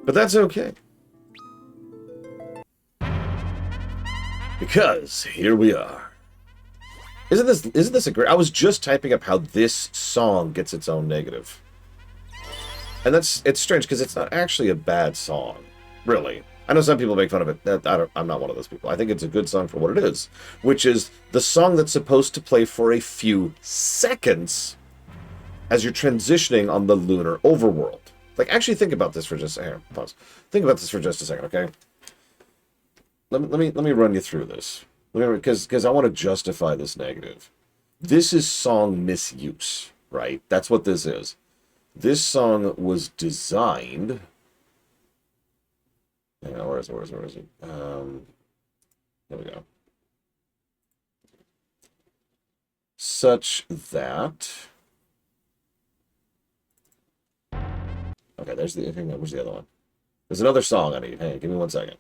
But that's okay. Because here we are. Isn't this a great... I was just typing up how this song gets its own negative. And it's strange because it's not actually a bad song, really. I know some people make fun of it. I'm not one of those people. I think it's a good song for what it is, which is the song that's supposed to play for a few seconds as you're transitioning on the lunar overworld. Like, actually think about this for just a second. Pause. Think about this for just a second, okay? Let me run you through this. Because I want to justify this negative. This is song misuse, right? That's what this is. This song was designed... Hang on, where is it? There we go. Such that... Okay, there's the... Where's the other one? There's another song I need. Hey, give me 1 second.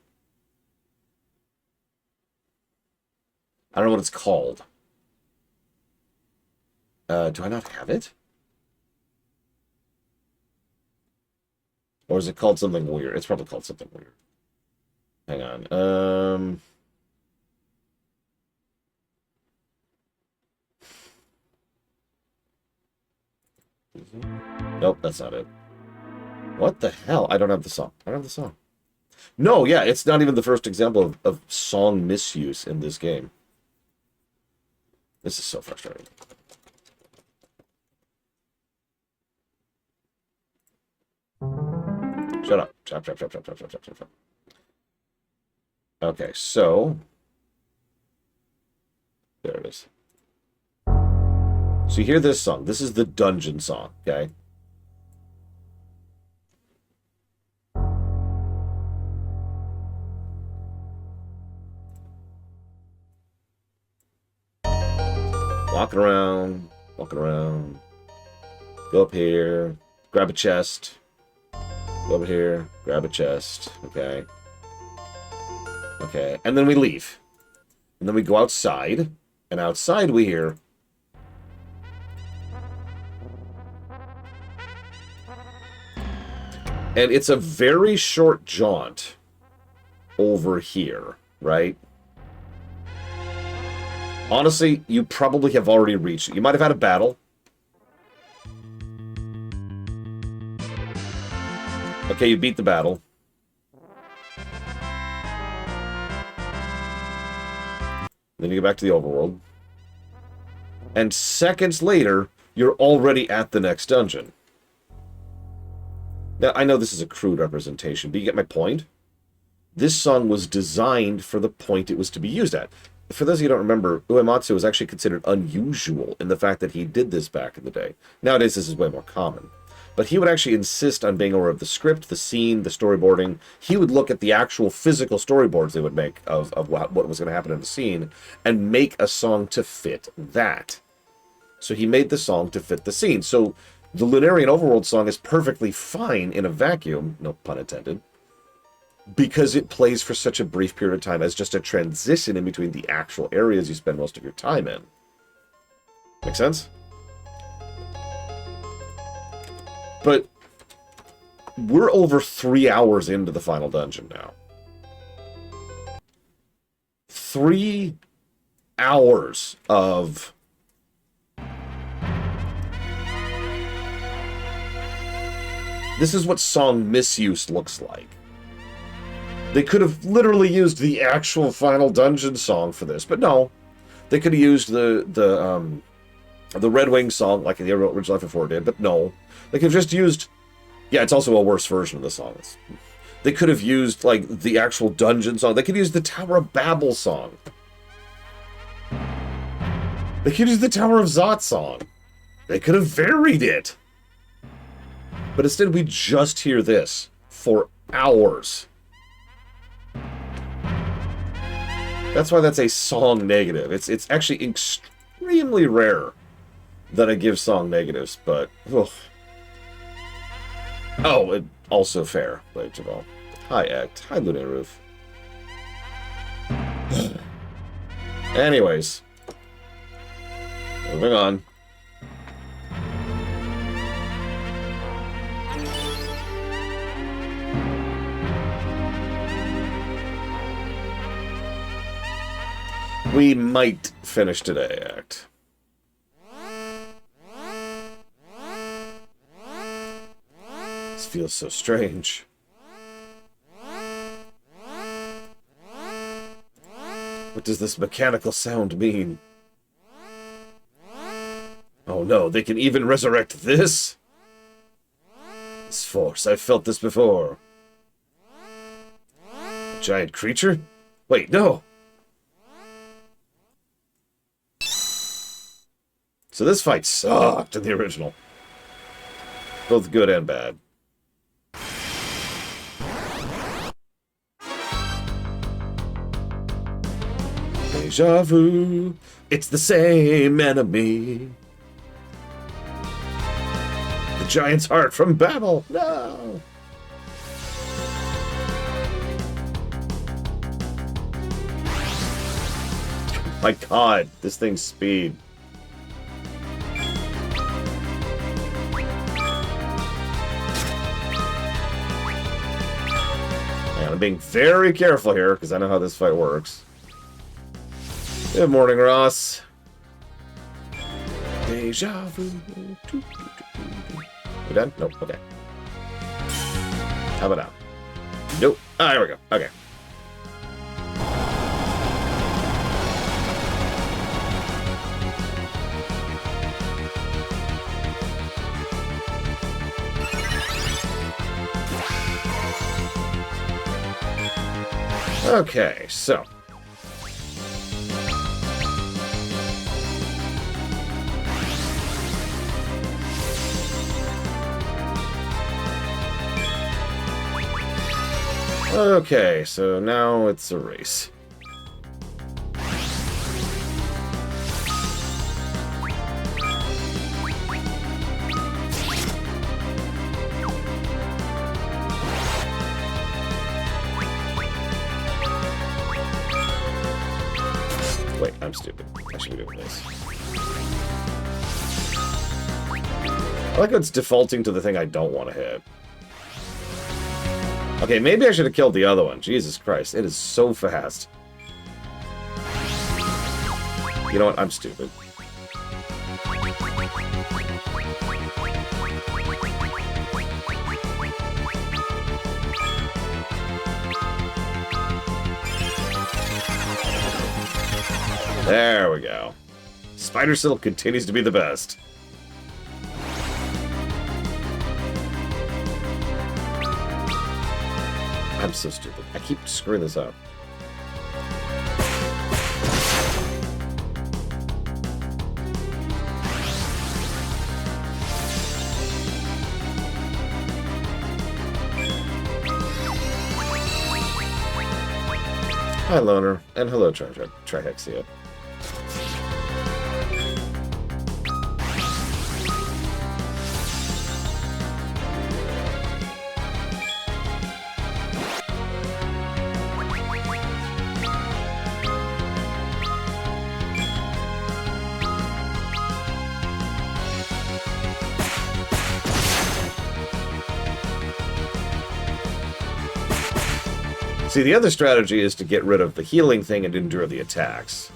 I don't know what it's called. Do I not have it? Or is it called something weird? It's probably called something weird. Hang on. Nope, that's not it. What the hell? I don't have the song. I don't have the song. No, yeah, it's not even the first example of song misuse in this game. This is so frustrating. Shut up. Shut up. Okay, so... There it is. So you hear this song. This is the dungeon song, okay? Walking around. Go up here, grab a chest. Go over here, grab a chest, okay? Okay, and then we leave. And then we go outside, and outside we hear... And it's a very short jaunt over here, right? Honestly, you probably have already reached it. You might have had a battle. Okay, you beat the battle. Then you go back to the overworld. And seconds later, you're already at the next dungeon. Now, I know this is a crude representation, but you get my point? This song was designed for the point it was to be used at. For those of you who don't remember, Uematsu was actually considered unusual in the fact that he did this back in the day. Nowadays, this is way more common. But he would actually insist on being aware of the script, the scene, the storyboarding. He would look at the actual physical storyboards they would make of what was going to happen in the scene and make a song to fit that. So he made the song to fit the scene. So the Lunarian Overworld song is perfectly fine in a vacuum, no pun intended, because it plays for such a brief period of time as just a transition in between the actual areas you spend most of your time in. Make sense? But we're over 3 hours into the final dungeon now. 3 hours of... This is what song misuse looks like. They could have literally used the actual final dungeon song for this, but no. They could have used the Red Wing song like the original FF4 did, but no. They could have just used... Yeah, it's also a worse version of the song. They could have used, like, the actual dungeon song. They could use the Tower of Babel song. They could use the Tower of Zot song. They could have varied it. But instead, we just hear this for hours. That's why that's a song negative. It's actually extremely rare that I give song negatives, but... Ugh. Oh, and also fair, like Javal. Hi, Act. Hi, Lunar Roof. Anyways. Moving on. We might finish today, Act. This feels so strange. What does this mechanical sound mean? Oh no, they can even resurrect this? This force, I've felt this before. A giant creature? Wait, no! So this fight sucked in the original. Both good and bad. Deja vu. It's the same enemy. The giant's heart from Babel. No. My God, this thing's speed. And I'm being very careful here because I know how this fight works. Good morning, Ross. Deja vu. We done? Nope. Okay. How about now? Nope. Ah, here we go. Okay. Okay, so. Okay, so now it's a race. Wait, I'm stupid. I should be doing this. I like how it's defaulting to the thing I don't want to hit. Okay, maybe I should have killed the other one. Jesus Christ, it is so fast. You know what? I'm stupid. There we go. Spider Silk continues to be the best. I'm so stupid. I keep screwing this up. Hi, Loner, and hello, Trihexia. See, the other strategy is to get rid of the healing thing and endure the attacks.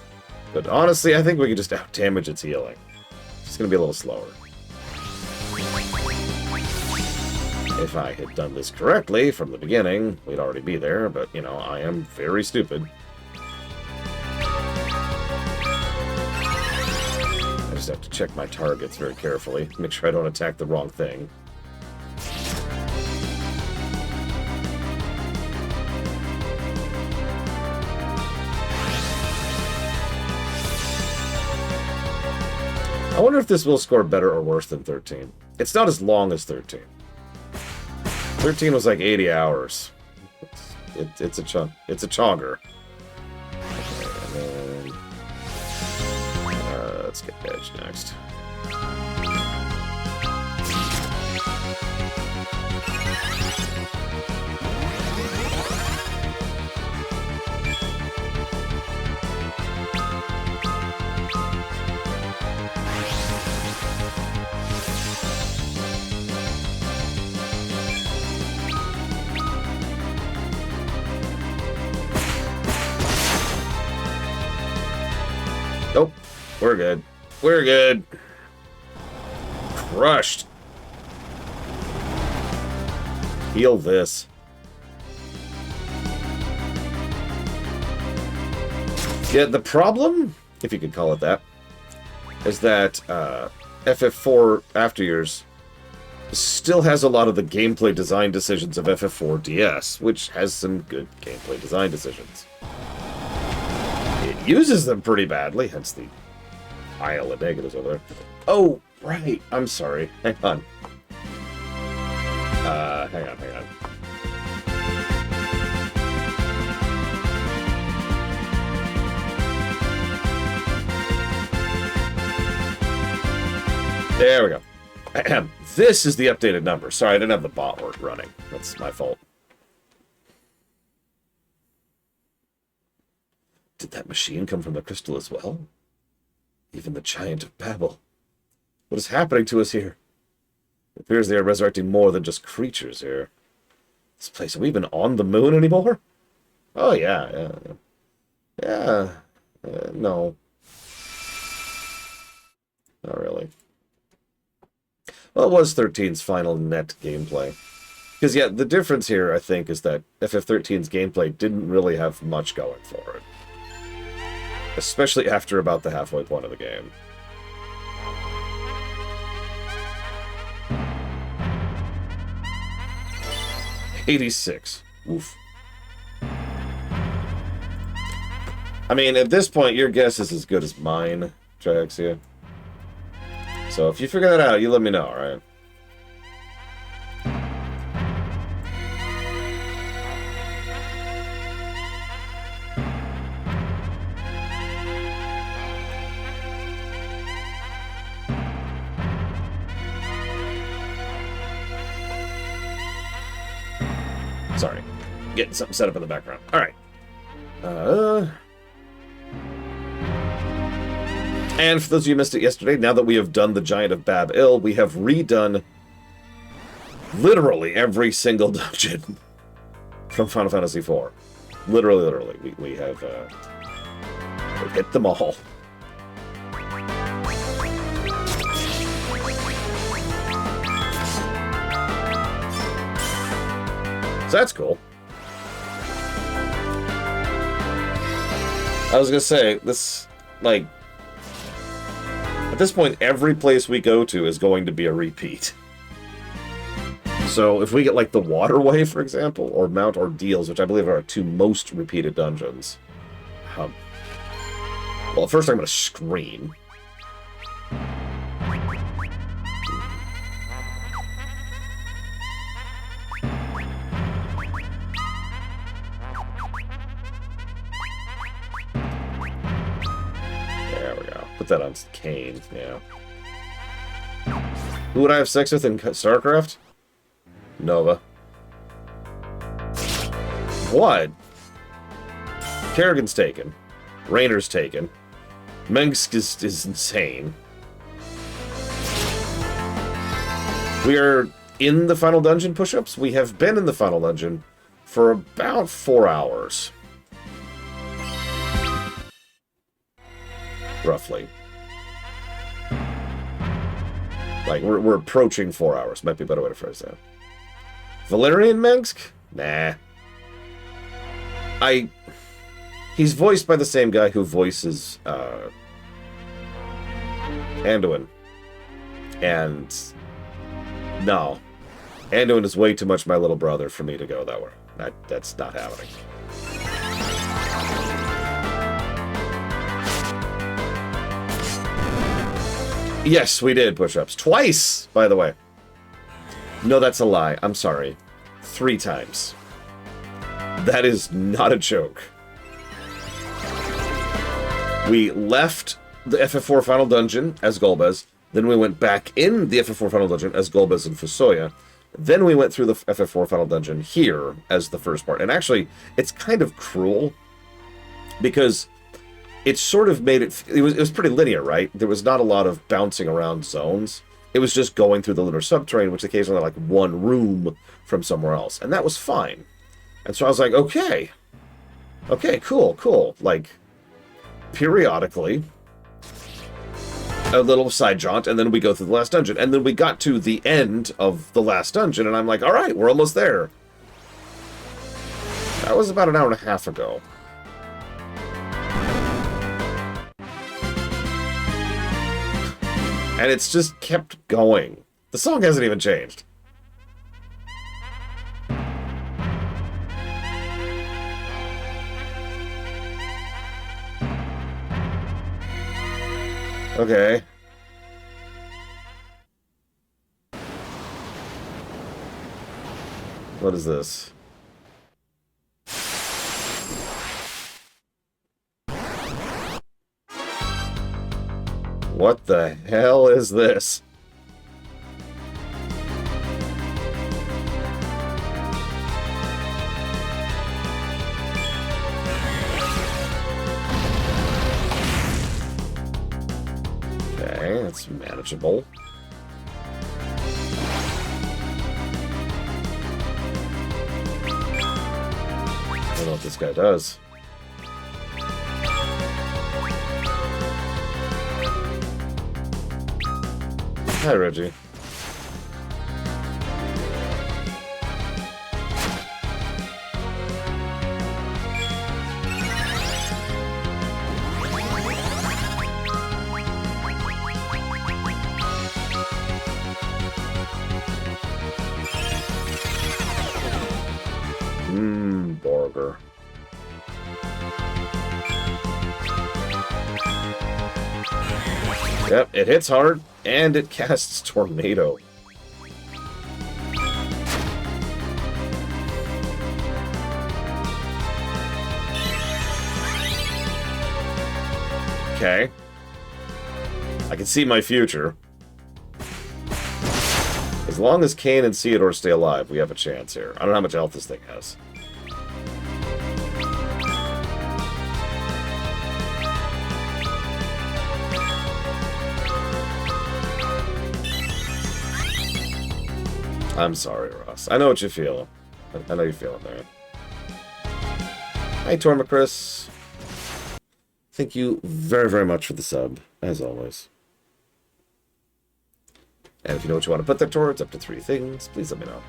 But honestly, I think we can just out-damage its healing. It's going to be a little slower. If I had done this correctly from the beginning, we'd already be there, but, you know, I am very stupid. I just have to check my targets very carefully, make sure I don't attack the wrong thing. I wonder if this will score better or worse than 13. It's not as long as 13. 13 was like 80 hours. It's a chogger. Okay, and then, let's get Edge next. We're good. We're good. Crushed. Heal this. Yeah, the problem, if you could call it that, is that FF4 After Years still has a lot of the gameplay design decisions of FF4 DS, which has some good gameplay design decisions. It uses them pretty badly, hence the pile of negatives over there. Oh, right. I'm sorry. Hang on. Hang on. There we go. This is the updated number. Sorry, I didn't have the bot work running. That's my fault. Did that machine come from the crystal as well? Even the Giant of Babel. What is happening to us here? It appears they are resurrecting more than just creatures here. This place, have we even on the moon anymore? Oh, yeah. No. Not really. Well, it was 13's final net gameplay. Because, yeah, the difference here, I think, is that FF13's gameplay didn't really have much going for it. Especially after about the halfway point of the game. '86. Oof. I mean, at this point, your guess is as good as mine, Triaxia. So if you figure that out, you let me know, alright? Sorry. Getting something set up in the background. Alright. And for those of you who missed it yesterday, now that we have done the Giant of Bab-Il, we have redone literally every single dungeon from Final Fantasy IV. Literally. We have we've hit them all. So that's cool. I was gonna say, this, like, at this point, every place we go to is going to be a repeat. So if we get, like, the Waterway, for example, or Mount Ordeals, which I believe are our two most repeated dungeons. Well, first I'm going to scream. Put that on Kane, yeah. Who would I have sex with in StarCraft? Nova. What? Kerrigan's taken. Raynor's taken. Mengsk is insane. We are in the final dungeon push-ups. We have been in the final dungeon for about 4 hours. Roughly. Like, we're approaching 4 hours. Might be a better way to phrase that. Valerian Mengsk? Nah. He's voiced by the same guy who voices, Anduin. And... no. Anduin is way too much my little brother for me to go that way. That's not happening. Yes, we did push-ups. Twice, by the way. No, that's a lie. I'm sorry. 3 times. That is not a joke. We left the FF4 Final Dungeon as Golbez. Then we went back in the FF4 Final Dungeon as Golbez and Fusoya. Then we went through the FF4 Final Dungeon here as the first part. And actually, it's kind of cruel. Because... it sort of made it was pretty linear, right? There was not a lot of bouncing around zones. It was just going through the lunar subterranean, which occasionally like one room from somewhere else. And that was fine. And so I was like, okay. Okay, cool. Like, periodically, a little side jaunt, and then we go through the last dungeon. And then we got to the end of the last dungeon, and I'm like, all right, we're almost there. That was about an hour and a half ago. And it's just kept going. The song hasn't even changed. Okay. What is this? What the hell is this? Okay, that's manageable. I don't know what this guy does. Hi, Reggie. Burger. Yep, it hits hard, and it casts Tornado. Okay. I can see my future. As long as Kane and Theodore stay alive, we have a chance here. I don't know how much health this thing has. I'm sorry, Ross. I know what you feel. I know you're feeling there. Hi, Tormacris. Thank you very, very much for the sub, as always. And if you know what you want to put that towards, up to 3 things, please let me know.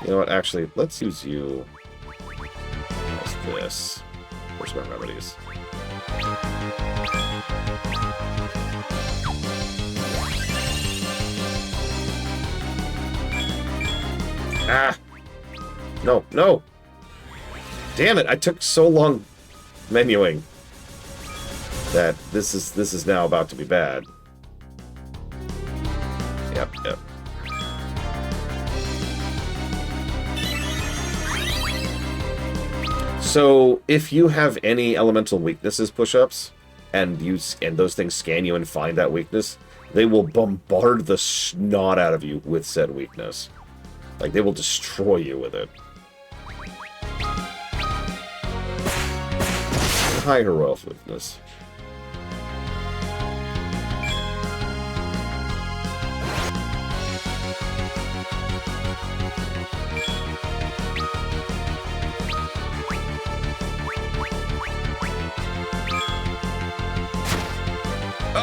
You know what? Actually, let's use you as this. Where's my remedies? Ah! No, no! Damn it! I took so long menuing that this is now about to be bad. Yep, yep. So, if you have any elemental weaknesses push-ups, and those things scan you and find that weakness, they will bombard the snot out of you with said weakness. Like, they will destroy you with it. High heroic weakness.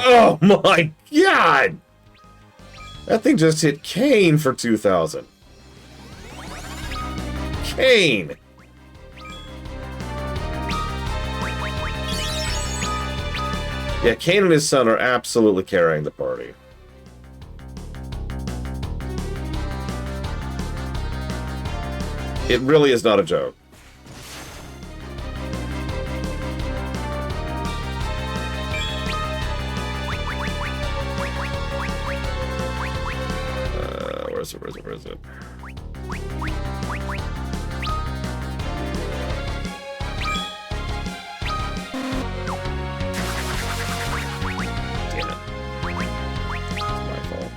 Oh my god! That thing just hit Kane for 2,000. Kane! Yeah, Kane and his son are absolutely carrying the party. It really is not a joke. Where is it? Damn it. It's my fault.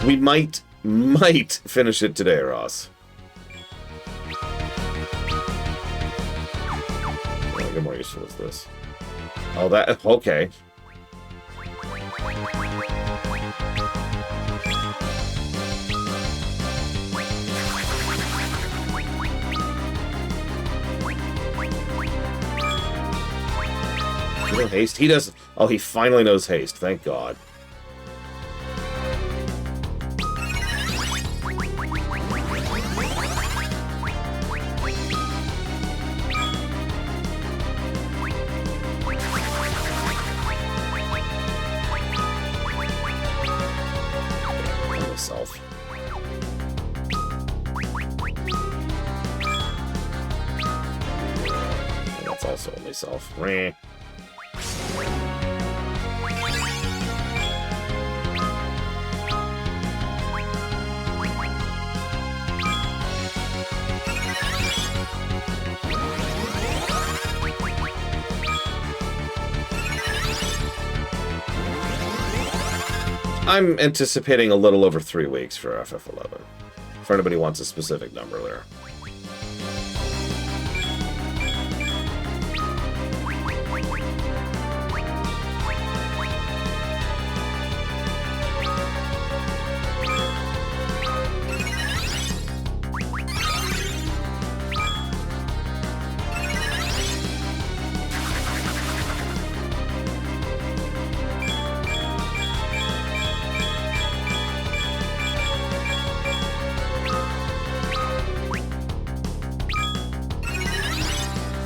We might finish it today, Ross. I'll get more useful as this. Oh, that... Okay. You know haste? He does. Oh, he finally knows haste. Thank God. Myself. And that's also only self. Meh. I'm anticipating a little over 3 weeks for FF11. If anybody wants a specific number there.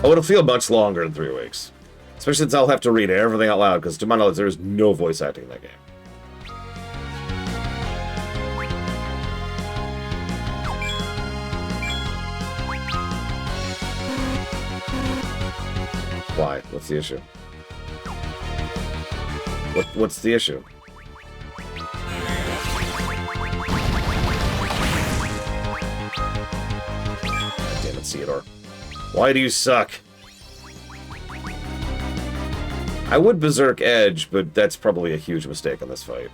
Oh, it'll feel much longer than 3 weeks. Especially since I'll have to read everything out loud, because to my knowledge, there is no voice acting in that game. Why? What's the issue? What's the issue? God damn it, Theodore. Why do you suck? I would Berserk Edge, but that's probably a huge mistake in this fight.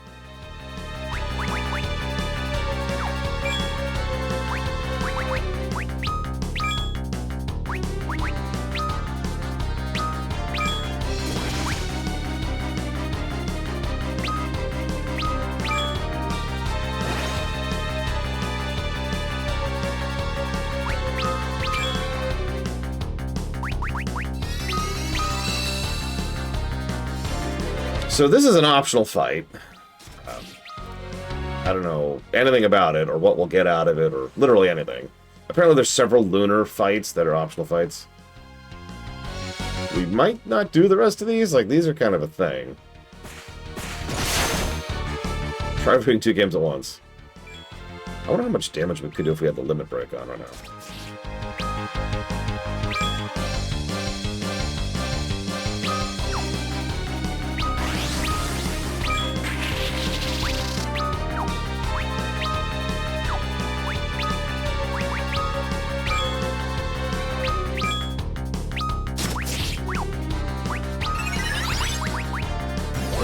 So this is an optional fight. I don't know anything about it, or what we'll get out of it, or literally anything. Apparently there's several lunar fights that are optional fights. We might not do the rest of these, like these are kind of a thing. Try doing 2 games at once. I wonder how much damage we could do if we had the limit break on right now.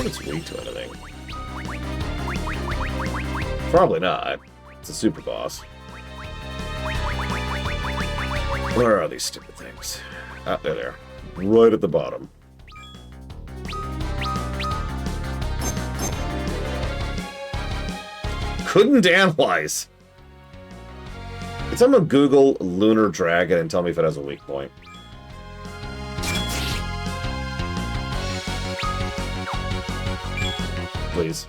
It's weak to anything. Probably not. It's a super boss. Where are these stupid things? Ah, there they are. Right at the bottom. Couldn't analyze. Can someone Google Lunar Dragon and tell me if it has a weak point? Please.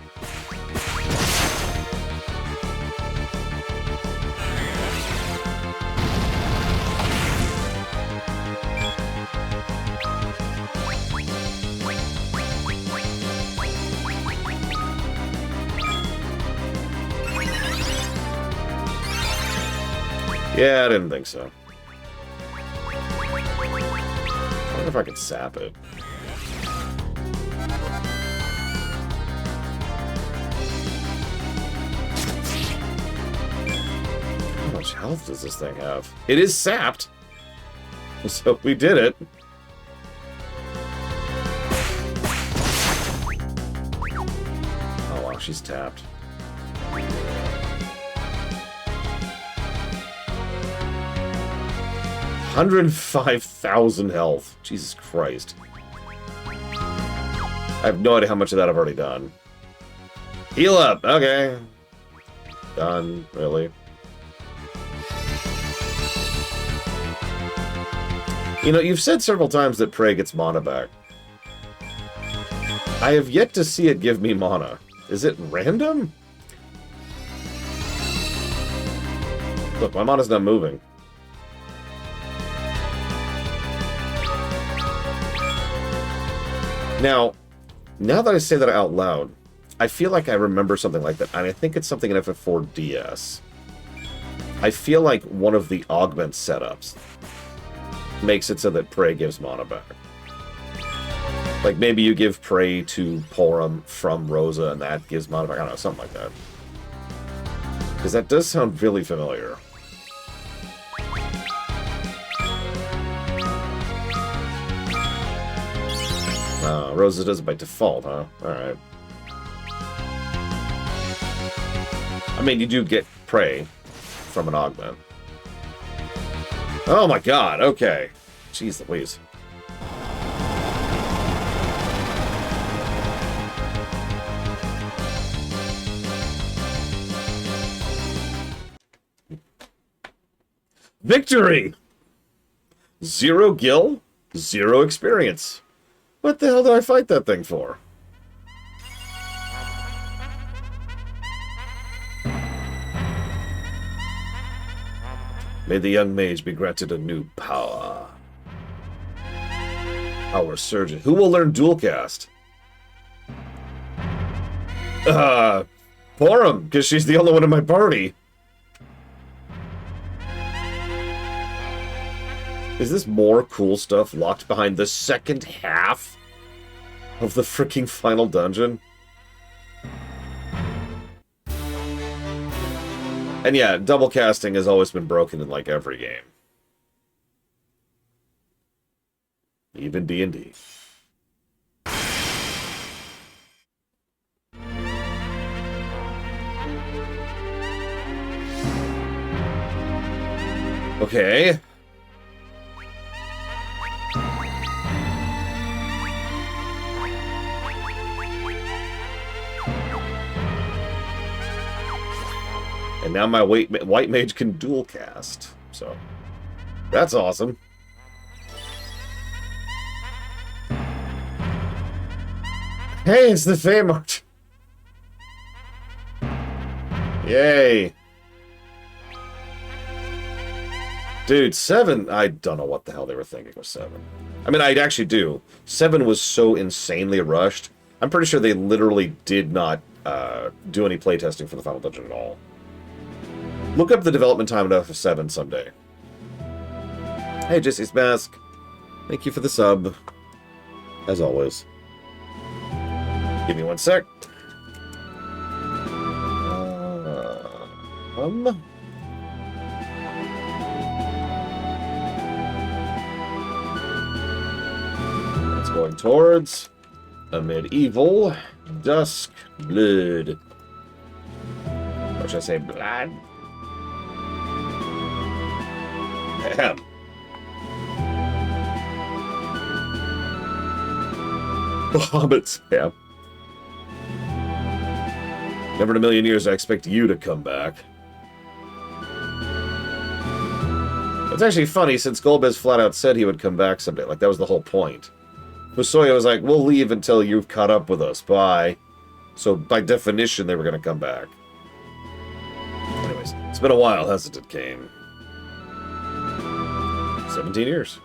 Yeah, I didn't think so. I wonder if I could sap it. How much health does this thing have? It is sapped! So we did it. Oh wow, she's tapped. $105,000 health. Jesus Christ. I have no idea how much of that I've already done. Heal up! Okay. Done, really. You know, you've said several times that Prey gets mana back. I have yet to see it give me mana. Is it random? Look, my mana's not moving. Now that I say that out loud, I feel like I remember something like that, and I think it's something in FF4DS. I feel like one of the augment setups makes it so that Prey gives mana back. Like, maybe you give Prey to Porum from Rosa, and that gives mana back. I don't know, something like that. Because that does sound really familiar. Rosa does it by default, huh? Alright. I mean, you do get Prey from an augment. Oh my god, okay. Jeez Louise. Victory! 0 gil, 0 experience. What the hell did I fight that thing for? May the young mage be granted a new power. Power surgeon. Who will learn dual cast? Porum, because she's the only one in my party. Is this more cool stuff locked behind the second half of the freaking final dungeon? And yeah, double casting has always been broken in like every game. Even D&D. Okay. And now my white mage can dual cast. So, that's awesome. Hey, it's the Feymarch! Yay! Dude, 7... I don't know what the hell they were thinking with 7. I mean, I actually do. 7 was so insanely rushed. I'm pretty sure they literally did not do any playtesting for the final dungeon at all. Look up the development time of FF7 someday. Hey, Jesse's Mask. Thank you for the sub. As always. Give me one sec. It's going towards a medieval dusk blood. Or should I say blood? Ahem. Hobbits, yeah. Never in a million years I expect you to come back. It's actually funny, since Golbez flat out said he would come back someday. Like, that was the whole point. Fusoya was like, we'll leave until you've caught up with us. Bye. So, by definition, they were going to come back. Anyways, it's been a while, hasn't it, Kane? 17 years.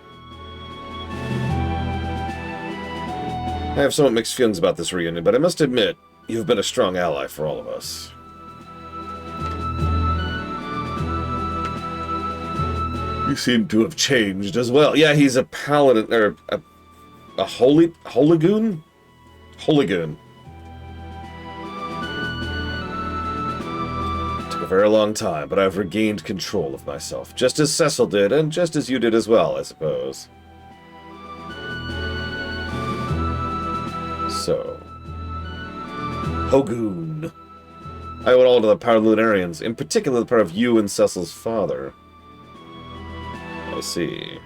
I have somewhat mixed feelings about this reunion, but I must admit, you've been a strong ally for all of us. You seem to have changed as well. Yeah, he's a paladin, or a holigoon? Holigoon. Took a very long time, but I've regained control of myself. Just as Cecil did, and just as you did as well, I suppose. So... Hogoon. I owe it all to the power of the Lunarians, in particular the power of you and Cecil's father. I see.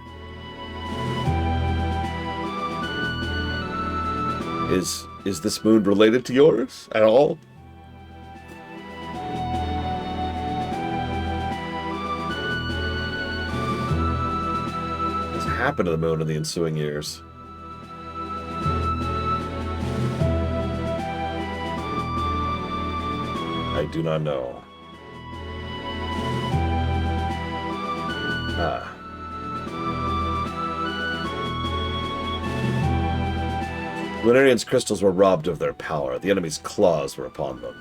Is this moon related to yours at all? What's happened to the moon in the ensuing years? I do not know. Ah. Lunarian's crystals were robbed of their power. The enemy's claws were upon them.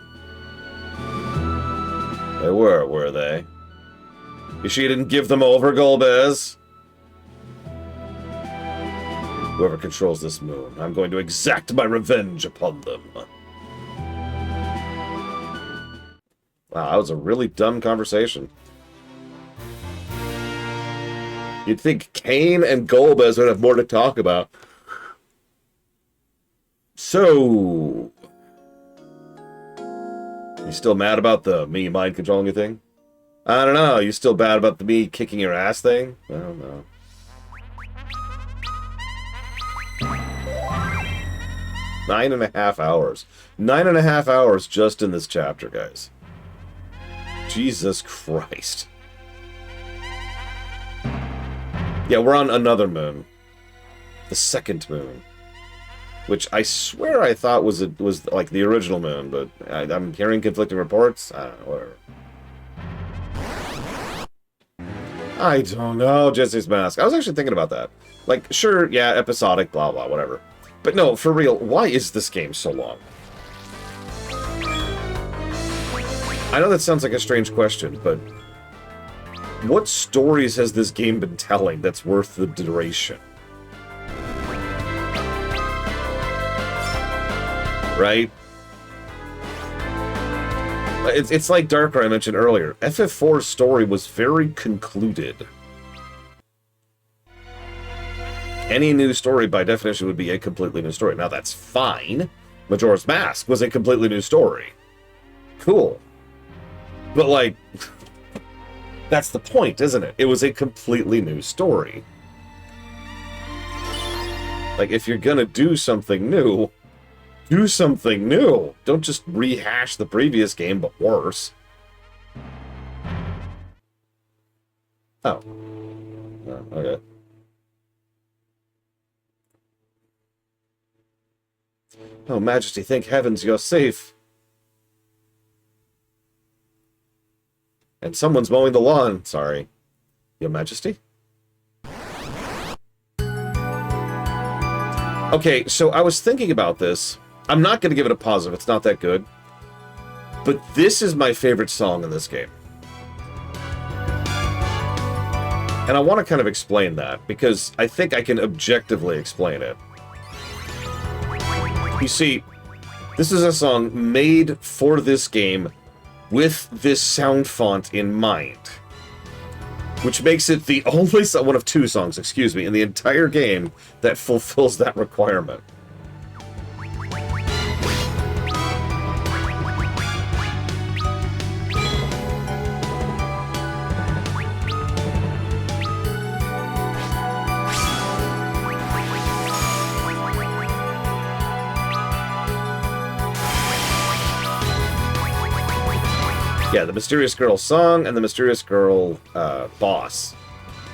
They were they? You sure you didn't give them over, Golbez? Whoever controls this moon, I'm going to exact my revenge upon them. Wow, that was a really dumb conversation. You'd think Kane and Golbez would have more to talk about. So... You still mad about the me mind controlling you thing? I don't know, you still bad about the me kicking your ass thing? I don't know. Nine and a half hours. 9.5 hours just in this chapter, guys. Jesus Christ. Yeah, we're on another moon. The second moon. Which I swear I thought was like the original moon, but I'm hearing conflicting reports. I don't know, whatever. I don't know, Jesse's Mask. I was actually thinking about that. Like, sure, yeah, episodic, blah, blah, whatever. But no, for real, why is this game so long? I know that sounds like a strange question, but what stories has this game been telling that's worth the duration? Right? It's like Darker I mentioned earlier. FF4's story was very concluded. Any new story, by definition, would be a completely new story. Now, that's fine. Majora's Mask was a completely new story. Cool. But, like, that's the point, isn't it? It was a completely new story. Like, if you're gonna do something new, do something new. Don't just rehash the previous game, but worse. Oh. Oh, okay. Oh, Majesty, thank heavens you're safe. And someone's mowing the lawn. Sorry. Your Majesty? Okay, so I was thinking about this. I'm not going to give it a positive. It's not that good. But this is my favorite song in this game. And I want to kind of explain that, because I think I can objectively explain it. You see, this is a song made for this game with this sound font in mind. Which makes it the only one of two songs, excuse me, in the entire game that fulfills that requirement. Yeah, the Mysterious Girl song and the Mysterious Girl boss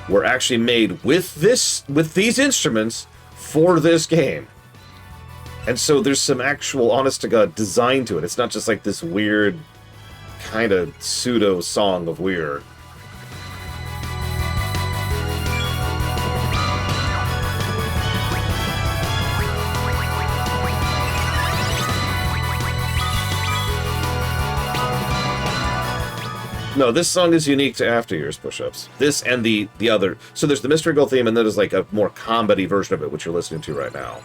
were actually made with these instruments for this game. And so there's some actual, honest-to-God, design to it. It's not just like this weird, kind of pseudo song of weird. No, this song is unique to After Years Push-Ups. This and the other. So there's the Mystery Girl theme, and then there's like a more comedy version of it, which you're listening to right now.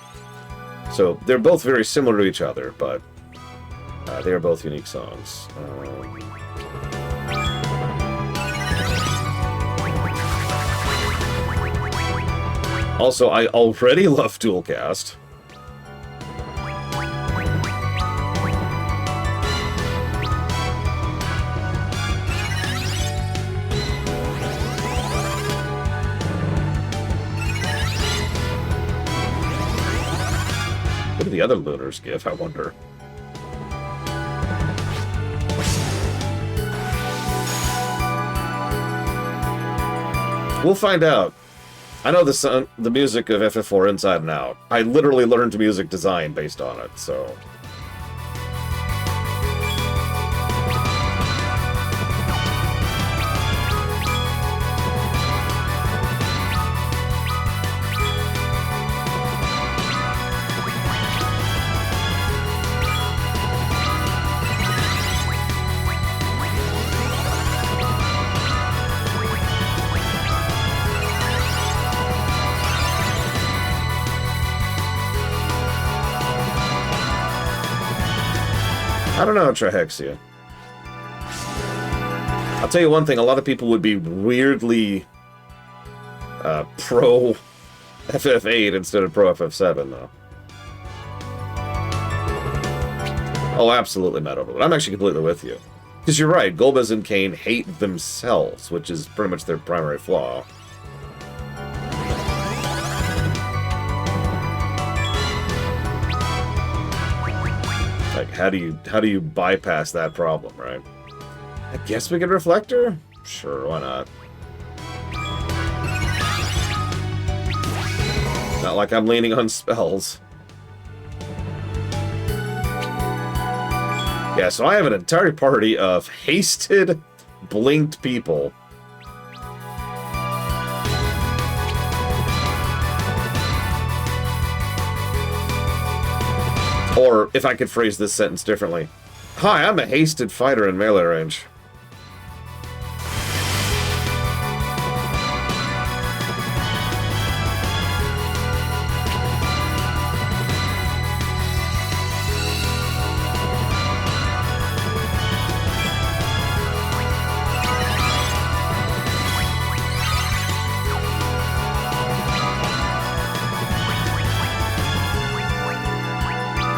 So they're both very similar to each other, but they are both unique songs. Also, I already love Dualcast. What do the other lunars give, I wonder? We'll find out. I know the music of FF4 inside and out. I literally learned music design based on it, so... I don't know, Trihexia. I'll tell you one thing, a lot of people would be weirdly pro FF8 instead of pro FF7, though. Oh, absolutely not Overworld. I'm actually completely with you. Because you're right, Golbez and Kain hate themselves, which is pretty much their primary flaw. Like, how do you bypass that problem, right? I guess we could Reflector? Sure, why not? Not like I'm leaning on spells. Yeah, so I have an entire party of hasted, blinked people. Or, if I could phrase this sentence differently. Hi, I'm a hasted fighter in melee range.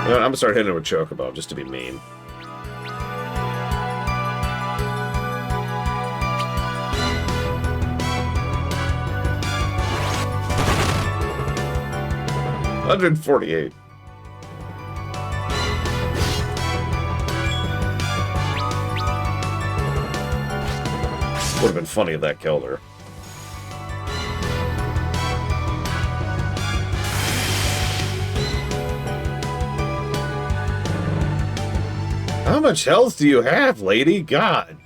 I'm gonna start hitting it with Chocobo, just to be mean. $148. Would have been funny if that killed her. How much health do you have, lady? God.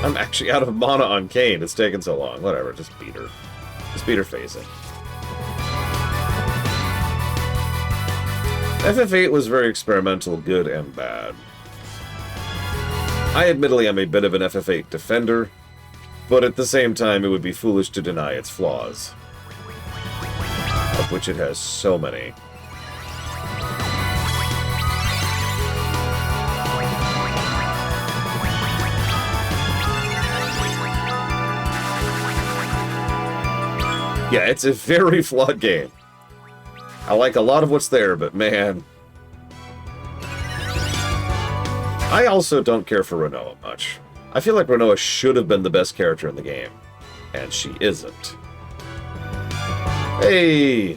I'm actually out of mana on Kain. It's taken so long. Whatever, just beat her. Just beat her facing. FF8 was very experimental, good and bad. I admittedly am a bit of an FF8 defender, but at the same time it would be foolish to deny its flaws, of which it has so many. Yeah, it's a very flawed game. I like a lot of what's there, but man... I also don't care for Rinoa much. I feel like Rinoa should have been the best character in the game, and she isn't. Hey!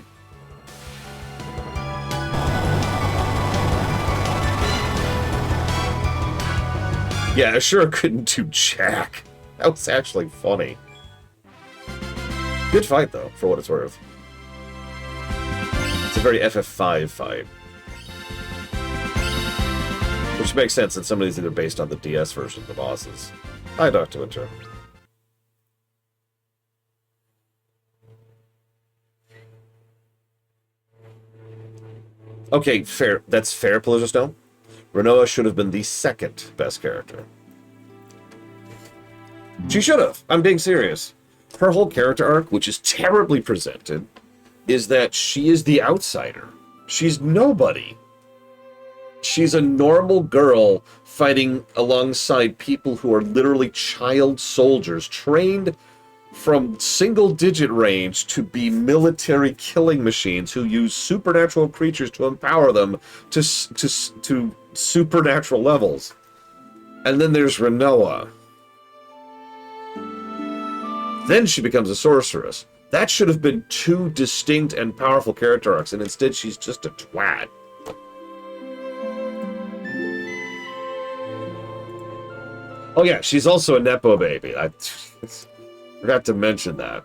Yeah, Ashura couldn't do jack. That was actually funny. Good fight, though, for what it's worth. It's a very FF5 fight. Which makes sense since some of these are based on the DS version of the bosses. Hi, Dr. Winter. Okay, fair. That's fair, Pelagostone. Rinoa should have been the second best character. She should have. I'm being serious. Her whole character arc, which is terribly presented, is that she is the outsider. She's nobody. She's a normal girl fighting alongside people who are literally child soldiers, trained from single-digit range to be military killing machines who use supernatural creatures to empower them to supernatural levels. And then there's Rinoa. Then she becomes a sorceress. That should have been two distinct and powerful character arcs, and instead she's just a twat. Oh yeah, she's also a Nepo baby. I forgot to mention that.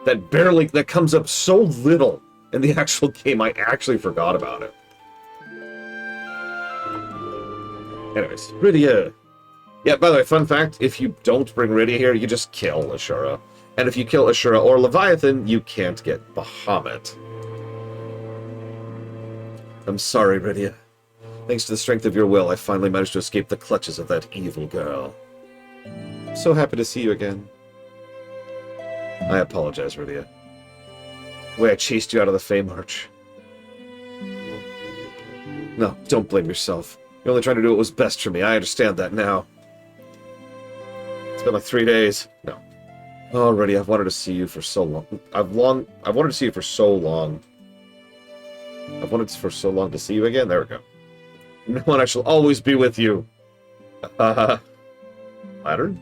That comes up so little in the actual game, I actually forgot about it. Anyways, Rydia. Yeah, by the way, fun fact, if you don't bring Rydia here, you just kill Ashura. And if you kill Ashura or Leviathan, you can't get Bahamut. I'm sorry, Rydia. Thanks to the strength of your will, I finally managed to escape the clutches of that evil girl. I'm so happy to see you again. I apologize, Rydia. The way I chased you out of the Fey March. No, don't blame yourself. You're only trying to do what was best for me. I understand that now. It's been like 3 days. No. Already, I've wanted to see you for so long. I've wanted to see you for so long. I've wanted for so long to see you again. There we go. No, and I shall always be with you. Flattered?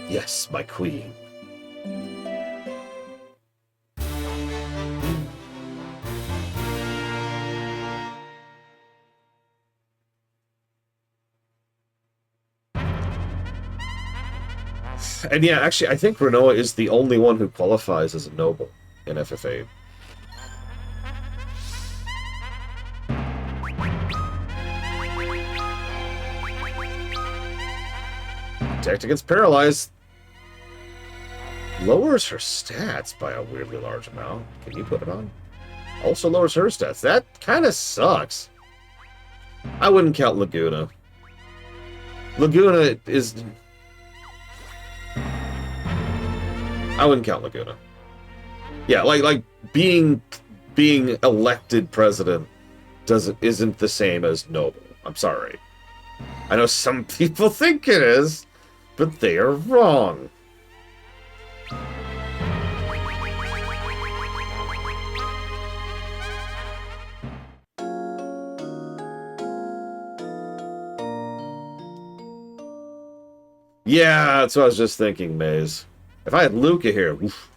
Yes, my queen. And yeah, actually, I think Renoa is the only one who qualifies as a noble in FF8. Protect against Paralyze lowers her stats by a weirdly large amount. Can you put it on? Also lowers her stats. That kind of sucks. I wouldn't count Laguna. Laguna is... I wouldn't count Laguna. Yeah, like being elected president isn't the same as noble. I'm sorry. I know some people think it is, but they are wrong. Yeah, that's what I was just thinking, Maze. If I had Luca here, oof.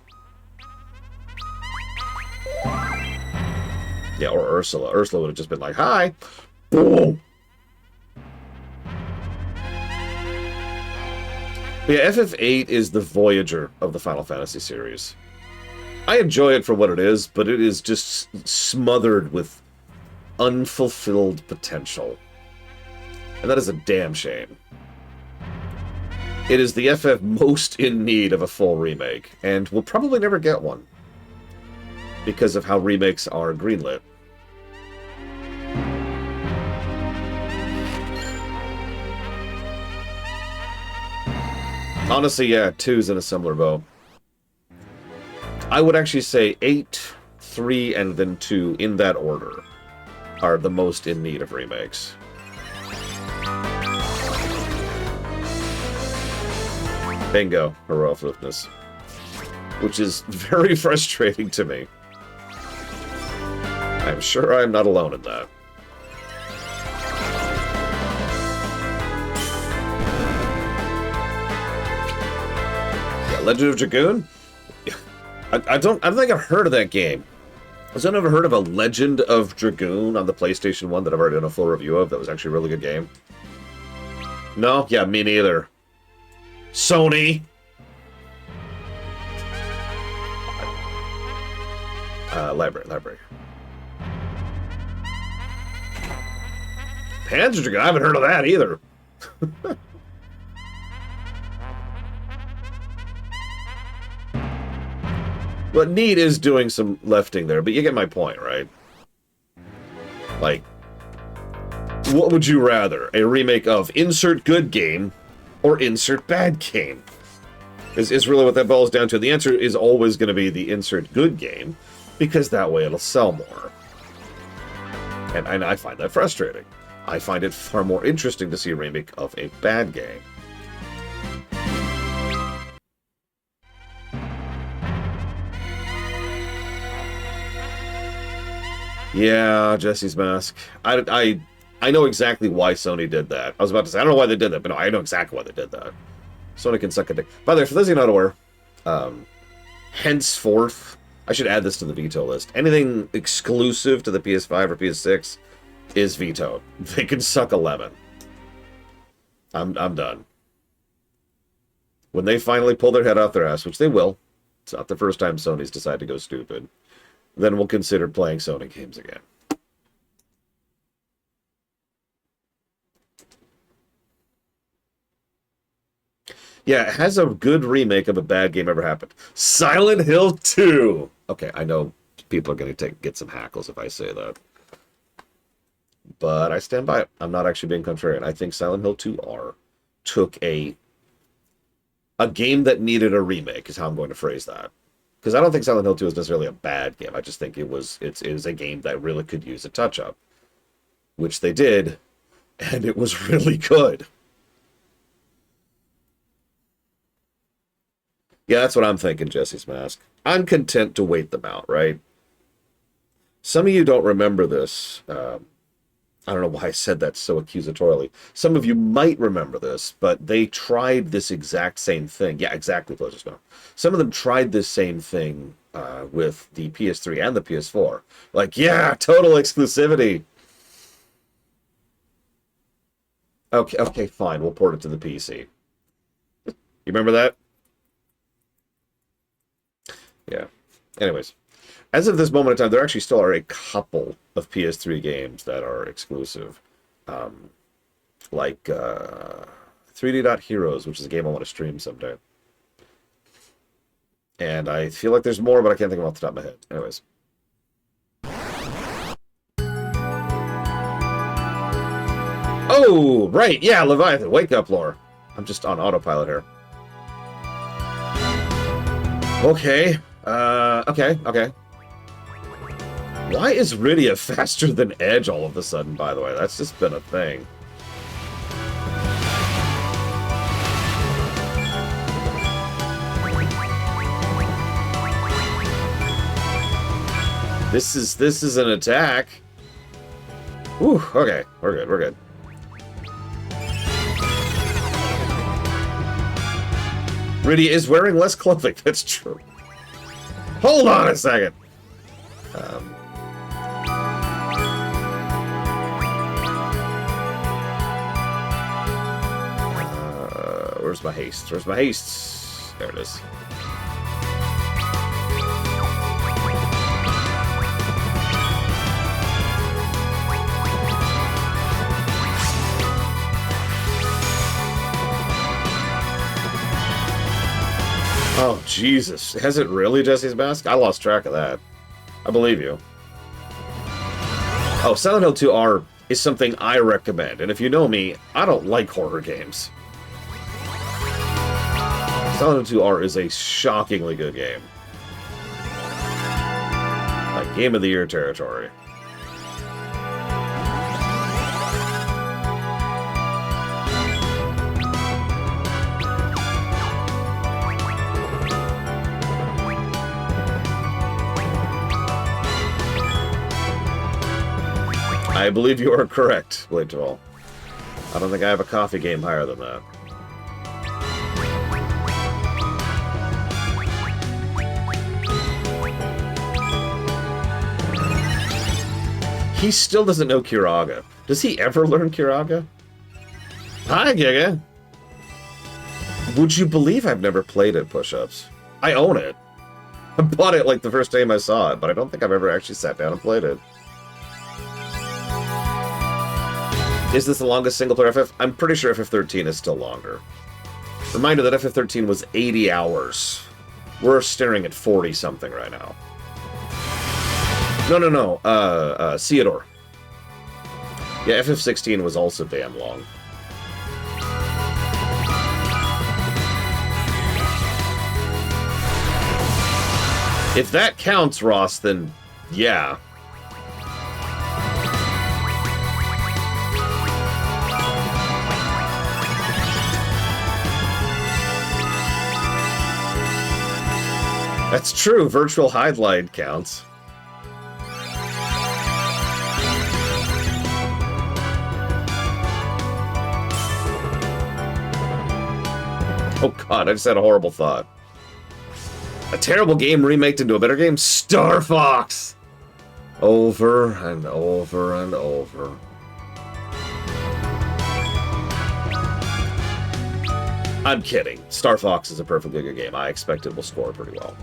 Yeah, or Ursula. Ursula would have just been like, hi! Boom! But yeah, FF8 is the Voyager of the Final Fantasy series. I enjoy it for what it is, but it is just smothered with unfulfilled potential. And that is a damn shame. It is the FF most in need of a full remake, and will probably never get one. Because of how remakes are greenlit. Honestly, yeah, 2's in a similar boat. I would actually say 8, 3, and then 2, in that order, are the most in need of remakes. Bingo, heroic flippness. Which is very frustrating to me. I'm sure I'm not alone in that. Yeah, Legend of Dragoon? I don't think I've heard of that game. Has anyone ever heard of a Legend of Dragoon on the PlayStation 1 that I've already done a full review of that was actually a really good game? No? Yeah, me neither. Sony! Library. Panzer Dragoon? I haven't heard of that either. But Need is doing some lefting there, but you get my point, right? Like, what would you rather? A remake of insert good game or insert bad game? Is really what that boils down to. The answer is always going to be the insert good game, because that way it'll sell more. And I find that frustrating. I find it far more interesting to see a remake of a bad game. Yeah, Jesse's Mask. I know exactly why Sony did that. I was about to say, I don't know why they did that, but no, I know exactly why they did that. Sony can suck a dick. By the way, for those of you not aware, henceforth, I should add this to the veto list. Anything exclusive to the PS5 or PS6 is vetoed. They can suck a lemon. I'm done. When they finally pull their head off their ass, which they will, it's not the first time Sony's decided to go stupid, then we'll consider playing Sony games again. Yeah, it has a good remake of a bad game ever happened. Silent Hill 2! Okay, I know people are going to get some hackles if I say that. But I stand by it. I'm not actually being contrarian. I think Silent Hill 2R took a game that needed a remake, is how I'm going to phrase that. Because I don't think Silent Hill 2 is necessarily a bad game. I just think it is a game that really could use a touch-up. Which they did, and it was really good. Yeah, that's what I'm thinking, Jesse's Mask. I'm content to wait them out, right? Some of you don't remember this. I don't know why I said that so accusatorially. Some of you might remember this, but they tried this exact same thing. Yeah, exactly, just now. Some of them tried this same thing with the PS3 and the PS4. Like, yeah, total exclusivity. Okay, fine. We'll port it to the PC. You remember that? Yeah. Anyways. As of this moment in time, there actually still are a couple of PS3 games that are exclusive. Like 3D Dot Heroes, which is a game I want to stream someday. And I feel like there's more, but I can't think of off the top of my head. Anyways. Oh, right. Yeah, Leviathan. Wake up, lore. I'm just on autopilot here. Okay. Okay. Why is Rydia faster than Edge all of a sudden, by the way? That's just been a thing. This is an attack. Ooh, okay. We're good. Rydia is wearing less clothing, that's true. Hold on a second. Where's my haste? Where's my haste? There it is. Oh, Jesus. Has it really, Jesse's Mask? I lost track of that. I believe you. Oh, Silent Hill 2R is something I recommend. And if you know me, I don't like horror games. Silent Hill 2R is a shockingly good game. Like, Game of the Year territory. I believe you are correct, Blade to All. I don't think I have a coffee game higher than that. He still doesn't know Kiraga. Does he ever learn Kiraga? Hi, Giga. Would you believe I've never played it, Push-Ups? I own it. I bought it like the first time I saw it, but I don't think I've ever actually sat down and played it. Is this the longest single-player FF? I'm pretty sure FF13 is still longer. Reminder that FF13 was 80 hours. We're staring at 40-something right now. No. Theodore. Yeah, FF16 was also damn long. If that counts, Ross, then yeah. That's true. Virtual Highlight counts. Oh god, I just had a horrible thought. A terrible game remaked into a better game? Star Fox! Over and over and over. I'm kidding. Star Fox is a perfectly good game. I expect it will score pretty well.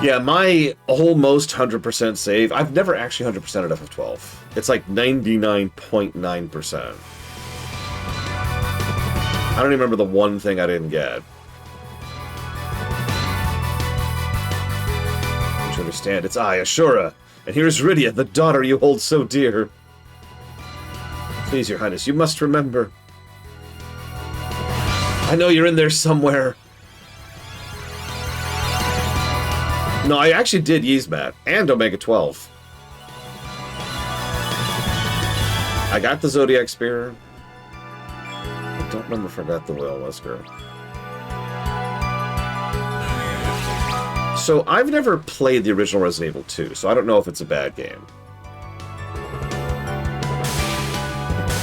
Yeah, my almost 100% save, I've never actually 100%ed FF12. It's like 99.9%. I don't even remember the one thing I didn't get. Don't you understand? It's I, Ashura, and here is Rydia, the daughter you hold so dear. Please, Your Highness, you must remember. I know you're in there somewhere. No, I actually did Yzmat and Omega 12. I got the Zodiac Spear. I don't remember if I got the Will Whisker. So I've never played the original Resident Evil 2, so I don't know if it's a bad game.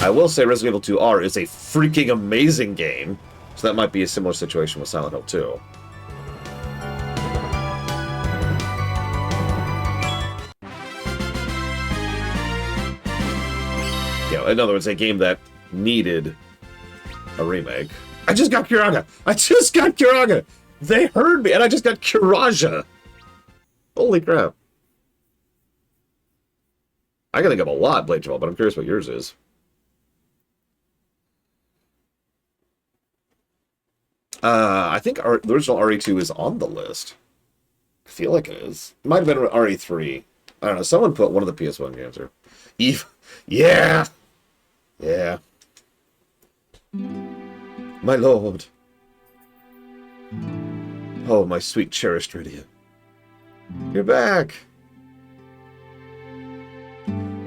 I will say Resident Evil 2 R is a freaking amazing game, so that might be a similar situation with Silent Hill 2. You know, in other words, a game that needed a remake. I just got Kiraga! I just got Kiraga! They heard me, and I just got Kiraja! Holy crap. I can think of a lot, Blade Jamal, but I'm curious what yours is. I think the original RE2 is on the list. I feel like it is. It might have been RE3. I don't know. Someone put one of the PS1 games there. Eve. Yeah! Yeah. My lord. Oh, my sweet, cherished Rydia. You're back.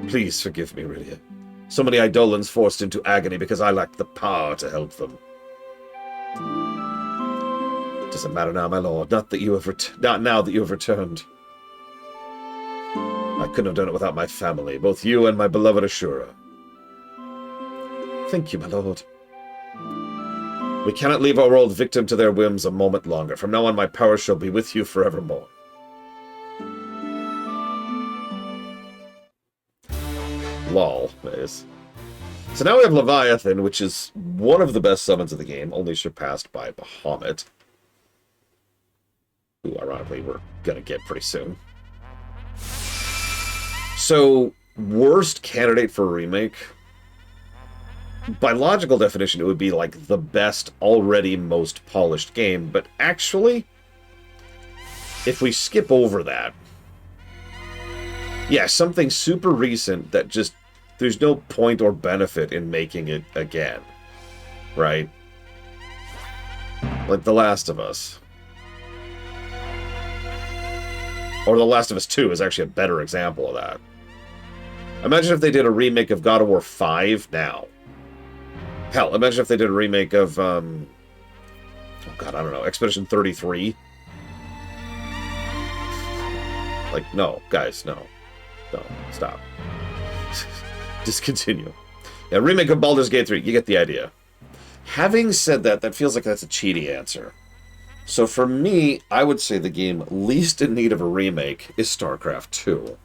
Please forgive me, Rydia. So many Eidolons forced into agony because I lacked the power to help them. Doesn't matter now, my lord. Not now that you have returned. I couldn't have done it without my family, both you and my beloved Ashura. Thank you, my lord. We cannot leave our world victim to their whims a moment longer. From now on, my power shall be with you forevermore. Lol, nice. So now we have Leviathan, which is one of the best summons of the game, only surpassed by Bahamut. Who, ironically, we're gonna get pretty soon. So, worst candidate for a remake? By logical definition, it would be like the best, already most polished game, but actually, if we skip over that, yeah, something super recent that just, there's no point or benefit in making it again, right? Like The Last of Us. Or The Last of Us 2 is actually a better example of that. Imagine if they did a remake of God of War 5 now. Hell, imagine if they did a remake of, oh god, I don't know, Expedition 33? Like, no, guys, no. No, stop. Discontinue. Yeah, remake of Baldur's Gate 3, you get the idea. Having said that, that feels like that's a cheaty answer. So for me, I would say the game least in need of a remake is StarCraft 2.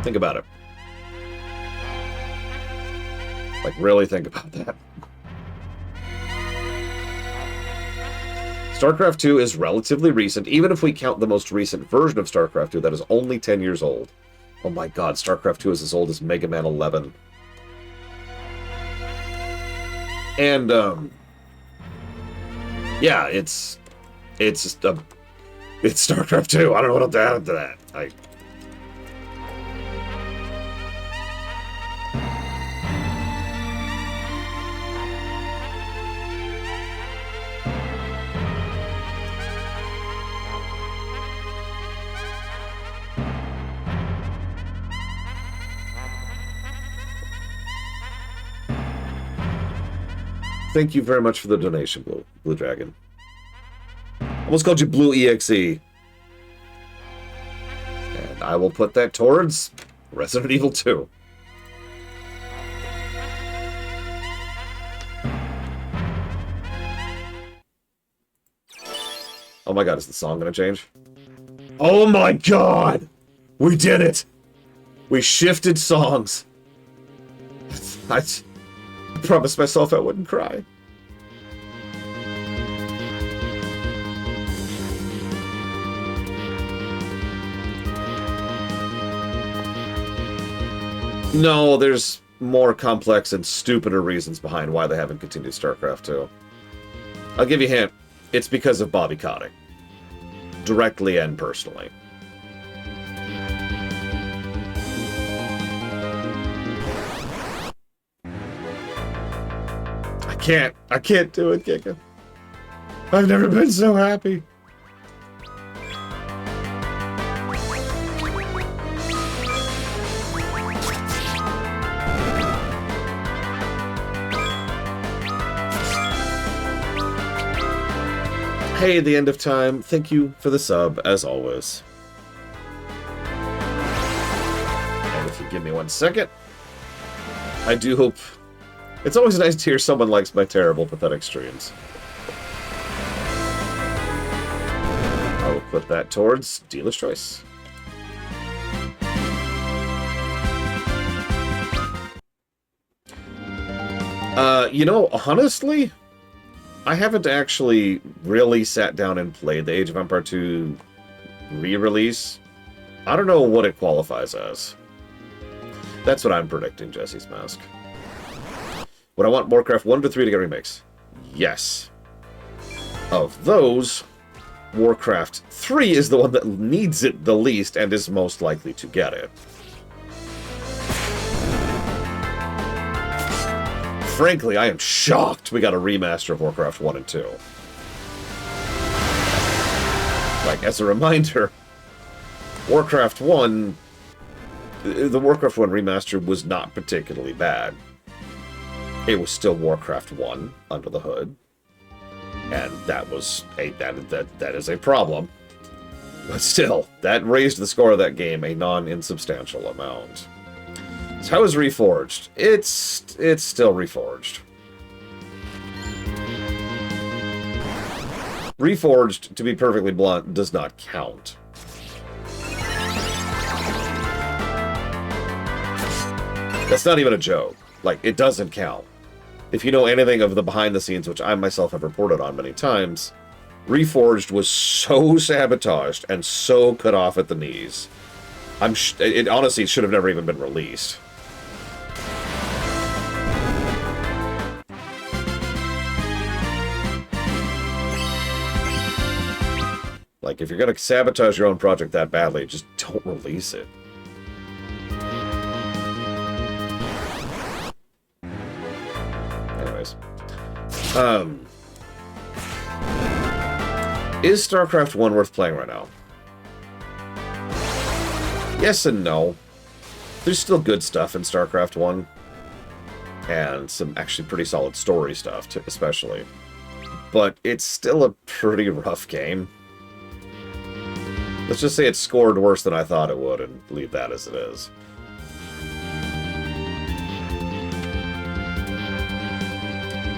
Think about it. Like, really think about that. StarCraft 2 is relatively recent, even if we count the most recent version of StarCraft 2 that is only 10 years old. Oh my god, StarCraft 2 is as old as Mega Man 11. And, yeah, it's StarCraft 2. I don't know what else to add to that. Thank you very much for the donation, Blue Dragon. Almost called you Blue EXE. And I will put that towards Resident Evil 2. Oh my god, is the song gonna change? Oh my god! We did it! We shifted songs. I promised myself I wouldn't cry. No, there's more complex and stupider reasons behind why they haven't continued StarCraft 2. I'll give you a hint. It's because of Bobby Kotick. Directly and personally. I can't do it, Kika. I've never been so happy. Hey, the end of time. Thank you for the sub, as always. And if you give me 1 second, I do hope... It's always nice to hear someone likes my terrible, pathetic streams. I will put that towards Dealer's Choice. You know, honestly, I haven't actually really sat down and played the Age of Empire 2 re-release. I don't know what it qualifies as. That's what I'm predicting, Jesse's Mask. Would I want Warcraft 1 to 3 to get remakes? Yes. Of those, Warcraft 3 is the one that needs it the least and is most likely to get it. Frankly, I am shocked we got a remaster of Warcraft 1 and 2. Like, as a reminder, Warcraft 1... The Warcraft 1 remaster was not particularly bad. It was still Warcraft 1 under the hood. And that was that is a problem. But still, that raised the score of that game a non-insubstantial amount. So how is Reforged? It's still Reforged. Reforged, to be perfectly blunt, does not count. That's not even a joke. Like, it doesn't count. If you know anything of the behind the scenes, which I myself have reported on many times, Reforged was so sabotaged and so cut off at the knees. It honestly should have never even been released. Like, if you're going to sabotage your own project that badly, just don't release it. Anyways. Is StarCraft 1 worth playing right now? Yes and no. There's still good stuff in StarCraft 1. And some actually pretty solid story stuff, too, especially. But it's still a pretty rough game. Let's just say it scored worse than I thought it would, and leave that as it is.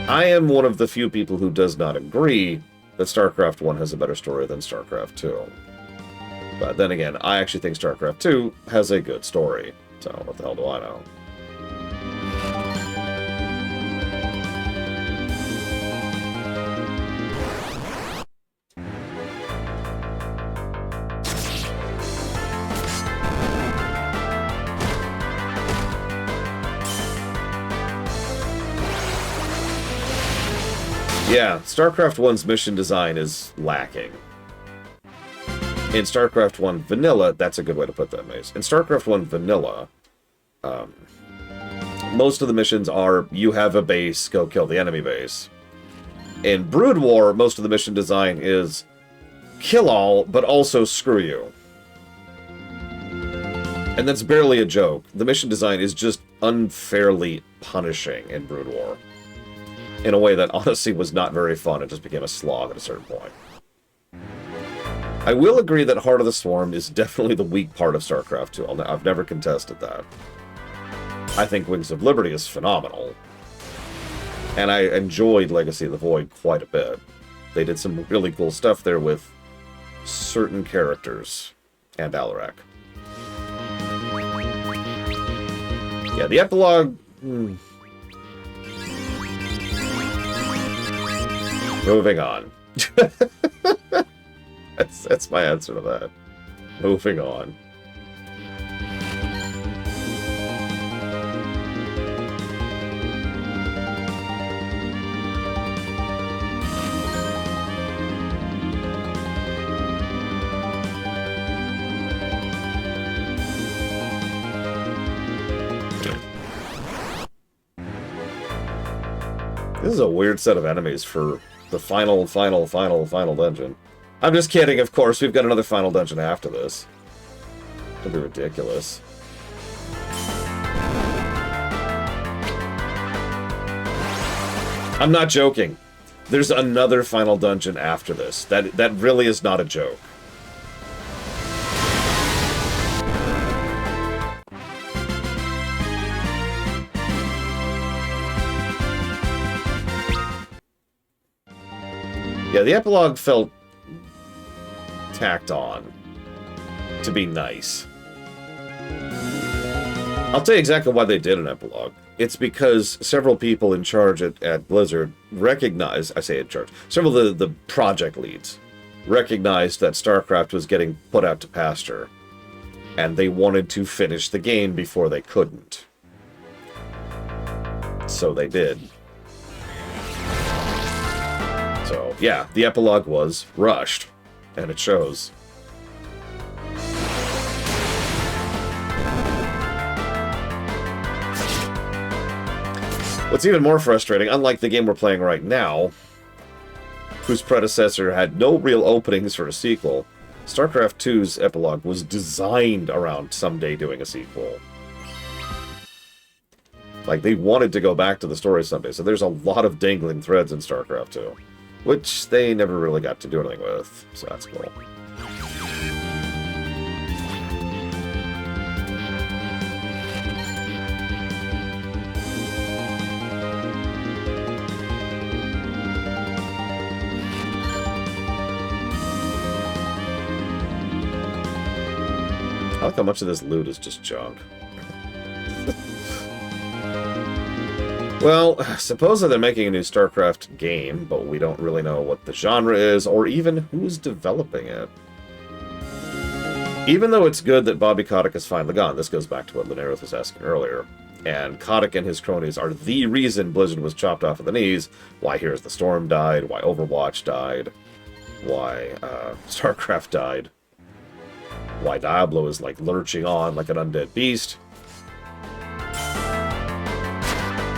I am one of the few people who does not agree that StarCraft 1 has a better story than StarCraft 2. But then again, I actually think StarCraft 2 has a good story. So what the hell do I know? Yeah, StarCraft 1's mission design is lacking. In StarCraft 1 Vanilla, that's a good way to put that, Maze. In StarCraft 1 Vanilla, most of the missions are, you have a base, go kill the enemy base. In Brood War, most of the mission design is, kill all, but also screw you. And that's barely a joke. The mission design is just unfairly punishing in Brood War. In a way that honestly was not very fun. It just became a slog at a certain point. I will agree that Heart of the Swarm is definitely the weak part of StarCraft 2. I've never contested that. I think Wings of Liberty is phenomenal. And I enjoyed Legacy of the Void quite a bit. They did some really cool stuff there with certain characters and Alarak. Yeah, the epilogue... Moving on. That's my answer to that. Moving on. This is a weird set of enemies for the final dungeon. I'm just kidding, of course. We've got another final dungeon after this. It'll be ridiculous. I'm not joking. There's another final dungeon after this. That really is not a joke. Yeah, the epilogue felt tacked on to be nice. I'll tell you exactly why they did an epilogue. It's because several people in charge at Blizzard recognized, I say in charge, several of the project leads recognized that StarCraft was getting put out to pasture, and they wanted to finish the game before they couldn't. So they did. So, yeah, the epilogue was rushed, and it shows. What's even more frustrating, unlike the game we're playing right now, whose predecessor had no real openings for a sequel, StarCraft 2's epilogue was designed around someday doing a sequel. Like, they wanted to go back to the story someday, so there's a lot of dangling threads in StarCraft 2, which they never really got to do anything with, so that's cool. I like how much of this loot is just junk. Well, supposedly they're making a new StarCraft game, but we don't really know what the genre is, or even who's developing it. Even though it's good that Bobby Kotick is finally gone, this goes back to what Lunareth was asking earlier, and Kotick and his cronies are the reason Blizzard was chopped off at the knees, why Here's the Storm died, why Overwatch died, why StarCraft died, why Diablo is like lurching on like an undead beast.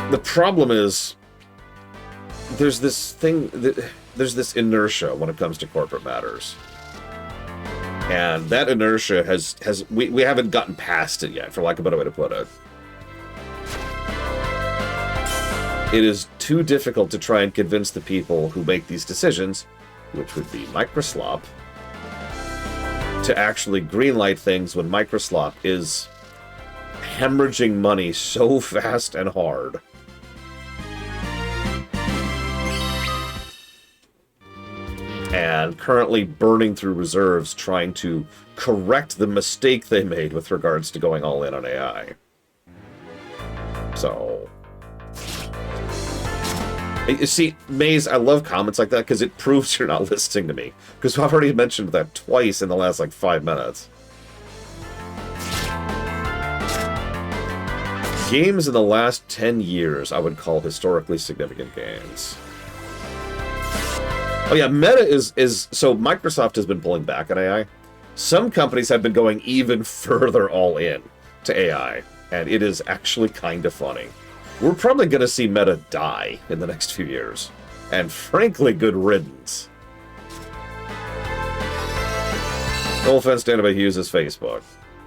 The problem is, there's this thing, there's this inertia when it comes to corporate matters. And that inertia we haven't gotten past it yet, for lack of a better way to put it. It is too difficult to try and convince the people who make these decisions, which would be Microslop, to actually greenlight things when Microslop is hemorrhaging money so fast and hard. And currently burning through reserves trying to correct the mistake they made with regards to going all in on AI. So, you see, Maze, I love comments like that because it proves you're not listening to me. Because I've already mentioned that twice in the last, like, 5 minutes. Games in the last 10 years I would call historically significant games. Oh yeah, Meta is so Microsoft has been pulling back on AI. Some companies have been going even further all in to AI, and it is actually kind of funny. We're probably going to see Meta die in the next few years. And frankly, good riddance. No offense to anybody who uses Facebook.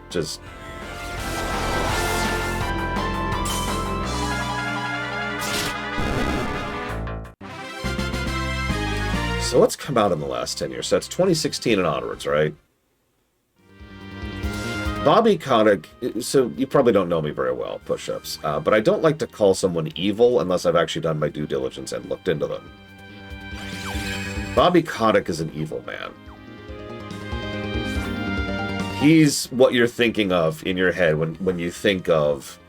Just... So what's come out in the last 10 years? So that's 2016 and onwards, right? Bobby Kotick, so you probably don't know me very well, push-ups, but I don't like to call someone evil unless I've actually done my due diligence and looked into them. Bobby Kotick is an evil man. He's what you're thinking of in your head when you think of,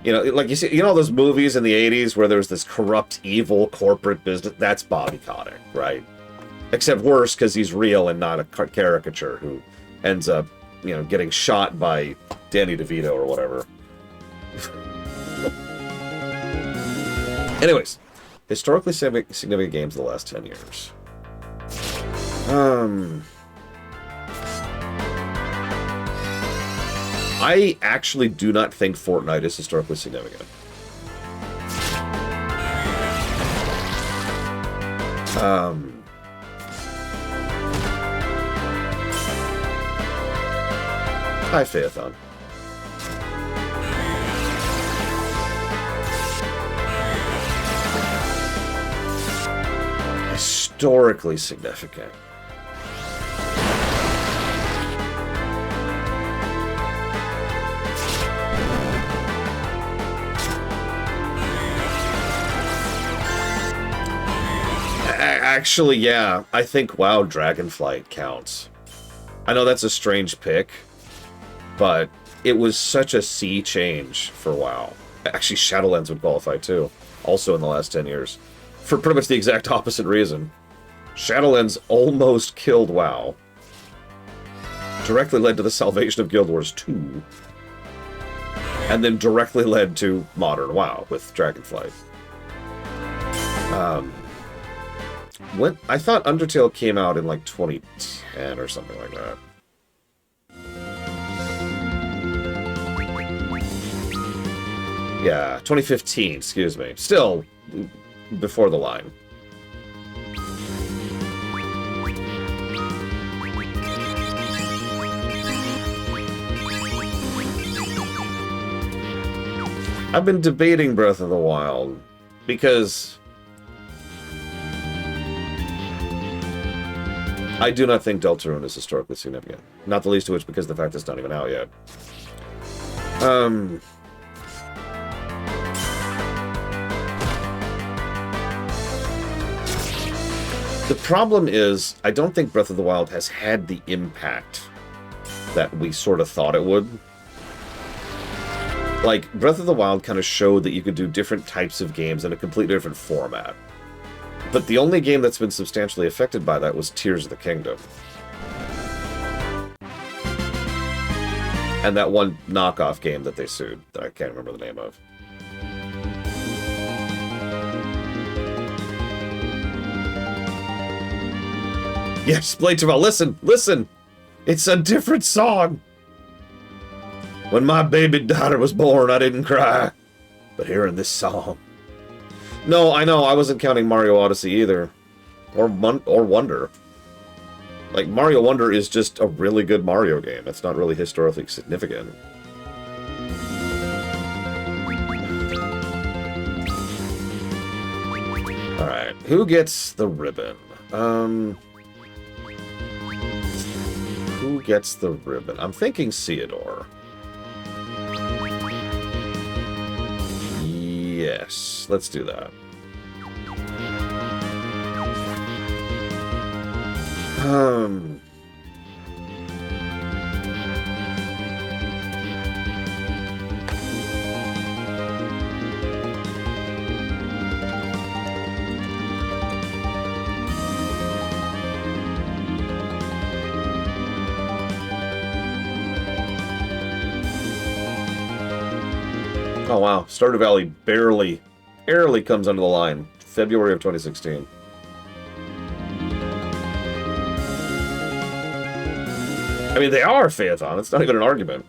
you know, like you see, you know those movies in the 80s where there's this corrupt, evil corporate business? That's Bobby Kotick, right? Except worse because he's real and not a caricature who ends up, you know, getting shot by Danny DeVito or whatever. Anyways, historically significant games of the last 10 years. I actually do not think Fortnite is historically significant. Hi, Phaethon. Historically significant. Actually, yeah, I think WoW Dragonflight counts. I know that's a strange pick, but it was such a sea change for WoW. Actually, Shadowlands would qualify too, also in the last 10 years. For pretty much the exact opposite reason. Shadowlands almost killed WoW. Directly led to the salvation of Guild Wars 2. And then directly led to modern WoW with Dragonflight. When I thought Undertale came out in like 2010 or something like that. Yeah, 2015, excuse me. Still before the line. I've been debating Breath of the Wild because I do not think Deltarune is historically significant. Not the least of which because the fact it's not even out yet. The problem is, I don't think Breath of the Wild has had the impact that we sort of thought it would. Like, Breath of the Wild kind of showed that you could do different types of games in a completely different format. But the only game that's been substantially affected by that was Tears of the Kingdom. And that one knockoff game that they sued, that I can't remember the name of. Yes, Blade Tavall, listen, listen! It's a different song! When my baby daughter was born, I didn't cry. But hearing this song... No, I know, I wasn't counting Mario Odyssey either. Or Wonder. Like, Mario Wonder is just a really good Mario game. It's not really historically significant. Alright, who gets the ribbon? Who gets the ribbon? I'm thinking Theodore. Yes, let's do that. Oh wow, Stardew Valley barely comes under the line. February of 2016. I mean, they are Phaethon. It's not even an argument.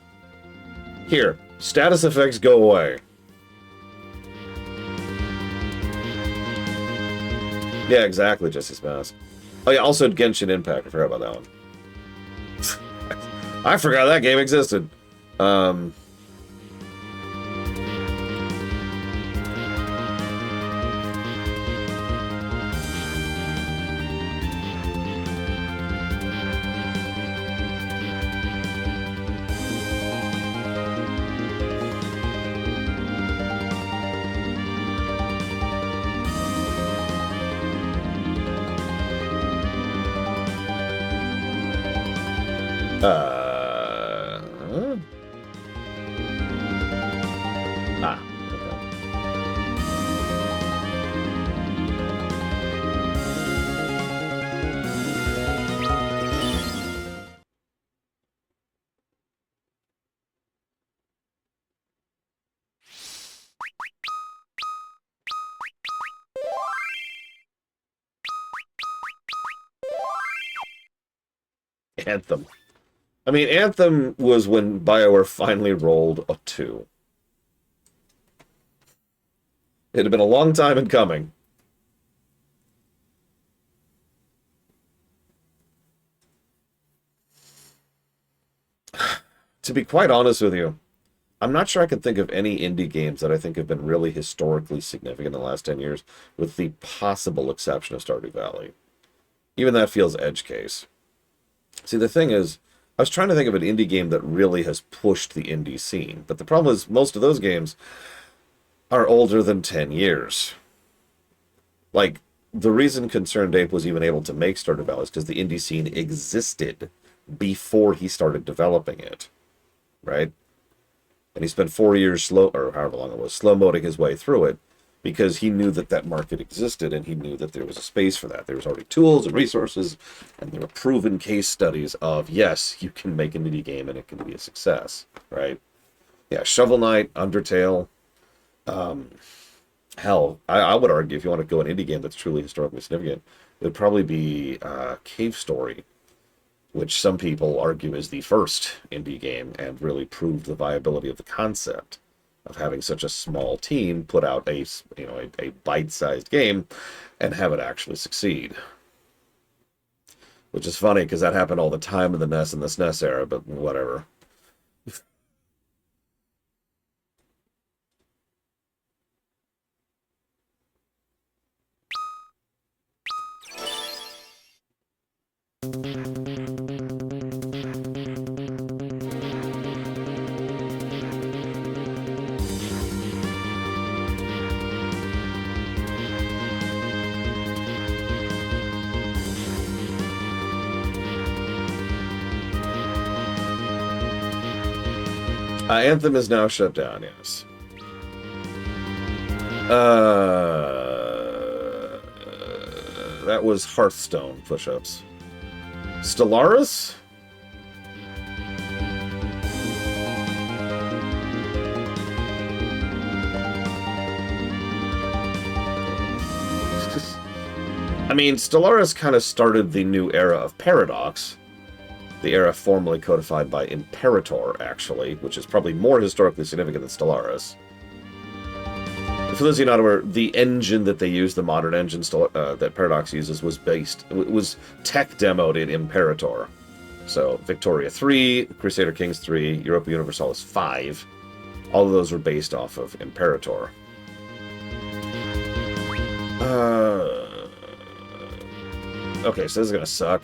Here, status effects go away. Yeah, exactly, Jesse's Mask. Oh yeah, also Genshin Impact. I forgot about that one. I forgot that game existed. Anthem. I mean, Anthem was when BioWare finally rolled a 2. It had been a long time in coming. To be quite honest with you, I'm not sure I can think of any indie games that I think have been really historically significant in the last 10 years, with the possible exception of Stardew Valley. Even that feels edge case. See, the thing is, I was trying to think of an indie game that really has pushed the indie scene, but the problem is most of those games are older than 10 years. Like, the reason Concerned Ape was even able to make Stardew Valley is because the indie scene existed before he started developing it, right? And he spent 4 years or however long it was, slow-moding his way through it, because he knew that that market existed, and he knew that there was a space for that. There was already tools and resources, and there were proven case studies of, yes, you can make an indie game and it can be a success, right? Yeah, Shovel Knight, Undertale, hell, I would argue if you want to go an indie game that's truly historically significant, it would probably be Cave Story, which some people argue is the first indie game and really proved the viability of the concept of having such a small team put out a bite-sized game and have it actually succeed. Which is funny because that happened all the time in the NES and the SNES era, but whatever. Anthem is now shut down, yes. That was Hearthstone push-ups. Stellaris? I mean, Stellaris kind of started the new era of Paradox. The era formerly codified by Imperator, actually, which is probably more historically significant than Stellaris. For those of you not aware, the engine that they use, the modern engine that Paradox uses, was tech demoed in Imperator. So, Victoria 3, Crusader Kings 3, Europa Universalis 5, all of those were based off of Imperator. Okay, so this is gonna suck.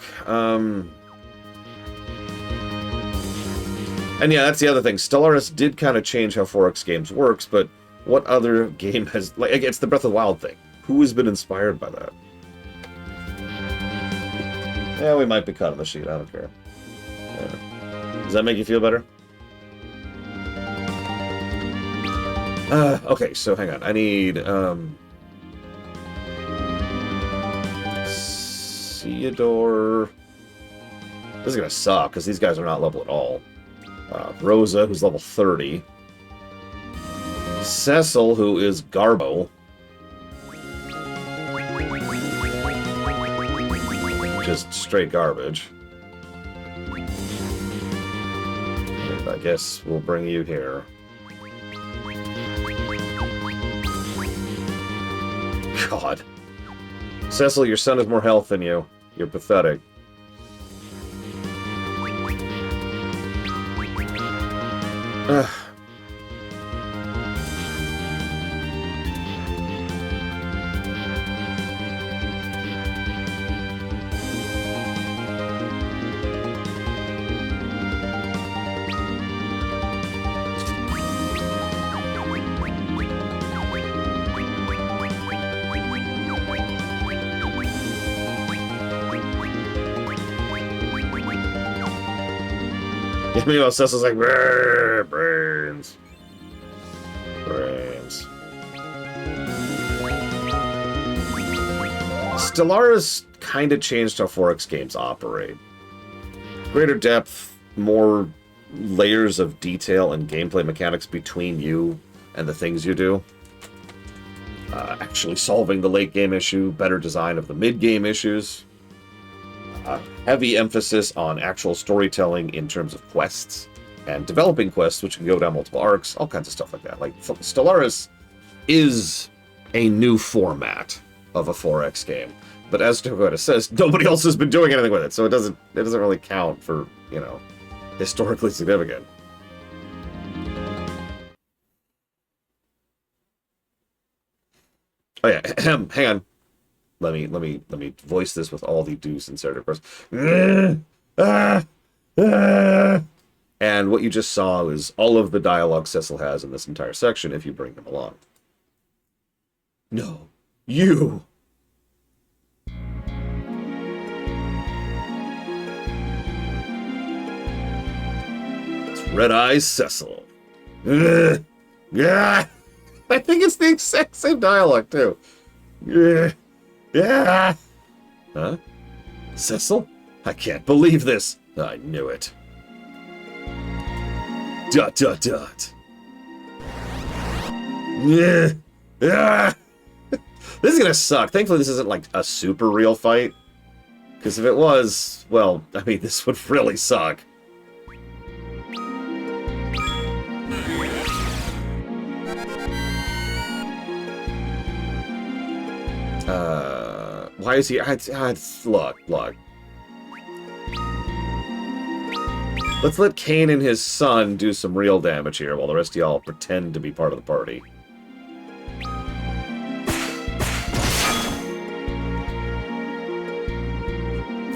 And yeah, that's the other thing. Stellaris did kind of change how 4X games works, but what other game has... Like, it's the Breath of the Wild thing. Who has been inspired by that? Yeah, we might be caught on the sheet. I don't care. Yeah. Does that make you feel better? Okay, so hang on. I need... Theodore... This is gonna suck, because these guys are not level at all. Rosa, who's level 30. Cecil, who is Garbo. Just straight garbage. And I guess we'll bring you here. God. Cecil, your son has more health than you. You're pathetic. Ugh. Meanwhile, Cecil's like, brains. Brains. Stellaris kind of changed how 4X games operate. Greater depth, more layers of detail and gameplay mechanics between you and the things you do. Actually solving the late game issue, better design of the mid game issues. Heavy emphasis on actual storytelling in terms of quests and developing quests, which can go down multiple arcs, all kinds of stuff like that. Like, Stellaris is a new format of a 4X game, but as Toyota says, nobody else has been doing anything with it, so it doesn't really count for, historically significant. Oh yeah, hang on. Let me voice this with all the due sincerity, of course. And what you just saw is all of the dialogue Cecil has in this entire section if you bring him along. No, you. It's Red Eyes Cecil. Yeah. I think it's the exact same dialogue too. Yeah. Huh? Cecil? I can't believe this. I knew it. ... Yeah. Yeah. This is gonna suck. Thankfully, this isn't like a super real fight. Because if it was, well, I mean, this would really suck. Why is he... look. Let's let Kane and his son do some real damage here, while the rest of y'all pretend to be part of the party.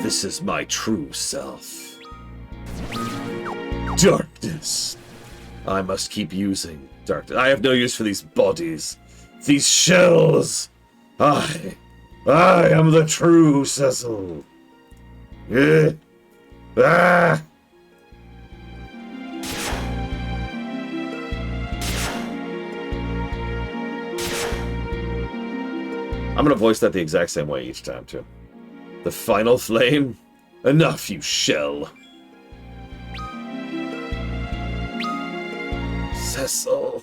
This is my true self. Darkness. I must keep using darkness. I have no use for these bodies. These shells. I am the true Cecil. Ah. I'm gonna voice that the exact same way each time, too. The final flame? Enough, you shell. Cecil.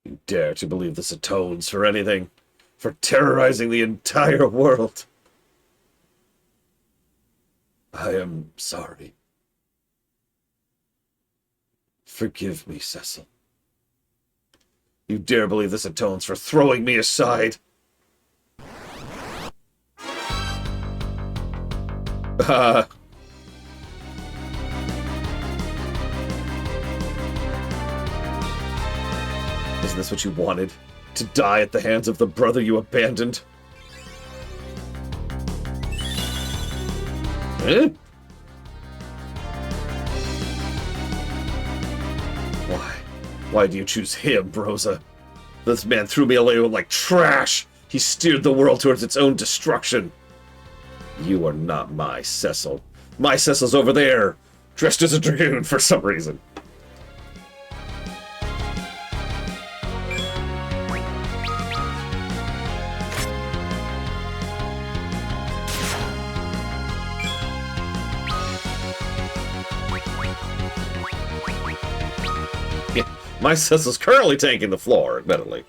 You dare to believe this atones for anything? For terrorizing the entire world? I am sorry. Forgive me, Cecil. You dare believe this atones for throwing me aside? Isn't this what you wanted? To die at the hands of the brother you abandoned? Eh? Why do you choose him, Rosa? This man threw me away like trash. He steered the world towards its own destruction. You are not my Cecil. My Cecil's over there, dressed as a dragoon for some reason. My Cecil's currently tanking the floor, admittedly.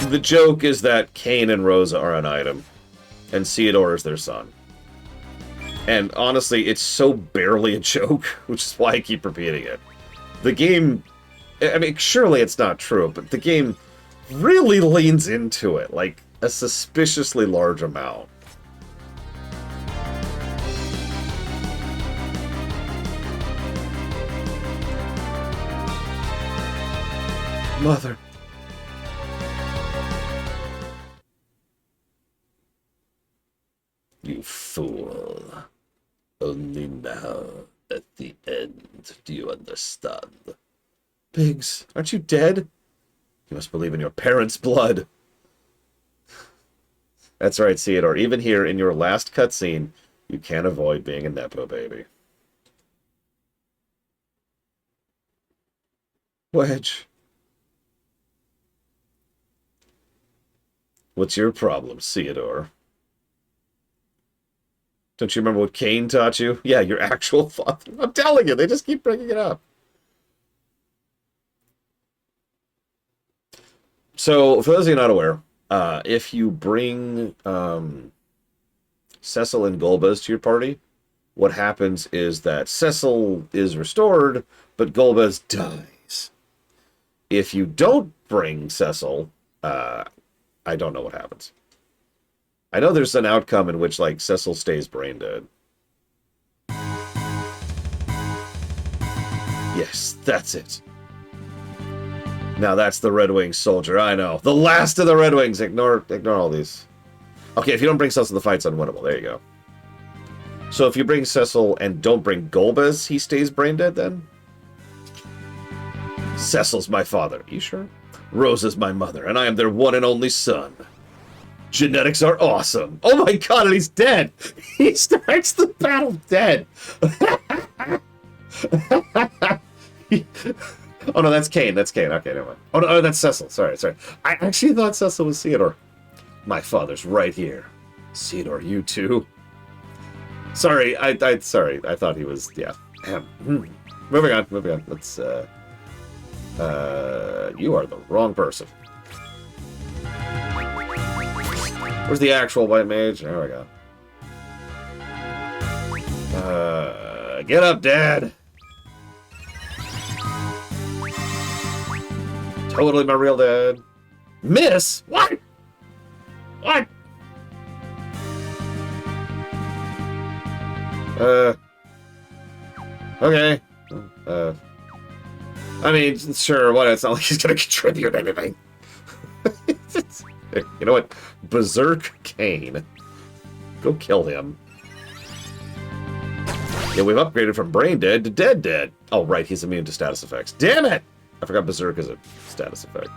The joke is that Kane and Rosa are an item, and Theodore is their son. And honestly, it's so barely a joke, which is why I keep repeating it. The game... I mean, surely it's not true, but the game really leans into it, like a suspiciously large amount. Mother. You fool. Only now, at the end, do you understand. Biggs, aren't you dead? You must believe in your parents' blood. That's right, Theodore. Even here, in your last cutscene, you can't avoid being a Nepo baby. Wedge. What's your problem, Theodore? Don't you remember what Kane taught you? Yeah, your actual father. I'm telling you, they just keep bringing it up. So, for those of you not aware, if you bring Cecil and Golbez to your party, what happens is that Cecil is restored, but Golbez dies. If you don't bring Cecil, I don't know what happens. I know there's an outcome in which, like, Cecil stays brain dead. Yes, that's it. Now that's the Red Wings soldier, I know. The last of the Red Wings! Ignore all these. Okay, if you don't bring Cecil, the fight's unwinnable. There you go. So if you bring Cecil and don't bring Golbez, he stays brain dead then? Cecil's my father. You sure? Rose is my mother, and I am their one and only son. Genetics are awesome. Oh my god, and he's dead! He starts the battle dead! Oh no, that's Kane. That's Kane. Okay, never mind. Oh no, that's Cecil. Sorry. I actually thought Cecil was Theodore. My father's right here. Theodore, you too? Sorry, sorry. I thought he was, yeah. Moving on. Let's, you are the wrong person. Where's the actual white mage? There we go. Get up, Dad! Totally my real dad. Miss? What? What? Okay. I mean, sure, what? It's not like he's gonna contribute anything. You know what? Berserk Kane. Go kill him. Yeah, we've upgraded from brain dead to dead. Oh, right, he's immune to status effects. Damn it! I forgot Berserk is a status effect.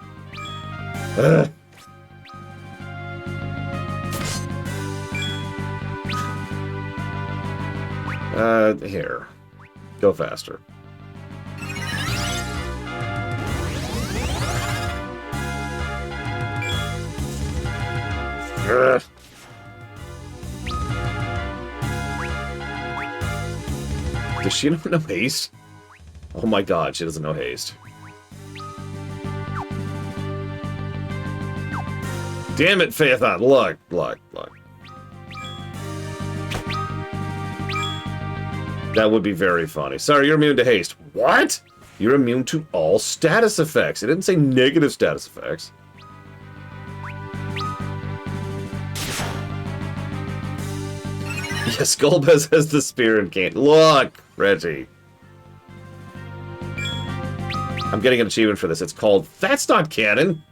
Here. Go faster. Does she not know haste? Oh my god, she doesn't know haste. Damn it, Phaethon! Look. That would be very funny. Sorry, you're immune to haste. What? You're immune to all status effects. It didn't say negative status effects. Yes, Golbez has the spear and can't. Look, Reggie. I'm getting an achievement for this. It's called That's Not Canon.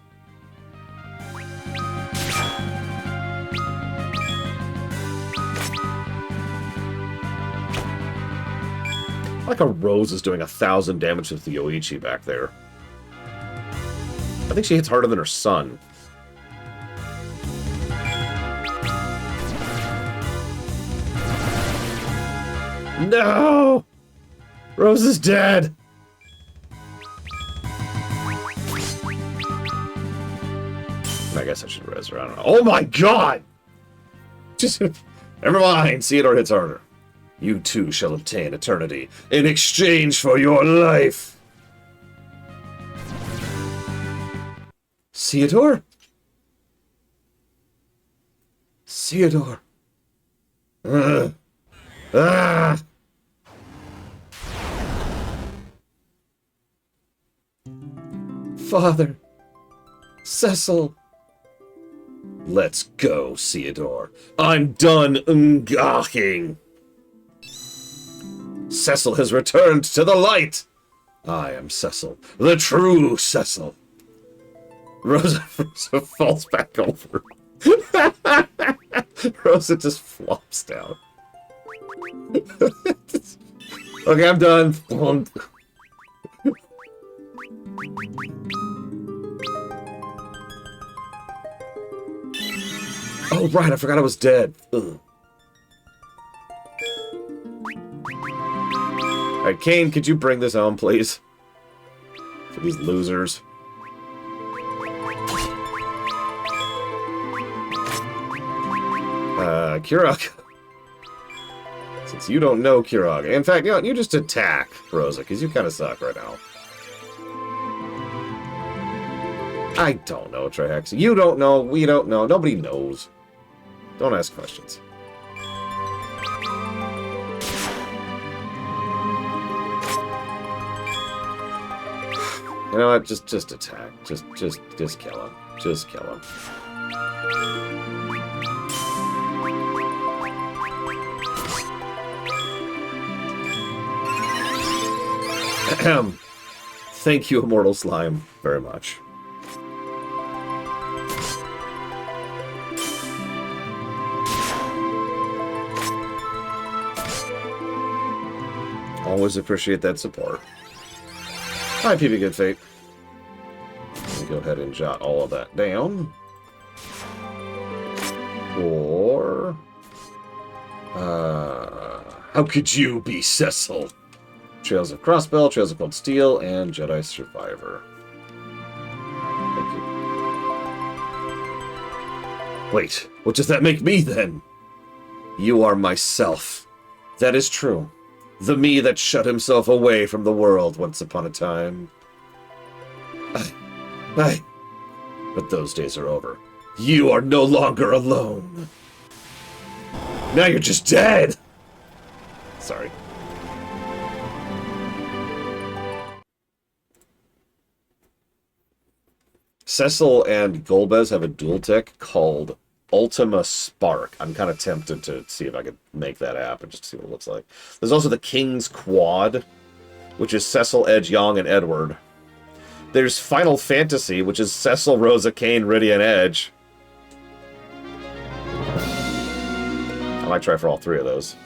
Like a Rose is doing 1,000 damage with the Yoichi back there. I think she hits harder than her son. No! Rose is dead! I guess I should res her. I don't know. Oh my god! Just never mind. Theodore hits harder. You too shall obtain eternity in exchange for your life. Theodore? Theodore. Ah! Father. Cecil. Let's go, Theodore. I'm done ngaching. Cecil has returned to the light! I am Cecil, the true Cecil. Rosa falls back over. Rosa just flops down. Okay, I'm done. Oh, right, I forgot I was dead. Ugh. Alright, Kane, could you bring this home, please? For these losers. Kirog. Since you don't know Kirog. In fact, you know what, you just attack Rosa, because you kind of suck right now. I don't know, Trihex. You don't know, we don't know, nobody knows. Don't ask questions. You know what? Just attack. Just kill him. Just kill him. Thank you, Immortal Slime, very much. Always appreciate that support. Hi, PB Good Fate. Let me go ahead and jot all of that down. Or... how could you be Cecil? Trails of Crossbell, Trails of Cold Steel, and Jedi Survivor. Thank you. Wait, what does that make me, then? You are myself. That is true. The me that shut himself away from the world once upon a time. But those days are over. You are no longer alone. Now you're just dead! Sorry. Cecil and Golbez have a dual tech called Ultima Spark. I'm kind of tempted to see if I could make that happen, just to see what it looks like. There's also the King's Quad, which is Cecil, Edge, Yang, and Edward. There's Final Fantasy, which is Cecil, Rosa, Kane, Rydia, and Edge. I might try for all three of those.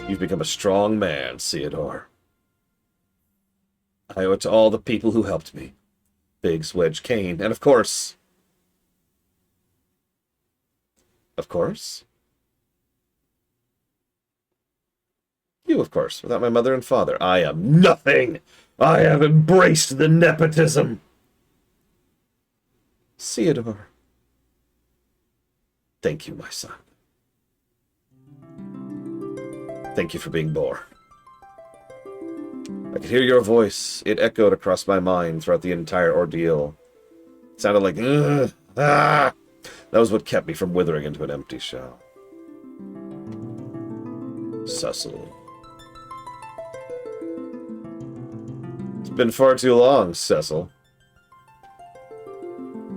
You've become a strong man, Theodore. I owe it to all the people who helped me. Biggs, Wedge, Kane, and of course... You, of course. Without my mother and father, I am nothing! I have embraced the nepotism! Theodore. Thank you, my son. Thank you for being Boar. I could hear your voice. It echoed across my mind throughout the entire ordeal. It sounded like, ugh, ah! That was what kept me from withering into an empty shell. Cecil. It's been far too long, Cecil.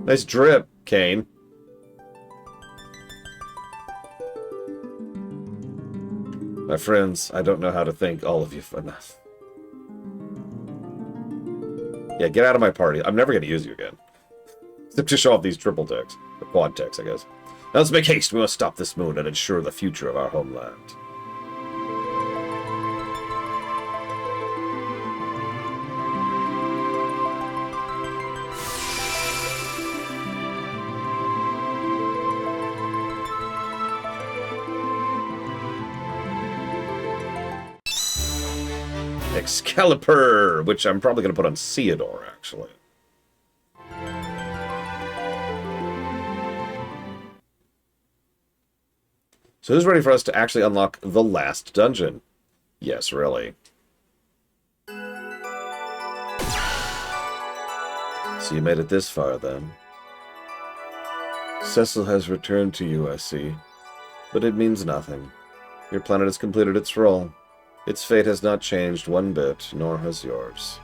Nice drip, Kane. My friends, I don't know how to thank all of you enough. Yeah, get out of my party. I'm never going to use you again. Except to show off these triple decks. Or quad decks, I guess. Now let's make haste. We must stop this moon and ensure the future of our homeland. Excalibur, which I'm probably going to put on Theodore, actually. So who's ready for us to actually unlock the last dungeon? Yes, really. So you made it this far, then. Cecil has returned to you, I see. But it means nothing. Your planet has completed its role. Its fate has not changed one bit, nor has yours.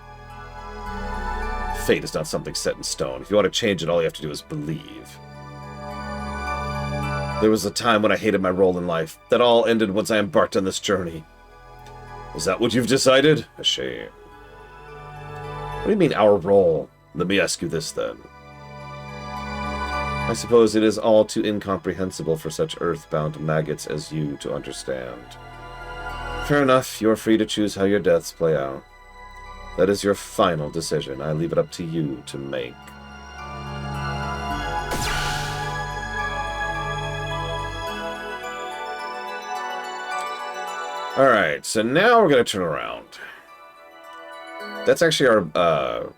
Fate is not something set in stone. If you want to change it, all you have to do is believe. There was a time when I hated my role in life. That all ended once I embarked on this journey. Is that what you've decided? A shame. What do you mean, our role? Let me ask you this, then. I suppose it is all too incomprehensible for such earthbound maggots as you to understand. Fair enough, you're free to choose how your deaths play out. That is your final decision. I leave it up to you to make. Alright, so now we're going to turn around. That's actually our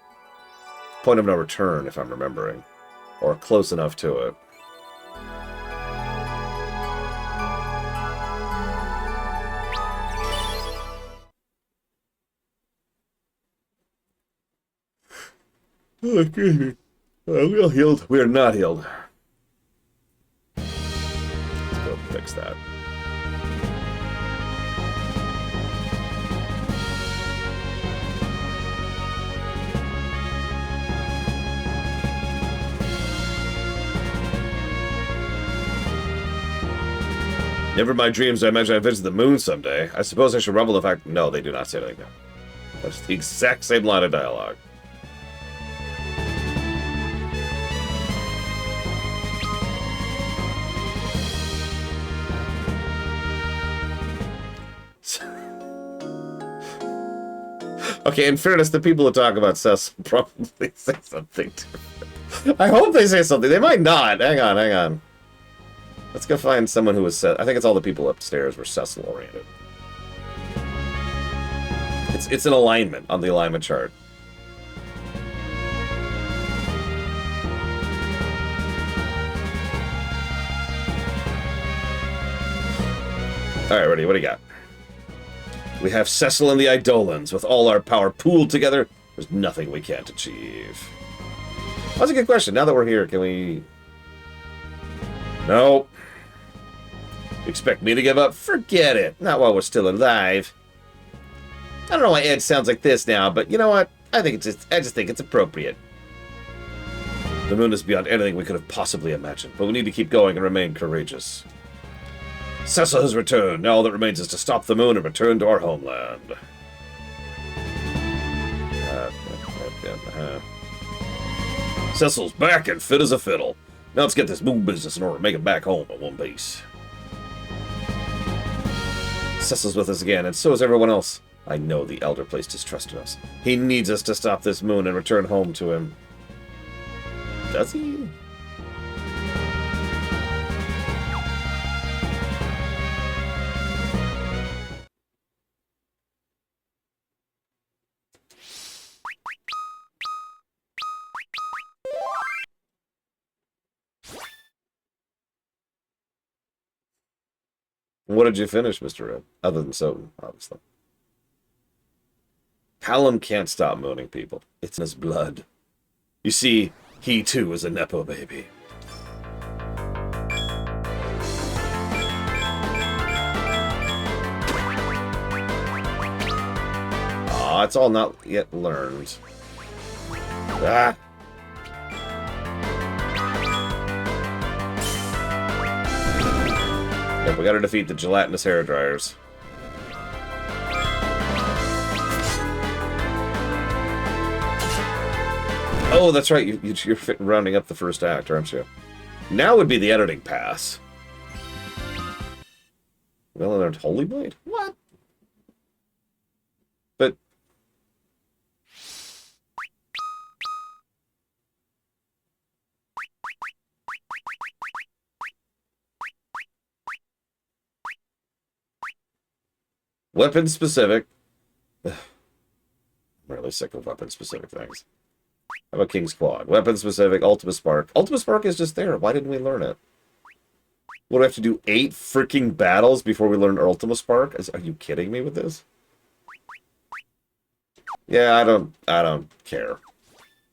point of no return, if I'm remembering. Or close enough to it. Okay. We all healed. We are not healed. Let's go fix that. Never my dreams, I imagine I visit the moon someday. I suppose I should revel in the fact... No, they do not say anything now. That's the exact same line of dialogue. Okay, in fairness, the people who talk about Cecil probably say something different. I hope they say something. They might not. Hang on, hang on. Let's go find someone who was... I think it's all the people upstairs were Cecil-oriented. It's an alignment on the alignment chart. Alright, ready. What do you got? We have Cecil and the Eidolons. With all our power pooled together, there's nothing we can't achieve. That's a good question. Now that we're here, can we... No. Expect me to give up? Forget it. Not while we're still alive. I don't know why Ed sounds like this now, but you know what? I just think it's appropriate. The moon is beyond anything we could have possibly imagined, but we need to keep going and remain courageous. Cecil has returned. Now all that remains is to stop the moon and return to our homeland. Cecil's back and fit as a fiddle. Now let's get this moon business in order to make it back home in one piece. Cecil's with us again, and so is everyone else. I know the Elder placed his trust in us. He needs us to stop this moon and return home to him. Does he? What did you finish, Mr. Red? Other than Soden, obviously. Callum can't stop mooning people. It's in his blood. You see, he too is a Nepo baby. Aw, it's all not yet learned. Ah! Yep, we gotta defeat the gelatinous hair dryers. Oh, that's right. You're rounding up the first act, aren't you? Now would be the editing pass. Well, learned Holy Blade? What? But... weapon specific. I'm really sick of weapon specific things. How about King's Quad? Weapon specific, Ultima Spark. Ultima Spark is just there. Why didn't we learn it? What, do we have to do 8 freaking battles before we learn Ultima Spark? Are you kidding me with this? Yeah, I don't care.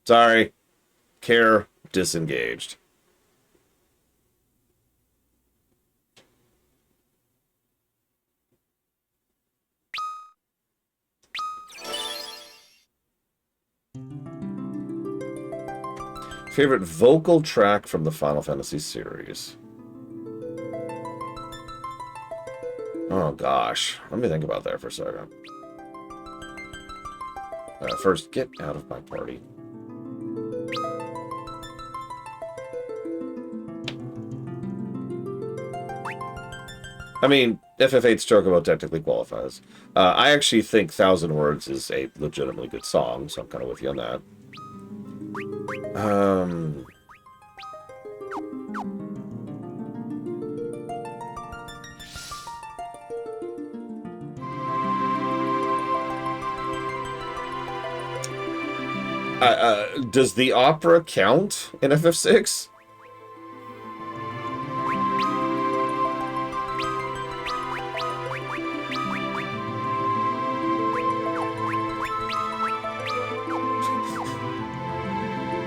Sorry. Care disengaged. Favorite vocal track from the Final Fantasy series? Oh gosh, let me think about that for a second. First, get out of my party. I mean, FF8's Chocobo technically qualifies. I actually think 1,000 Words is a legitimately good song, so I'm kind of with you on that. Does the opera count in FF6?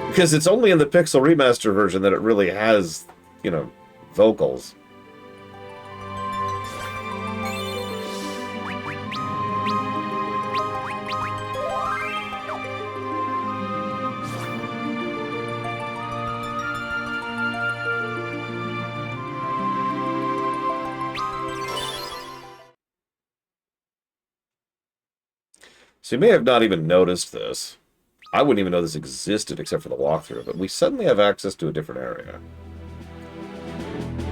Because it's only in the Pixel Remaster version that it really has, you know, vocals. So you may have not even noticed this. I wouldn't even know this existed except for the walkthrough, but we suddenly have access to a different area.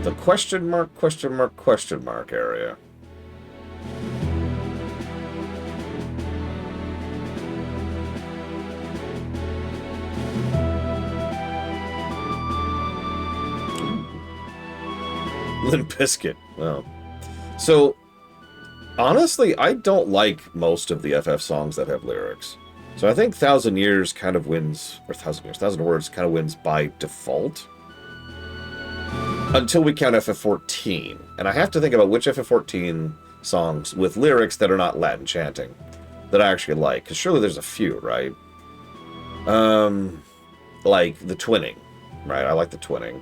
The question mark, question mark, question mark area. Limp Bizkit. Well, so honestly, I don't like most of the FF songs that have lyrics. So I think Thousand Years kind of wins, or Thousand Words kind of wins by default. Until we count FF14. And I have to think about which FF14 songs with lyrics that are not Latin chanting that I actually like. Because surely there's a few, right? Like the twinning, right? I like the twinning.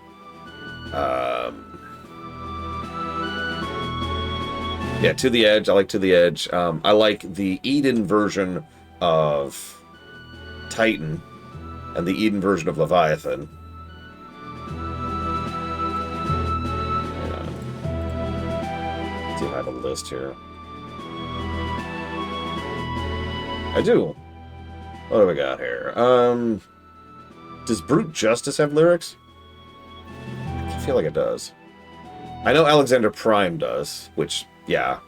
Yeah, To the Edge. I like To the Edge. I like the Eden version of Titan and the Eden version of Leviathan. See if I have a list here. I do. What do we got here? Does Brute Justice have lyrics? I feel like it does. I know Alexander Prime does, which, yeah.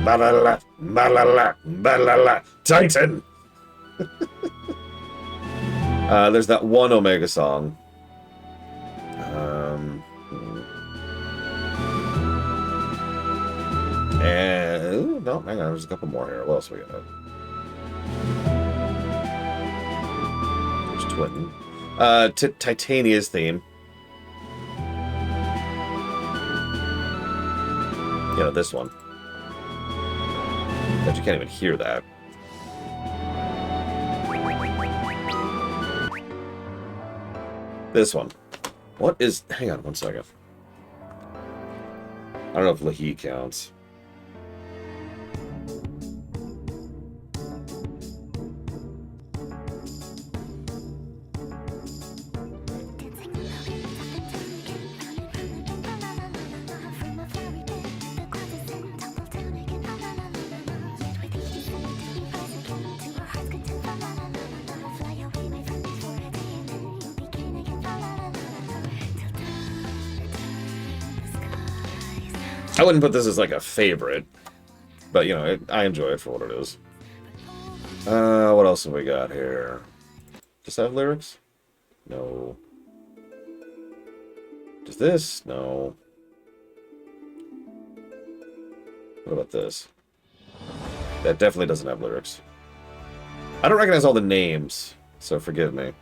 Balala, balala, balala, Titan! There's that one Omega song. And... Ooh, no, hang on, there's a couple more here. What else we got? There's Twin. Titania's theme. You know, this one. But you can't even hear that. This one. What is... Hang on one second. I don't know if Lahee counts. I wouldn't put this as like a favorite, but you know, I enjoy it for what it is. What else have we got here? Does that have lyrics? No. Does this? No. What about this? That definitely doesn't have lyrics. I don't recognize all the names, so forgive me.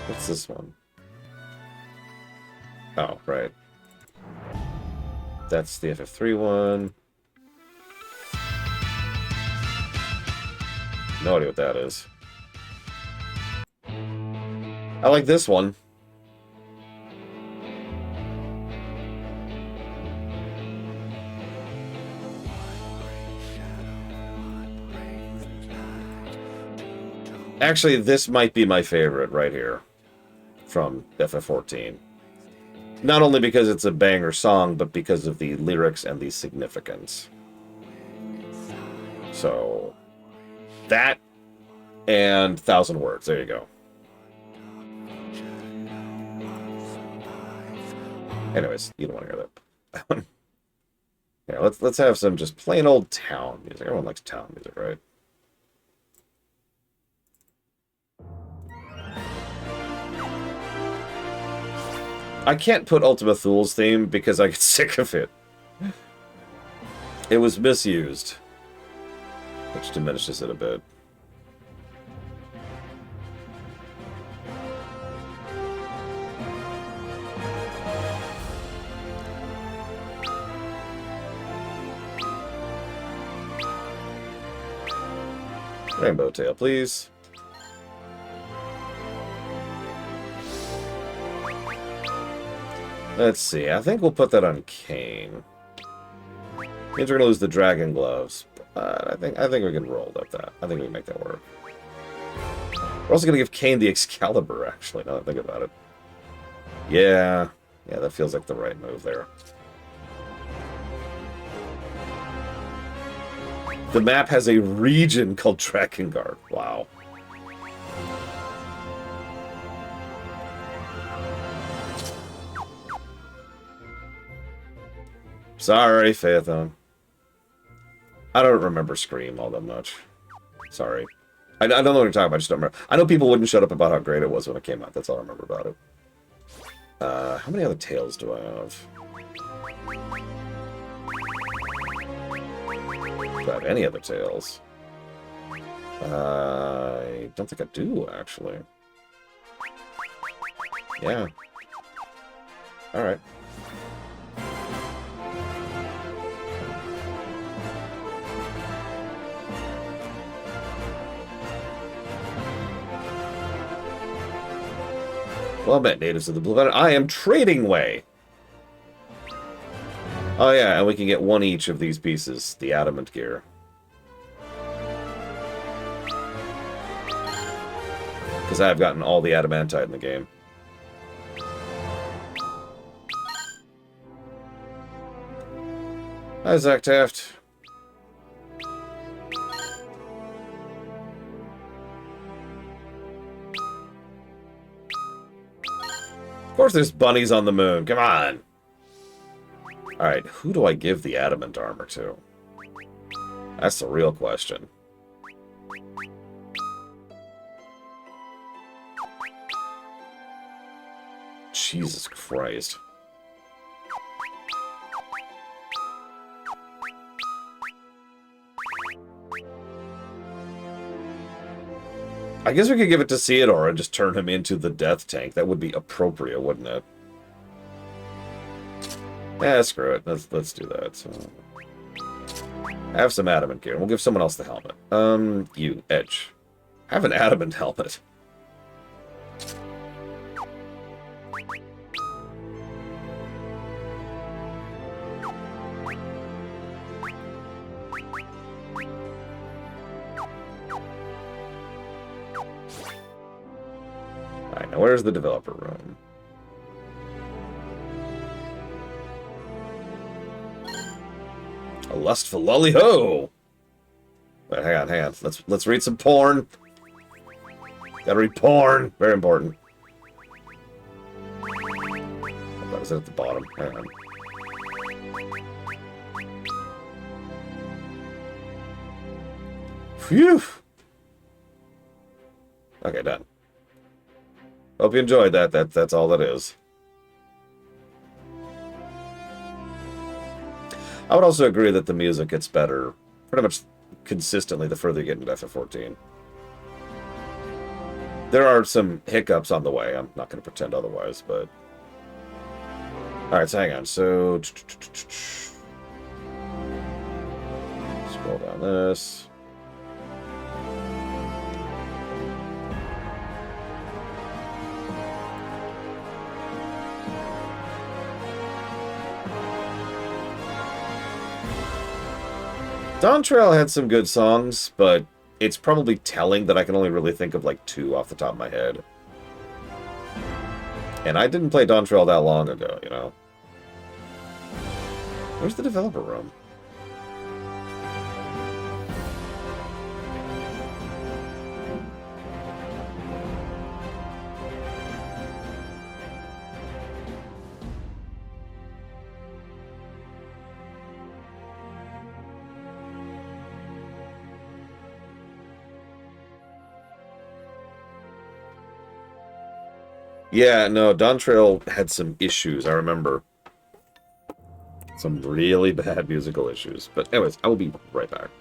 What's this one? Oh, right. That's the FF3 one. No idea what that is. I like this one. Actually, this might be my favorite right here from FF14. Not only because it's a banger song, but because of the lyrics and the significance. So, that and 1,000 Words. There you go. Anyways, you don't want to hear that. Yeah, let's have some just plain old town music. Everyone likes town music, right? I can't put Ultima Thule's theme because I get sick of it. It was misused, which diminishes it a bit. Rainbow tail, please. Let's see. I think we'll put that on Kane. Means we're gonna lose the dragon gloves. But I think we can roll with that. I think we can make that work. We're also gonna give Kane the Excalibur, actually, now that I think about it. Yeah. Yeah, that feels like the right move there. The map has a region called Drakengard. Wow. Sorry, Phaethon. I don't remember Scream all that much. Sorry. I don't know what you're talking about, I just don't remember. I know people wouldn't shut up about how great it was when it came out. That's all I remember about it. How many other tails do I have? Do I have any other tails? I don't think I do, actually. Yeah. Alright. Well met, natives of the Blue Planet. I am trading way! Oh yeah, and we can get one each of these pieces, the adamant gear. Because I've gotten all the adamantite in the game. Hi, Zach Taft. Of course there's bunnies on the moon, come on! Alright, who do I give the adamant armor to? That's the real question. Jesus Christ. I guess we could give it to Theodore and just turn him into the death tank. That would be appropriate, wouldn't it? Yeah, screw it. Let's do that. So, have some adamant gear. We'll give someone else the helmet. You, Edge. Have an adamant helmet. Alright, now where's the developer room? A lustful lolly-ho! Wait, hang on. Let's read some porn. Gotta read porn. Very important. That was at the bottom. Hang on. Phew! Okay, done. Hope you enjoyed that. That's all that is. I would also agree that the music gets better pretty much consistently the further you get into FF14. There are some hiccups on the way. I'm not going to pretend otherwise, but... Alright, so hang on. So... Scroll down this. Dawn Trail had some good songs, but it's probably telling that I can only really think of like 2 off the top of my head. And I didn't play Dawn Trail that long ago, you know? Where's the developer room? Yeah, no, Dawn Trail had some issues, I remember. Some really bad musical issues. But anyways, I will be right back.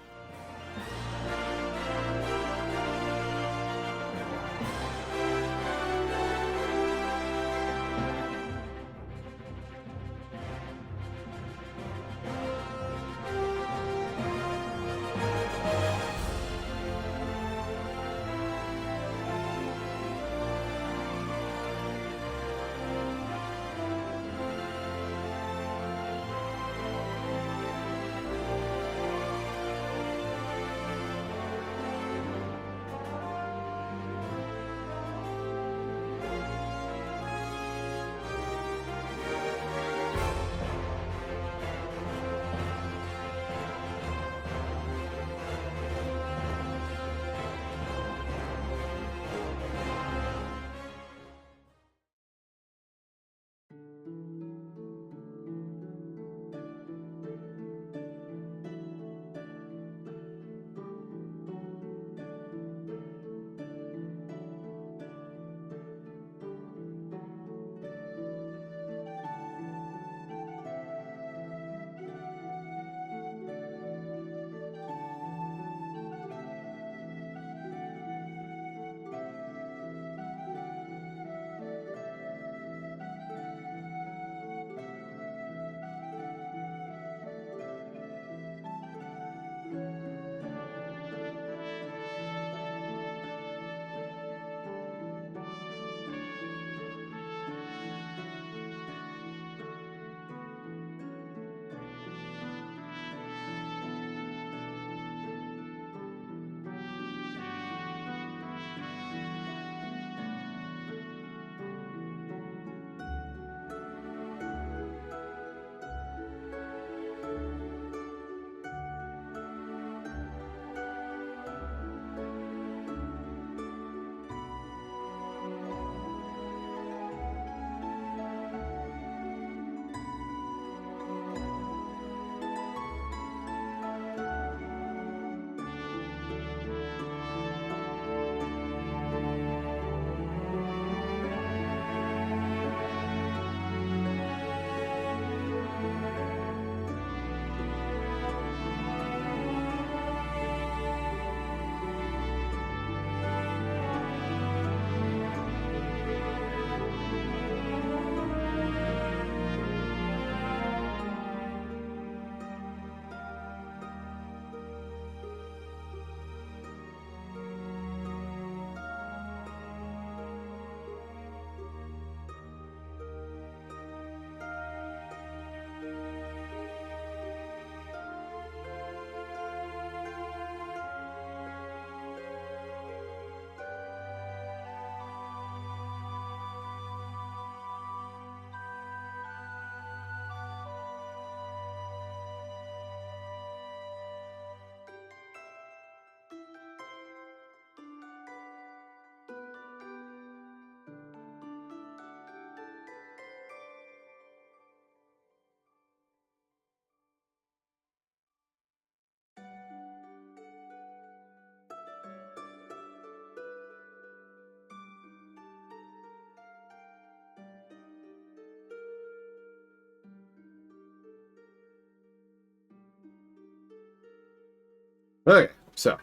Okay, so.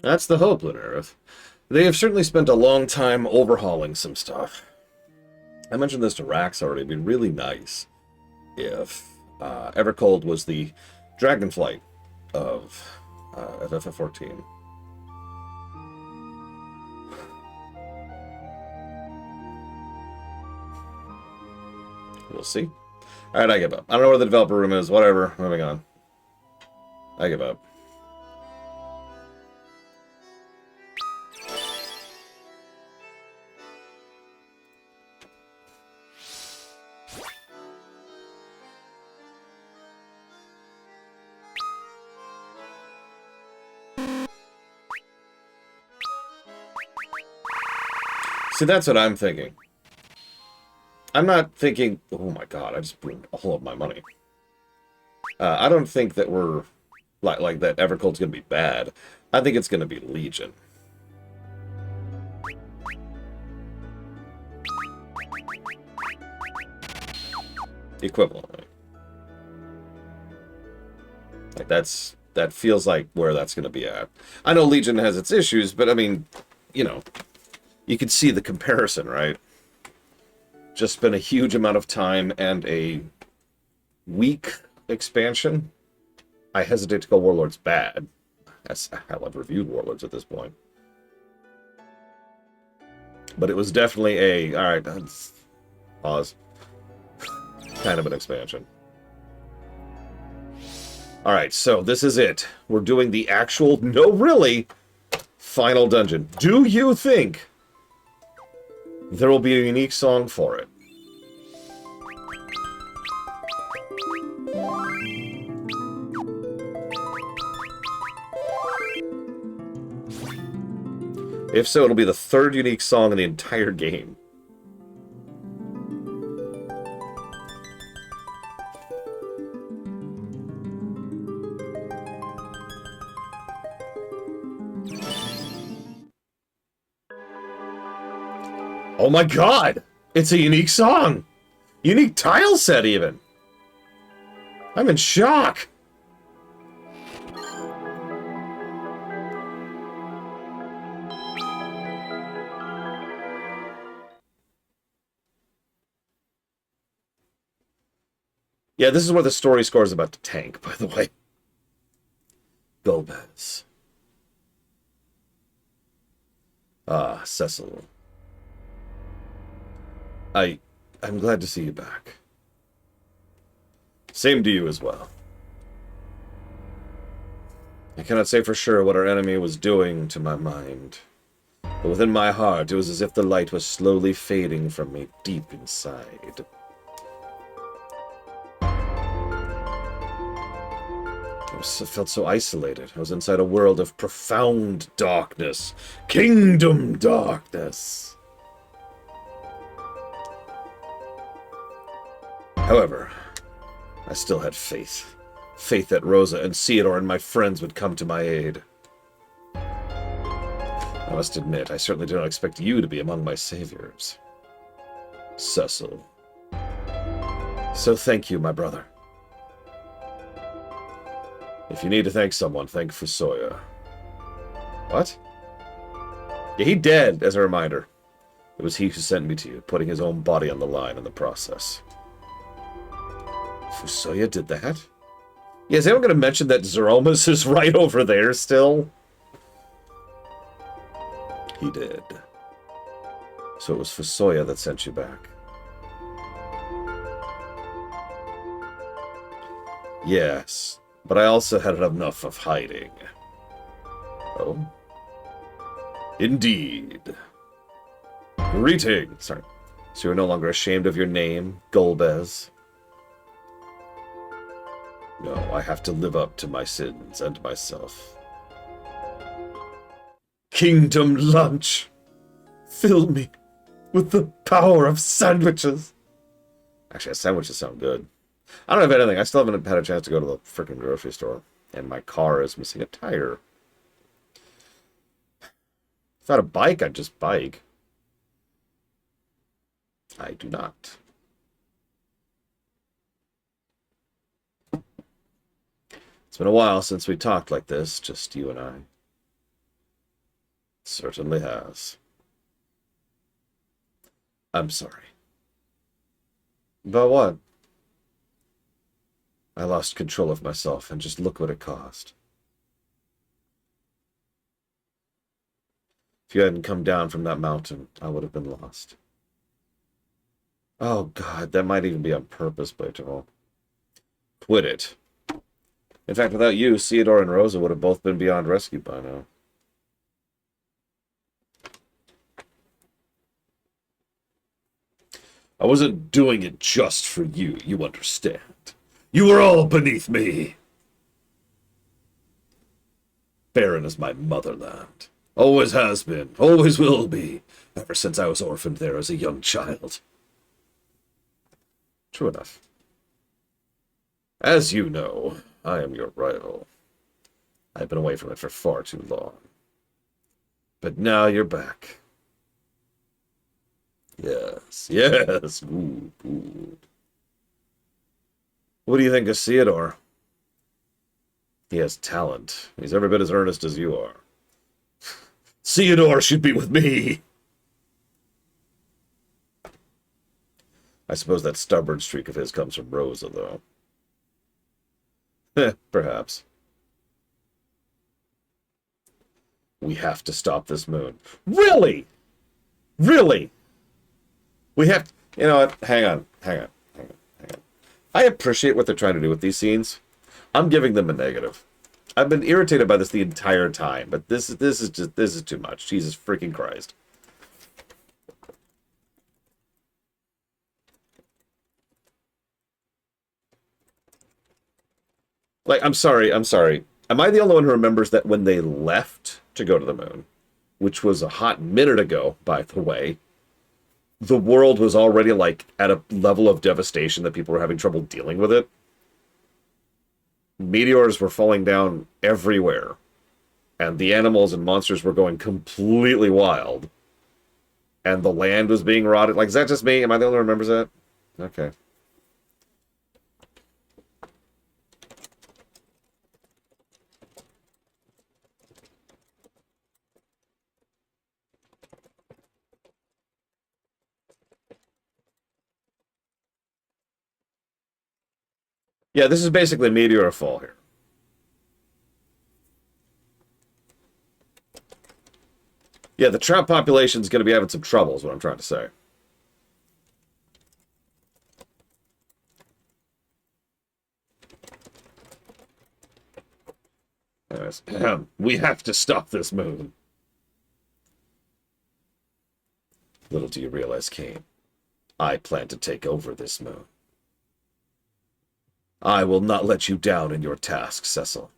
That's the hope, Lunerith. They have certainly spent a long time overhauling some stuff. I mentioned this to Rax already. It'd be really nice if Evercold was the Dragonflight of FF14. We'll see. Alright, I give up. I don't know where the developer room is. Whatever. Moving on. I give up. See, that's what I'm thinking. I'm not thinking... Oh my god, I just blew all of my money. I don't think that we're... Like that Evercold's going to be bad. I think it's going to be Legion. Equivalently. Like, that feels like where that's going to be at. I know Legion has its issues, but I mean, you know... You can see the comparison, right? Just spent a huge amount of time and a weak expansion. I hesitate to call Warlords bad. That's how I've reviewed Warlords at this point. But it was definitely a, alright, pause, kind of an expansion. Alright, so this is it. We're doing the actual, no really, final dungeon. Do you think there will be a unique song for it? If so, it'll be the third unique song in the entire game. Oh my god! It's a unique song! Unique tile set, even! I'm in shock! Yeah, this is where the story score is about to tank, by the way. Golbez. Ah, Cecil. I'm glad to see you back. Same to you as well. I cannot say for sure what our enemy was doing to my mind, but within my heart it was as if the light was slowly fading from me deep inside. I felt so isolated. I was inside a world of profound darkness. Kingdom darkness. However, I still had faith. Faith that Rosa and Theodore and my friends would come to my aid. I must admit, I certainly did not expect you to be among my saviors. Cecil. So thank you, my brother. If you need to thank someone, thank Fusoya. What? Yeah, he dead, as a reminder. It was he who sent me to you, putting his own body on the line in the process. Fusoya did that? Yeah, is anyone going to mention that Zeromus is right over there still? He did. So it was Fusoya that sent you back. Yes, but I also had enough of hiding. Oh? Indeed. Greetings. Sorry. So you're no longer ashamed of your name, Golbez? No, I have to live up to my sins and myself. Kingdom lunch! Fill me with the power of sandwiches! Actually, sandwiches sound good. I don't have anything. I still haven't had a chance to go to the frickin' grocery store. And my car is missing a tire. If I had a bike, I'd just bike. I do not. It's been a while since we talked like this, just you and I. It certainly has. I'm sorry. About what? I lost control of myself, and just look what it caused. If you hadn't come down from that mountain, I would have been lost. Oh, God, that might even be on purpose, Beethoven. Quit it. In fact, without you, Theodore and Rosa would have both been beyond rescue by now. I wasn't doing it just for you, you understand. You were all beneath me. Barren is my motherland. Always has been, always will be, ever since I was orphaned there as a young child. True enough. As you know, I am your rival. I've been away from it for far too long. But now you're back. Yes, yes, good, good. What do you think of Theodore? He has talent. He's every bit as earnest as you are. Theodore should be with me! I suppose that stubborn streak of his comes from Rosa, though. Perhaps. We have to stop this moon. Really? Really? We have to... You know what? Hang on. I appreciate what they're trying to do with these scenes. I'm giving them a negative. I've been irritated by this the entire time, but this is too much. Jesus freaking Christ. Like, I'm sorry. Am I the only one who remembers that when they left to go to the moon, which was a hot minute ago, by the way, the world was already, like, at a level of devastation that people were having trouble dealing with it? Meteors were falling down everywhere, and the animals and monsters were going completely wild, and the land was being rotted. Like, is that just me? Am I the only one who remembers that? Okay. Yeah, this is basically meteor fall here. Yeah, the trout population is going to be having some trouble, is what I'm trying to say. Yes. We have to stop this moon. Little do you realize, Cain, I plan to take over this moon. I will not let you down in your task, Cecil.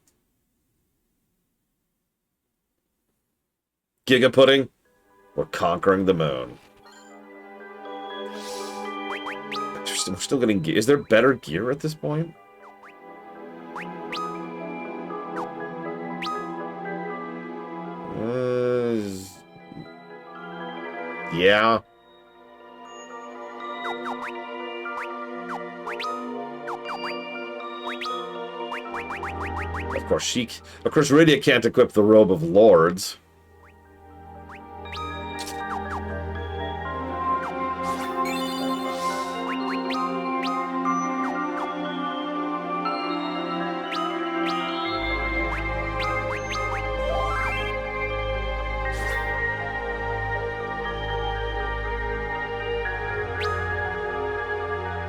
Giga Pudding, we're conquering the moon. We're still getting gear. Is there better gear at this point? Yeah. Of course, Rydia can't equip the Robe of Lords.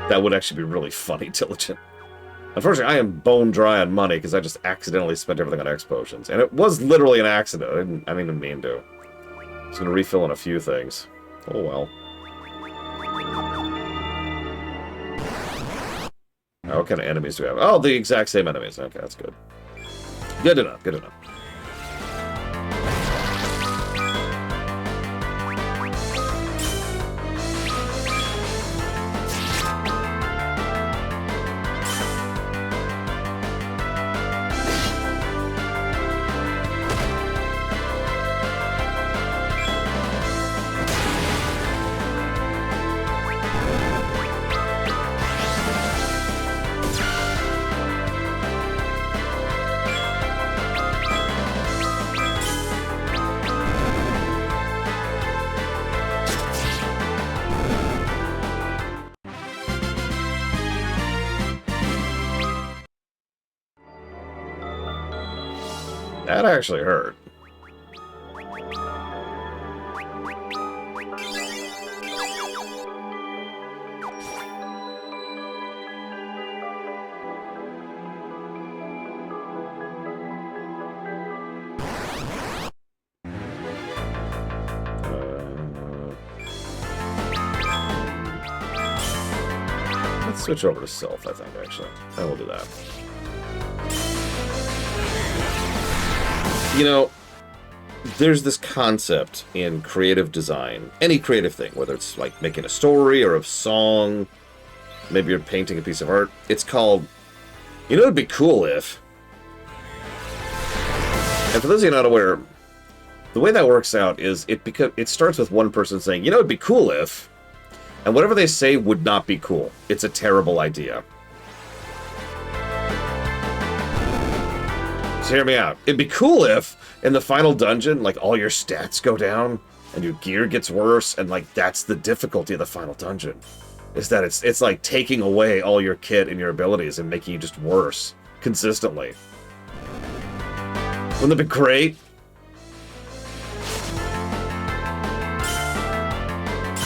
That would actually be really funny, Diligent. Unfortunately, I am bone dry on money because I just accidentally spent everything on X potions. And it was literally an accident. I didn't even mean to. I was going to refill on a few things. Oh well. What kind of enemies do we have? Oh, the exact same enemies. Okay, that's good. Good enough, good enough. That actually hurt. Let's switch over to Self, I think, actually. I will do that. You know, there's this concept in creative design, any creative thing, whether it's like making a story or a song, maybe you're painting a piece of art. It's called, you know, it'd be cool if. And for those of you not aware, the way that works out is it starts with one person saying, you know, it'd be cool if, and whatever they say would not be cool. It's a terrible idea. So hear me out. It'd be cool if, in the final dungeon, like, all your stats go down, and your gear gets worse, and, like, that's the difficulty of the final dungeon. Is that it's like taking away all your kit and your abilities and making you just worse, consistently. Wouldn't that be great?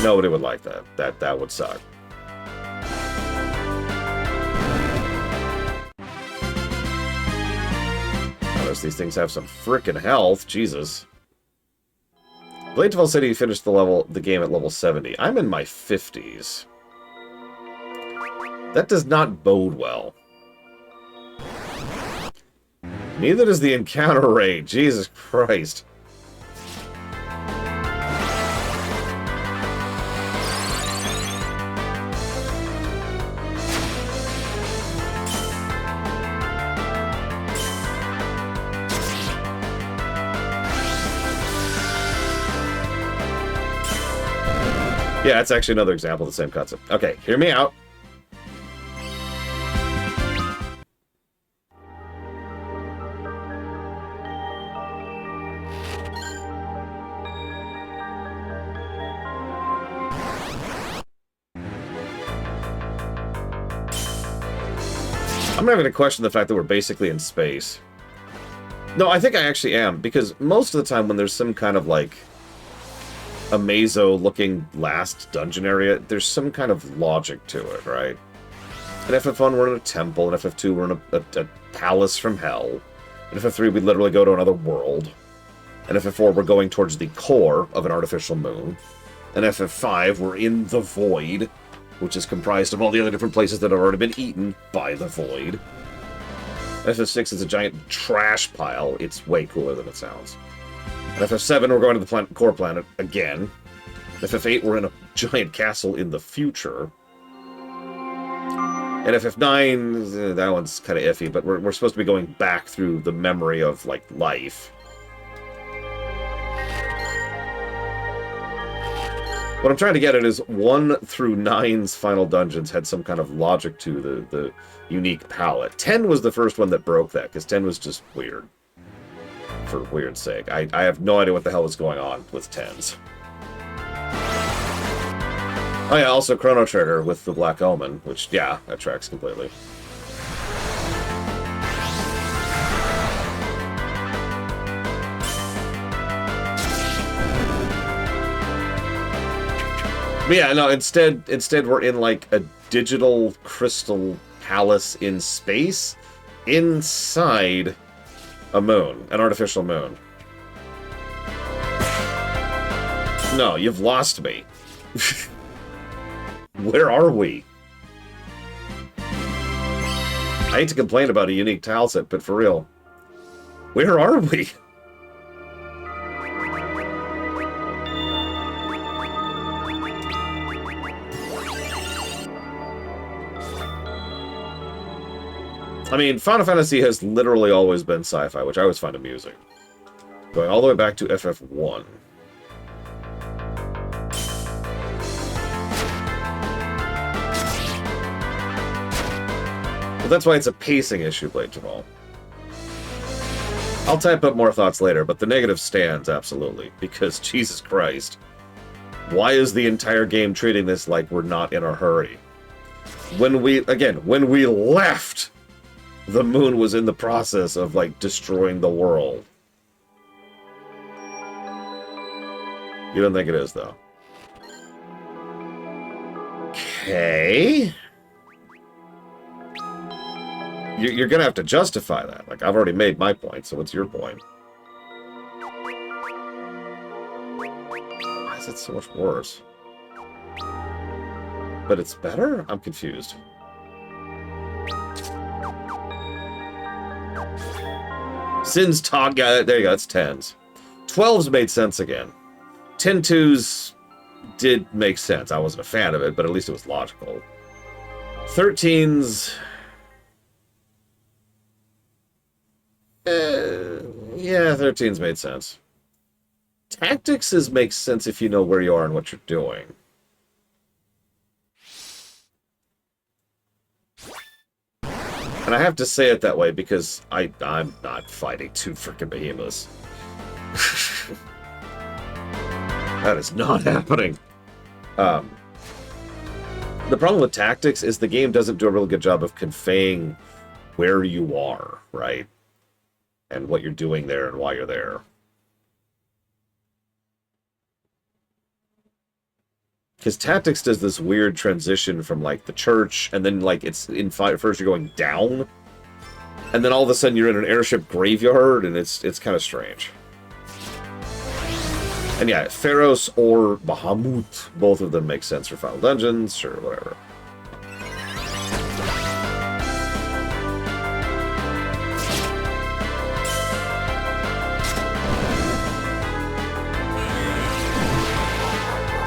Nobody would like that. That would suck. Notice these things have some frickin' health. Jesus. Blade Devil said he finished the game at level 70. I'm in my 50s. That does not bode well. Neither does the encounter rate. Jesus Christ. Yeah, that's actually another example of the same concept. Okay, hear me out. I'm not going to question the fact that we're basically in space. No, I think I actually am, because most of the time when there's some kind of, like, a Mazo-looking last dungeon area, there's some kind of logic to it, right? In FF1, we're in a temple. In FF2, we're in a palace from hell. In FF3, we literally go to another world. In FF4, we're going towards the core of an artificial moon. In FF5, we're in the void, which is comprised of all the other different places that have already been eaten by the void. FF6 is a giant trash pile. It's way cooler than it sounds. In FF7, we're going to the core planet again. In FF8, we're in a giant castle in the future. In FF9, that one's kind of iffy, but we're supposed to be going back through the memory of, like, life. What I'm trying to get at is 1 through 9's final dungeons had some kind of logic to the unique palette. 10 was the first one that broke that, because 10 was just weird. For weird's sake. I have no idea what the hell was going on with 10s. Oh yeah, also Chrono Trigger with the Black Omen, which, yeah, that tracks completely. But yeah, no, instead we're in, like, a digital crystal palace in space inside a moon, an artificial moon. No, you've lost me. Where are we? I hate to complain about a unique tile set, but for real, where are we? I mean, Final Fantasy has literally always been sci-fi, which I always find amusing. Going all the way back to FF1. But that's why it's a pacing issue, Blade Jamal. I'll type up more thoughts later, but the negative stands, absolutely. Because, Jesus Christ, why is the entire game treating this like we're not in a hurry? When we left, the moon was in the process of, like, destroying the world. You don't think it is, though. Okay. You're going to have to justify that. Like, I've already made my point, so what's your point? Why is it so much worse? But it's better? I'm confused. Sin's Tog, there you go, it's 10s. 12s made sense again. 10-2s did make sense. I wasn't a fan of it, but at least it was logical. 13s... yeah, 13s made sense. Tactics makes sense if you know where you are and what you're doing. And I have to say it that way because I'm not fighting two freaking behemoths. That is not happening. The problem with tactics is the game doesn't do a really good job of conveying where you are, right? And what you're doing there and why you're there. Because tactics does this weird transition from, like, the church, and then, like, it's in fight. First you're going down, and then all of a sudden you're in an airship graveyard, and it's kind of strange. And yeah, Pharos or Bahamut, both of them make sense for Final Dungeons, sure, whatever.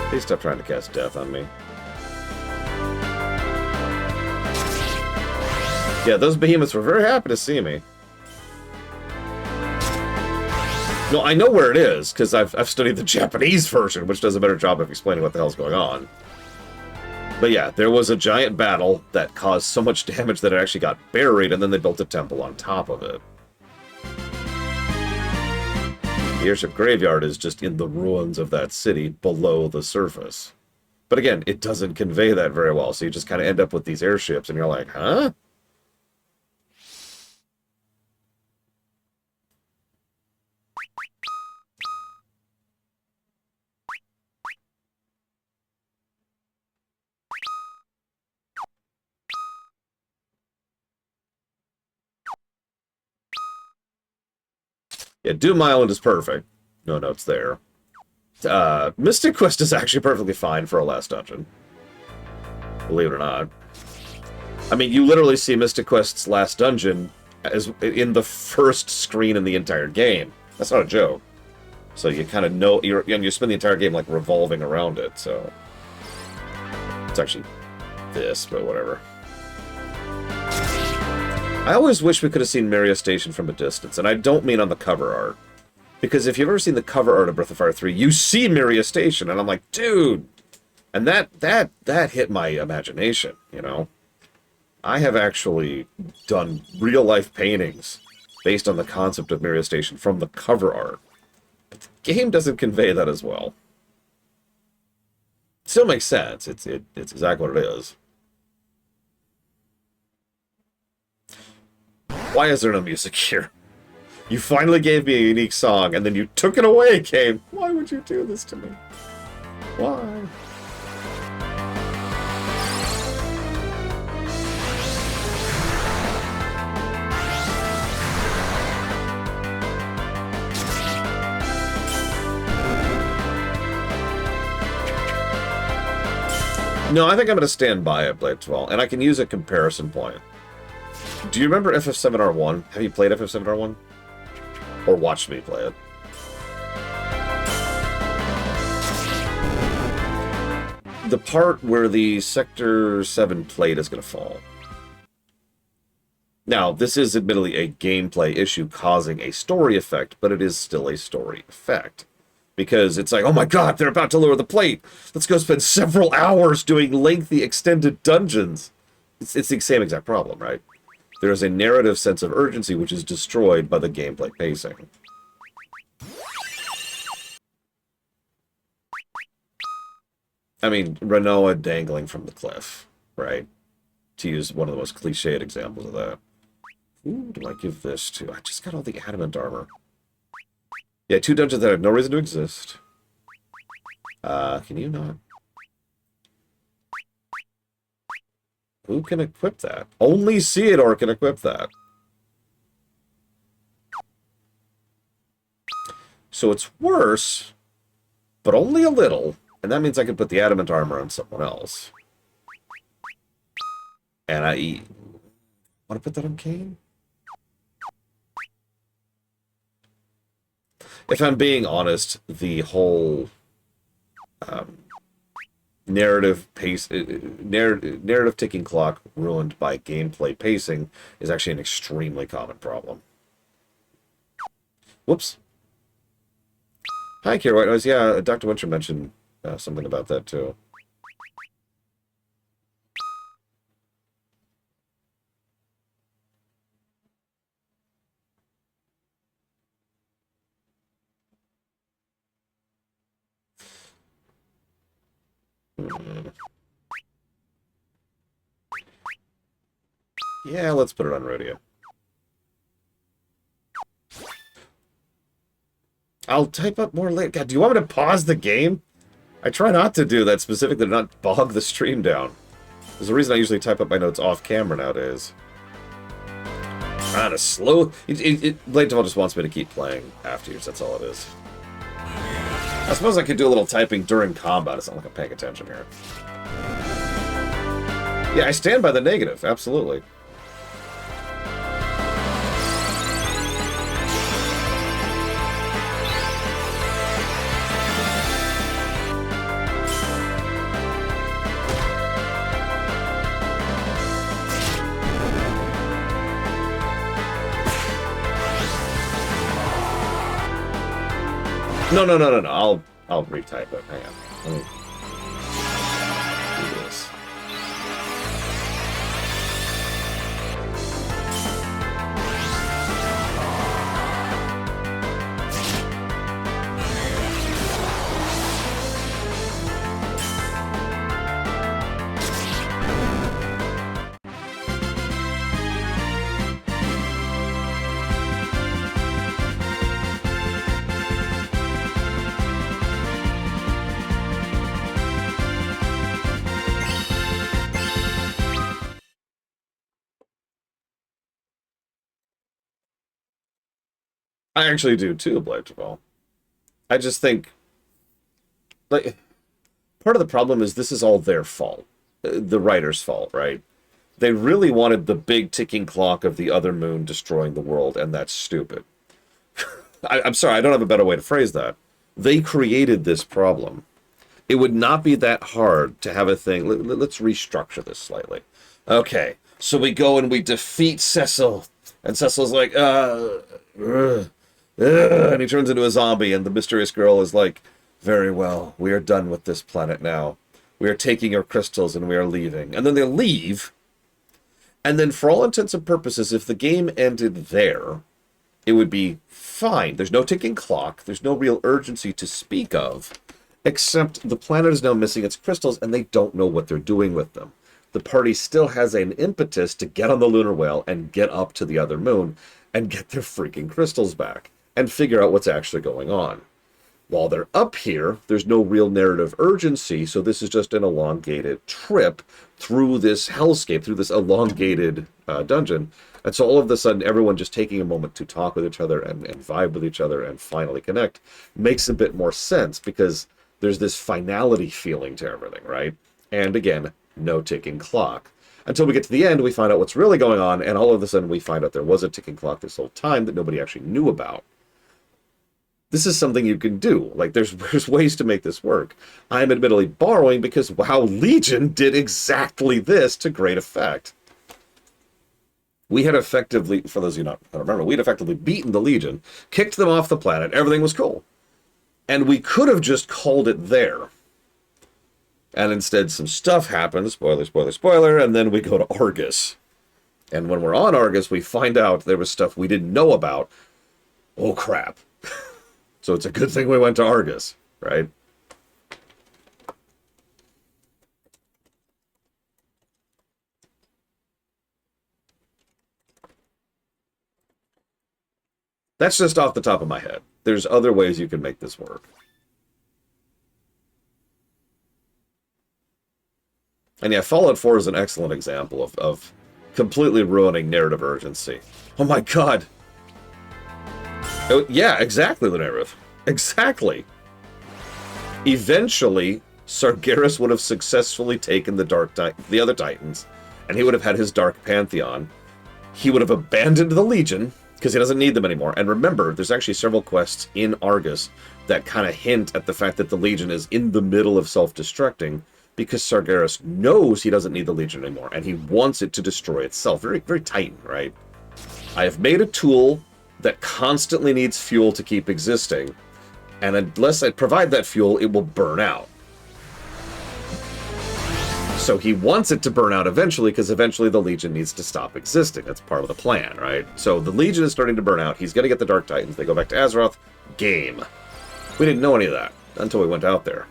Please stop trying to cast death on me. Yeah, those behemoths were very happy to see me. No, I know where it is, because I've studied the Japanese version, which does a better job of explaining what the hell's going on. But yeah, there was a giant battle that caused so much damage that it actually got buried, and then they built a temple on top of it. The airship graveyard is just in the ruins of that city below the surface. But again, it doesn't convey that very well, so you just kind of end up with these airships, and you're like, huh? Yeah, Doom Island is perfect. No notes there. Mystic Quest is actually perfectly fine for a last dungeon. Believe it or not. I mean, you literally see Mystic Quest's last dungeon as in the first screen in the entire game. That's not a joke. So you kind of know, and you spend the entire game like revolving around it, so... It's actually this, but whatever. I always wish we could have seen Mario Station from a distance, and I don't mean on the cover art. Because if you've ever seen the cover art of Breath of Fire 3, you see Mario Station, and I'm like, dude! And that hit my imagination, you know? I have actually done real-life paintings based on the concept of Mario Station from the cover art. But the game doesn't convey that as well. It still makes sense. It's exactly what it is. Why is there no music here? You finally gave me a unique song, and then you took it away, game. Why would you do this to me? Why? No, I think I'm going to stand by it, Blade 12, and I can use a comparison point. Do you remember FF7R1? Have you played FF7R1? Or watched me play it? The part where the Sector 7 plate is going to fall. Now, this is admittedly a gameplay issue causing a story effect, but it is still a story effect. Because it's like, oh my god, they're about to lower the plate! Let's go spend several hours doing lengthy, extended dungeons! It's the same exact problem, right? There is a narrative sense of urgency which is destroyed by the gameplay pacing. I mean, Renoa dangling from the cliff, right? To use one of the most cliched examples of that. Who do I give this to? I just got all the adamant armor. Yeah, 2 dungeons that have no reason to exist. Can you not? Who can equip that? Only Theodore can equip that. So it's worse, but only a little. And that means I can put the adamant armor on someone else. And I want to put that on Kane? If I'm being honest, the whole narrative ticking clock ruined by gameplay pacing is actually an extremely common problem. Whoops. Hi, Kira White Noise. Yeah, Dr. Winter mentioned something about that too. Yeah, let's put it on radio. I'll type up more later. God, do you want me to pause the game? I try not to do that specifically to not bog the stream down. There's a reason I usually type up my notes off camera nowadays. Trying to slow... Blade Devil just wants me to keep playing afterwards, that's all it is. I suppose I could do a little typing during combat. It's not like I'm paying attention here. Yeah, I stand by the negative, absolutely. No. I'll retype it. Hang on. Let me do this. I actually do too, Blade Devil. I just think, like, part of the problem is this is all their fault. The writer's fault, right? They really wanted the big ticking clock of the other moon destroying the world, and that's stupid. I'm sorry, I don't have a better way to phrase that. They created this problem. It would not be that hard to have a thing. Let's restructure this slightly. Okay, so we go and we defeat Cecil, and Cecil's like, and he turns into a zombie, and the mysterious girl is like, very well, we are done with this planet now. We are taking your crystals and we are leaving. And then they leave, and then for all intents and purposes, if the game ended there, it would be fine. There's no ticking clock. There's no real urgency to speak of, except the planet is now missing its crystals, and they don't know what they're doing with them. The party still has an impetus to get on the lunar whale and get up to the other moon and get their freaking crystals back and figure out what's actually going on. While they're up here, there's no real narrative urgency, so this is just an elongated trip through this hellscape, through this elongated dungeon. And so all of a sudden, everyone just taking a moment to talk with each other and vibe with each other and finally connect makes a bit more sense, because there's this finality feeling to everything, right? And again, no ticking clock. Until we get to the end, we find out what's really going on, and all of a sudden we find out there was a ticking clock this whole time that nobody actually knew about. This is something you can do. Like, there's ways to make this work. I'm admittedly borrowing because WoW Legion did exactly this to great effect. We had effectively, for those of you not remember, we'd effectively beaten the Legion, kicked them off the planet, everything was cool. And we could have just called it there. And instead some stuff happens, spoiler, spoiler, spoiler, and then we go to Argus. And when we're on Argus, we find out there was stuff we didn't know about. Oh, crap. So it's a good thing we went to Argus, right? That's just off the top of my head. There's other ways you can make this work. And yeah, Fallout 4 is an excellent example of completely ruining narrative urgency. Oh my god! Oh, yeah, exactly, Lunarith. Exactly. Eventually, Sargeras would have successfully taken the other Titans, and he would have had his Dark Pantheon. He would have abandoned the Legion, because he doesn't need them anymore. And remember, there's actually several quests in Argus that kind of hint at the fact that the Legion is in the middle of self-destructing, because Sargeras knows he doesn't need the Legion anymore, and he wants it to destroy itself. Very, very Titan, right? I have made a tool that constantly needs fuel to keep existing, and unless I provide that fuel, it will burn out. So he wants it to burn out eventually, because eventually the Legion needs to stop existing. That's part of the plan, right? So the Legion is starting to burn out. He's going to get the Dark Titans. They go back to Azeroth. Game. We didn't know any of that until we went out there.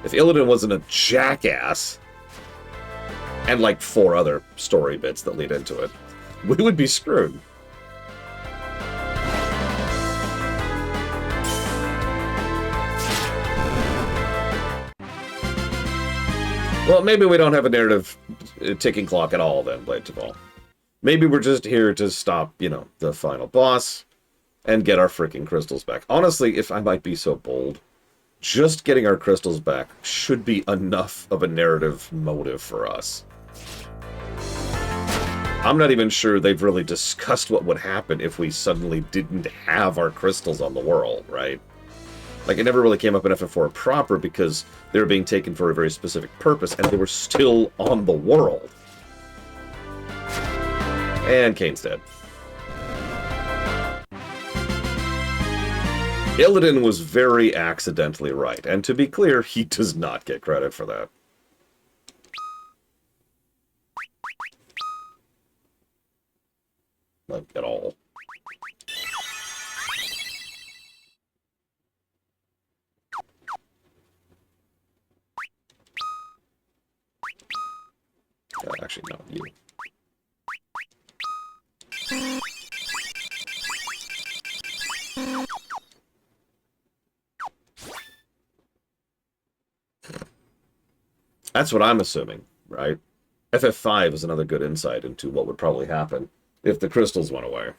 If Illidan wasn't a jackass, and like 4 other story bits that lead into it, we would be screwed. Well, maybe we don't have a narrative ticking clock at all then, Blade to Fall. Maybe we're just here to stop, you know, the final boss and get our freaking crystals back. Honestly, if I might be so bold, just getting our crystals back should be enough of a narrative motive for us. I'm not even sure they've really discussed what would happen if we suddenly didn't have our crystals on the world, right? Like, it never really came up in FF4 proper because they were being taken for a very specific purpose, and they were still on the world. And Kane's dead. Illidan was very accidentally right, and to be clear, he does not get credit for that. Like, at all. Actually, no, you. That's what I'm assuming, right? FF5 is another good insight into what would probably happen if the crystals went away.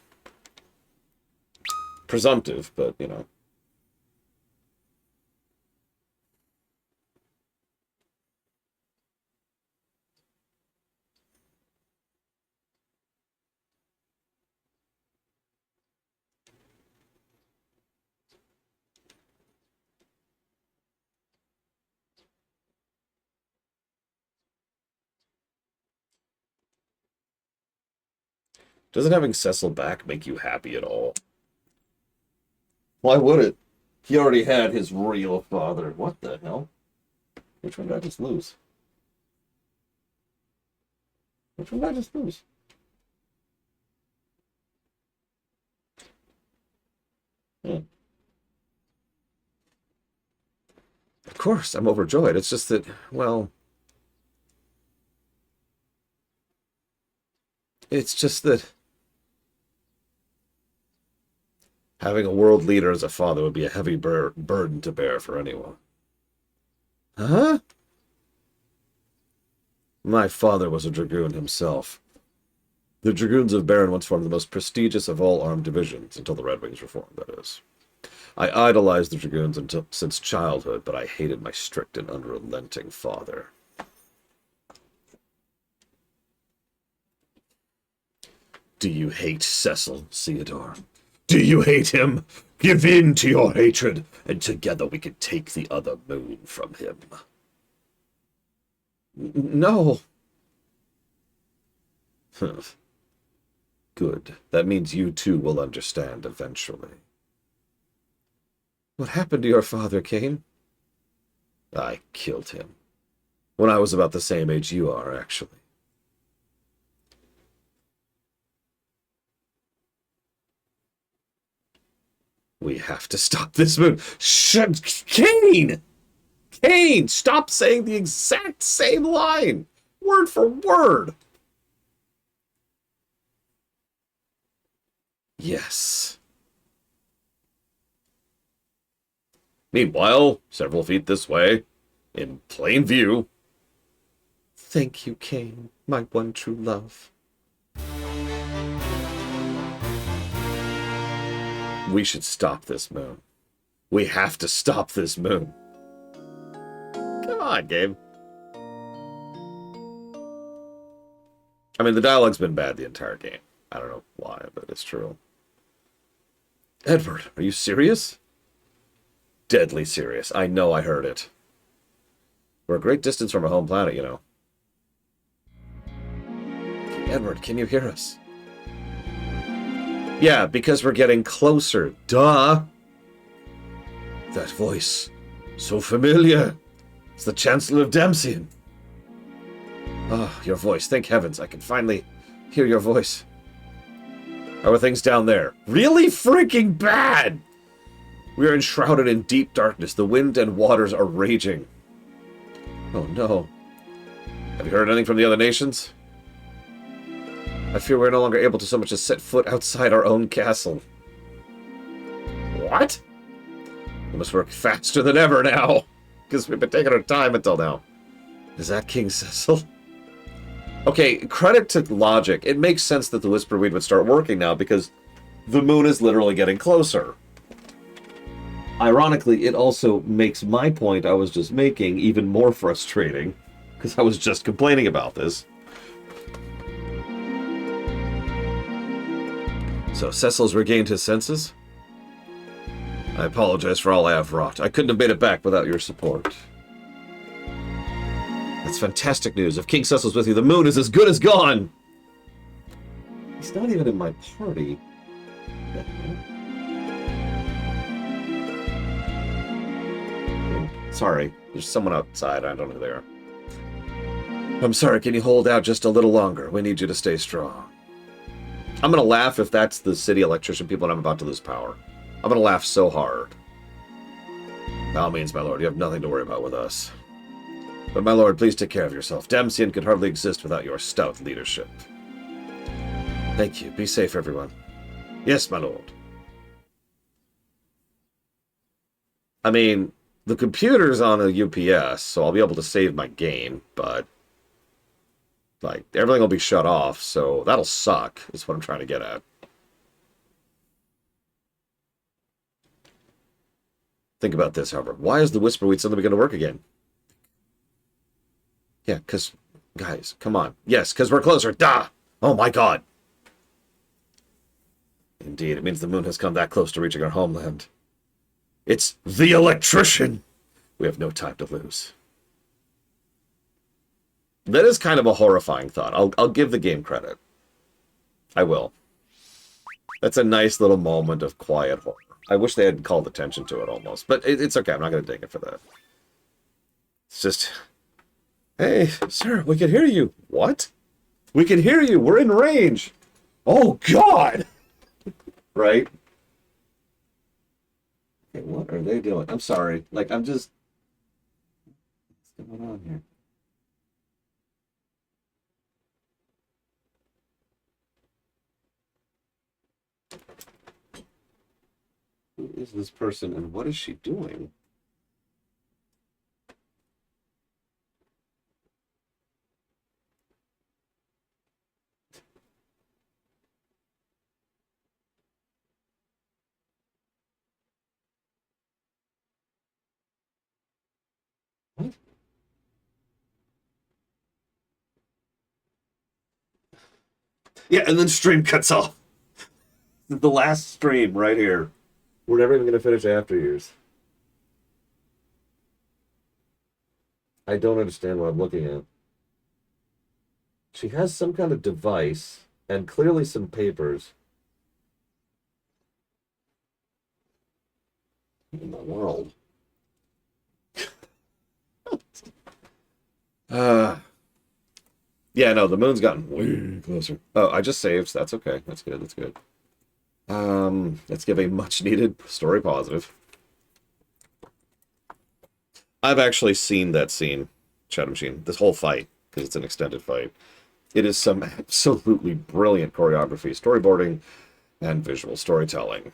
Presumptive, but, you know. Doesn't having Cecil back make you happy at all? Why would it? He already had his real father. What the hell? Which one did I just lose? Which one did I just lose? Hmm. Of course, I'm overjoyed. It's just that, well... It's just that... having a world leader as a father would be a heavy burden to bear for anyone. Huh? My father was a dragoon himself. The Dragoons of Baron once formed the most prestigious of all armed divisions, until the Red Wings were formed, that is. I idolized the Dragoons since childhood, but I hated my strict and unrelenting father. Do you hate Cecil, Theodore? Do you hate him? Give in to your hatred, and together we can take the other moon from him. No. Good. That means you too will understand eventually. What happened to your father, Kane? I killed him. When I was about the same age you are, actually. We have to stop this moon. Kane! Kane, stop saying the exact same line! Word for word! Yes. Meanwhile, several feet this way, in plain view, Thank you, Cain, my one true love. We should stop this moon. We have to stop this moon. Come on, Gabe. I mean, the dialogue's been bad the entire game. I don't know why, but it's true. Edward, are you serious? Deadly serious. I know I heard it. We're a great distance from our home planet, you know. Edward, can you hear us? Yeah, because we're getting closer. Duh! That voice. So familiar. It's the Chancellor of Damsian. Oh, your voice. Thank heavens, I can finally hear your voice. How are things down there? Really freaking bad! We are enshrouded in deep darkness. The wind and waters are raging. Oh no. Have you heard anything from the other nations? I fear we're no longer able to so much as set foot outside our own castle. What? We must work faster than ever now, because we've been taking our time until now. Is that King Cecil? Okay, credit to logic. It makes sense that the Whisperweed would start working now, because the moon is literally getting closer. Ironically, it also makes my point I was just making even more frustrating, because I was just complaining about this. So, Cecil's regained his senses? I apologize for all I have wrought. I couldn't have made it back without your support. That's fantastic news. If King Cecil's with you, the moon is as good as gone! He's not even in my party. Sorry, there's someone outside. I don't know who they are. I'm sorry, can you hold out just a little longer? We need you to stay strong. I'm gonna laugh if that's the city electrician people and I'm about to lose power. I'm gonna laugh so hard. By all means, my lord, you have nothing to worry about with us. But my lord, please take care of yourself. Damsian could hardly exist without your stout leadership. Thank you. Be safe, everyone. Yes, my lord. I mean, the computer's on a UPS, so I'll be able to save my game, but like, everything will be shut off, so that'll suck, is what I'm trying to get at. Think about this, however. Why is the Whisperweed suddenly going to work again? Yeah, because, guys, come on. Yes, because we're closer. Duh! Oh my god! Indeed, it means the moon has come that close to reaching our homeland. It's the electrician! We have no time to lose. That is kind of a horrifying thought. I'll give the game credit. I will. That's a nice little moment of quiet horror. I wish they had called attention to it almost. But it's okay. I'm not going to dig it for that. It's just... Hey, sir, we can hear you. What? We can hear you. We're in range. Oh, God! Right? Okay, what are they doing? I'm sorry. Like, I'm just... What's going on here? Who is this person and what is she doing? What? Yeah, and then stream cuts off. The last stream right here. We're never even going to finish After Years. I don't understand what I'm looking at. She has some kind of device and clearly some papers. What in the world? Yeah, no, the moon's gotten way closer. Oh, I just saved. So that's okay. That's good. That's good. Let's give a much needed story positive. I've actually seen that scene, Shadow Machine, this whole fight, because it's an extended fight. It is some absolutely brilliant choreography, storyboarding, and visual storytelling.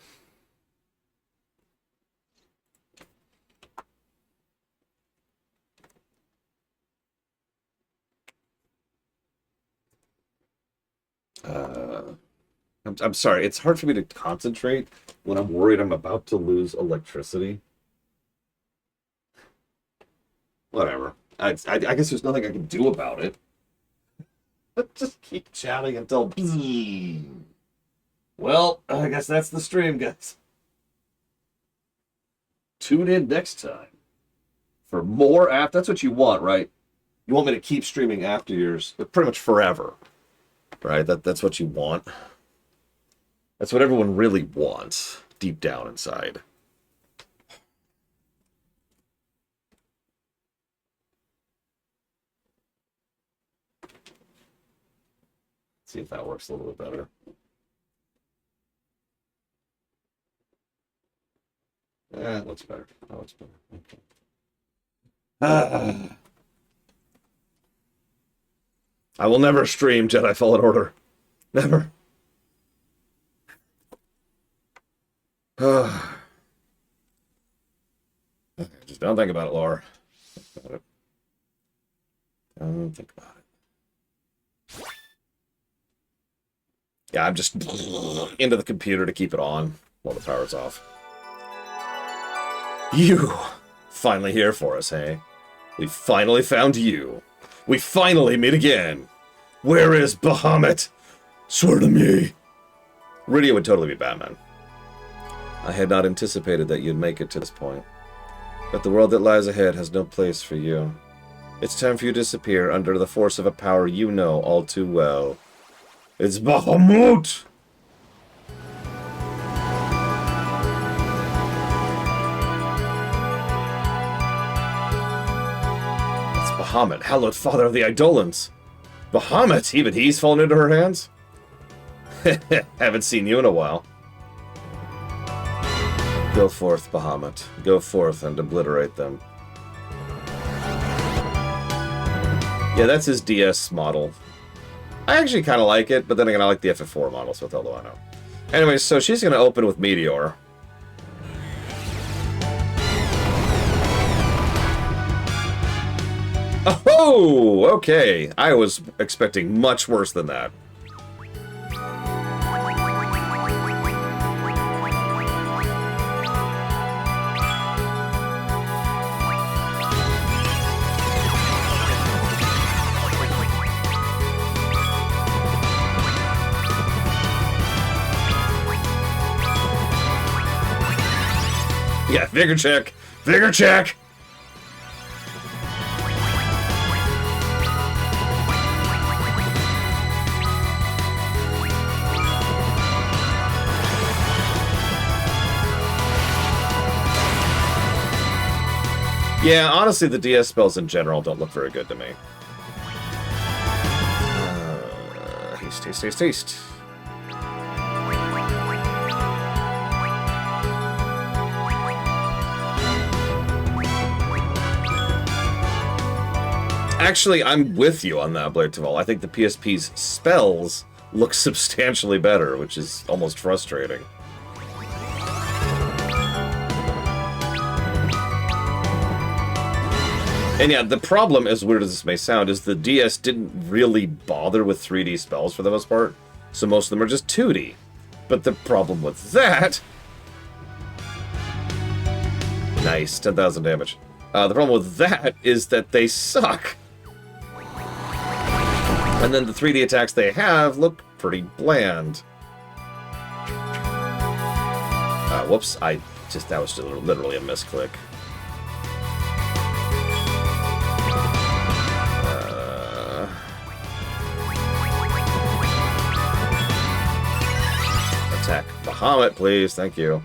I'm sorry. It's hard for me to concentrate when I'm worried I'm about to lose electricity. Whatever. I guess there's nothing I can do about it. Just keep chatting until... Well, I guess that's the stream, guys. Tune in next time for more after. That's what you want, right? You want me to keep streaming after yours, but pretty much forever, right? That's what you want. That's what everyone really wants, deep down inside. See if that works a little bit better. That looks better. That looks better. Okay. I will never stream Jedi Fallen Order. Never. Just don't think about it, Laura. Don't think about it. Yeah, I'm just into the computer to keep it on while the power's off. You finally here for us, hey? We finally found you. We finally meet again. Where is Bahamut? Swear to me. Rydia would totally be Batman. I had not anticipated that you'd make it to this point. But the world that lies ahead has no place for you. It's time for you to disappear under the force of a power you know all too well. It's Bahamut! It's Bahamut, hallowed father of the Eidolons. Bahamut, even he's fallen into her hands? Haven't seen you in a while. Go forth, Bahamut. Go forth and obliterate them. Yeah, that's his DS model. I actually kind of like it, but then again, I like the FF4 model, so what the hell do I know? Anyway, so she's going to open with Meteor. Oh, okay. I was expecting much worse than that. Yeah, vigor check. Vigor check. Yeah, honestly, the DS spells in general don't look very good to me. Haste, haste, haste, haste. Actually, I'm with you on that, Blair Taval. I think the PSP's spells look substantially better, which is almost frustrating. And yeah, the problem, as weird as this may sound, is the DS didn't really bother with 3D spells for the most part, so most of them are just 2D. But the problem with that... Nice, 10,000 damage. The problem with that is that they suck. And then the 3D attacks they have look pretty bland. Whoops, that was just literally a misclick. Attack Bahamut, please, thank you.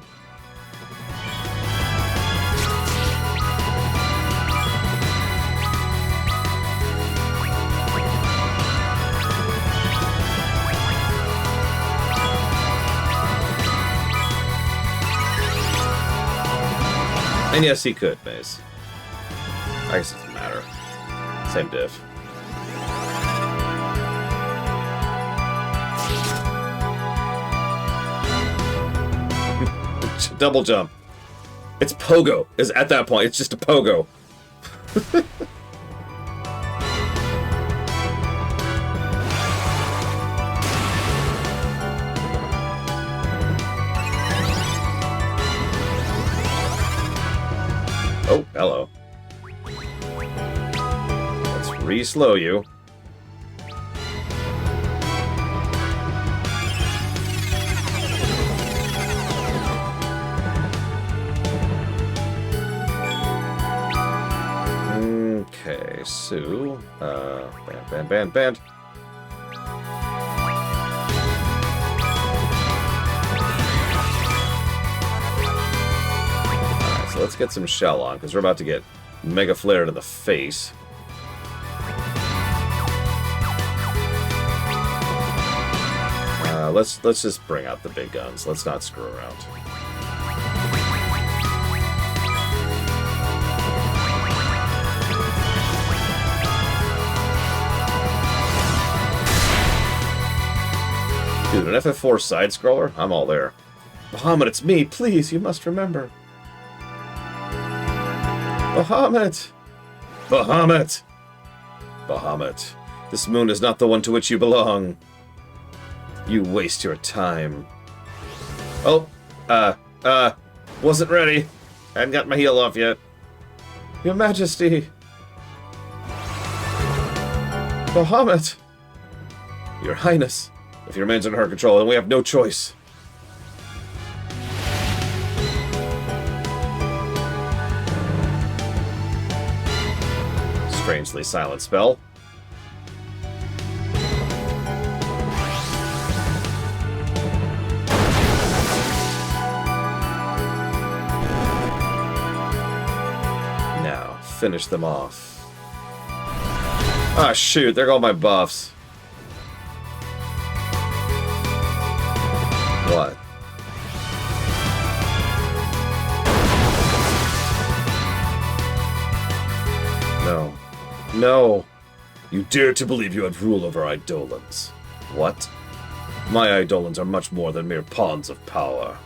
And yes, he could, Maze. I guess it doesn't matter. Same diff. Double jump. It's pogo. Is at that point, it's just a pogo. Oh, hello. Let's re-slow you. Okay, so, band. Alright, so let's get some shell on, because we're about to get mega flared in the face. Let's just bring out the big guns. Let's not screw around. Dude, an FF4 side-scroller? I'm all there. Bahamut, it's me! Please, you must remember. Bahamut! Bahamut! Bahamut, this moon is not the one to which you belong. You waste your time. Oh, wasn't ready. Hadn't got my heel off yet. Your Majesty! Bahamut! Your Highness! If he remains under her control, then we have no choice. Strangely silent spell. Now, finish them off. Ah, shoot, there go all my buffs. What? No. No! You dare to believe you have rule over Eidolons. What? My Eidolons are much more than mere pawns of power.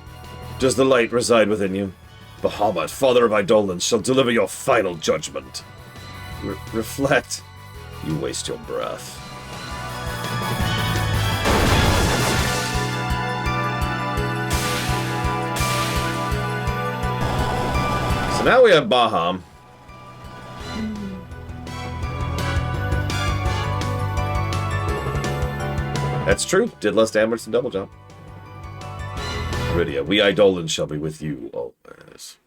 Does the light reside within you? Bahamut, father of Eidolons, shall deliver your final judgment. Reflect. You waste your breath. So now we have Baham. That's true. Did less damage than double jump. Rydia, we Eidolons shall be with you always.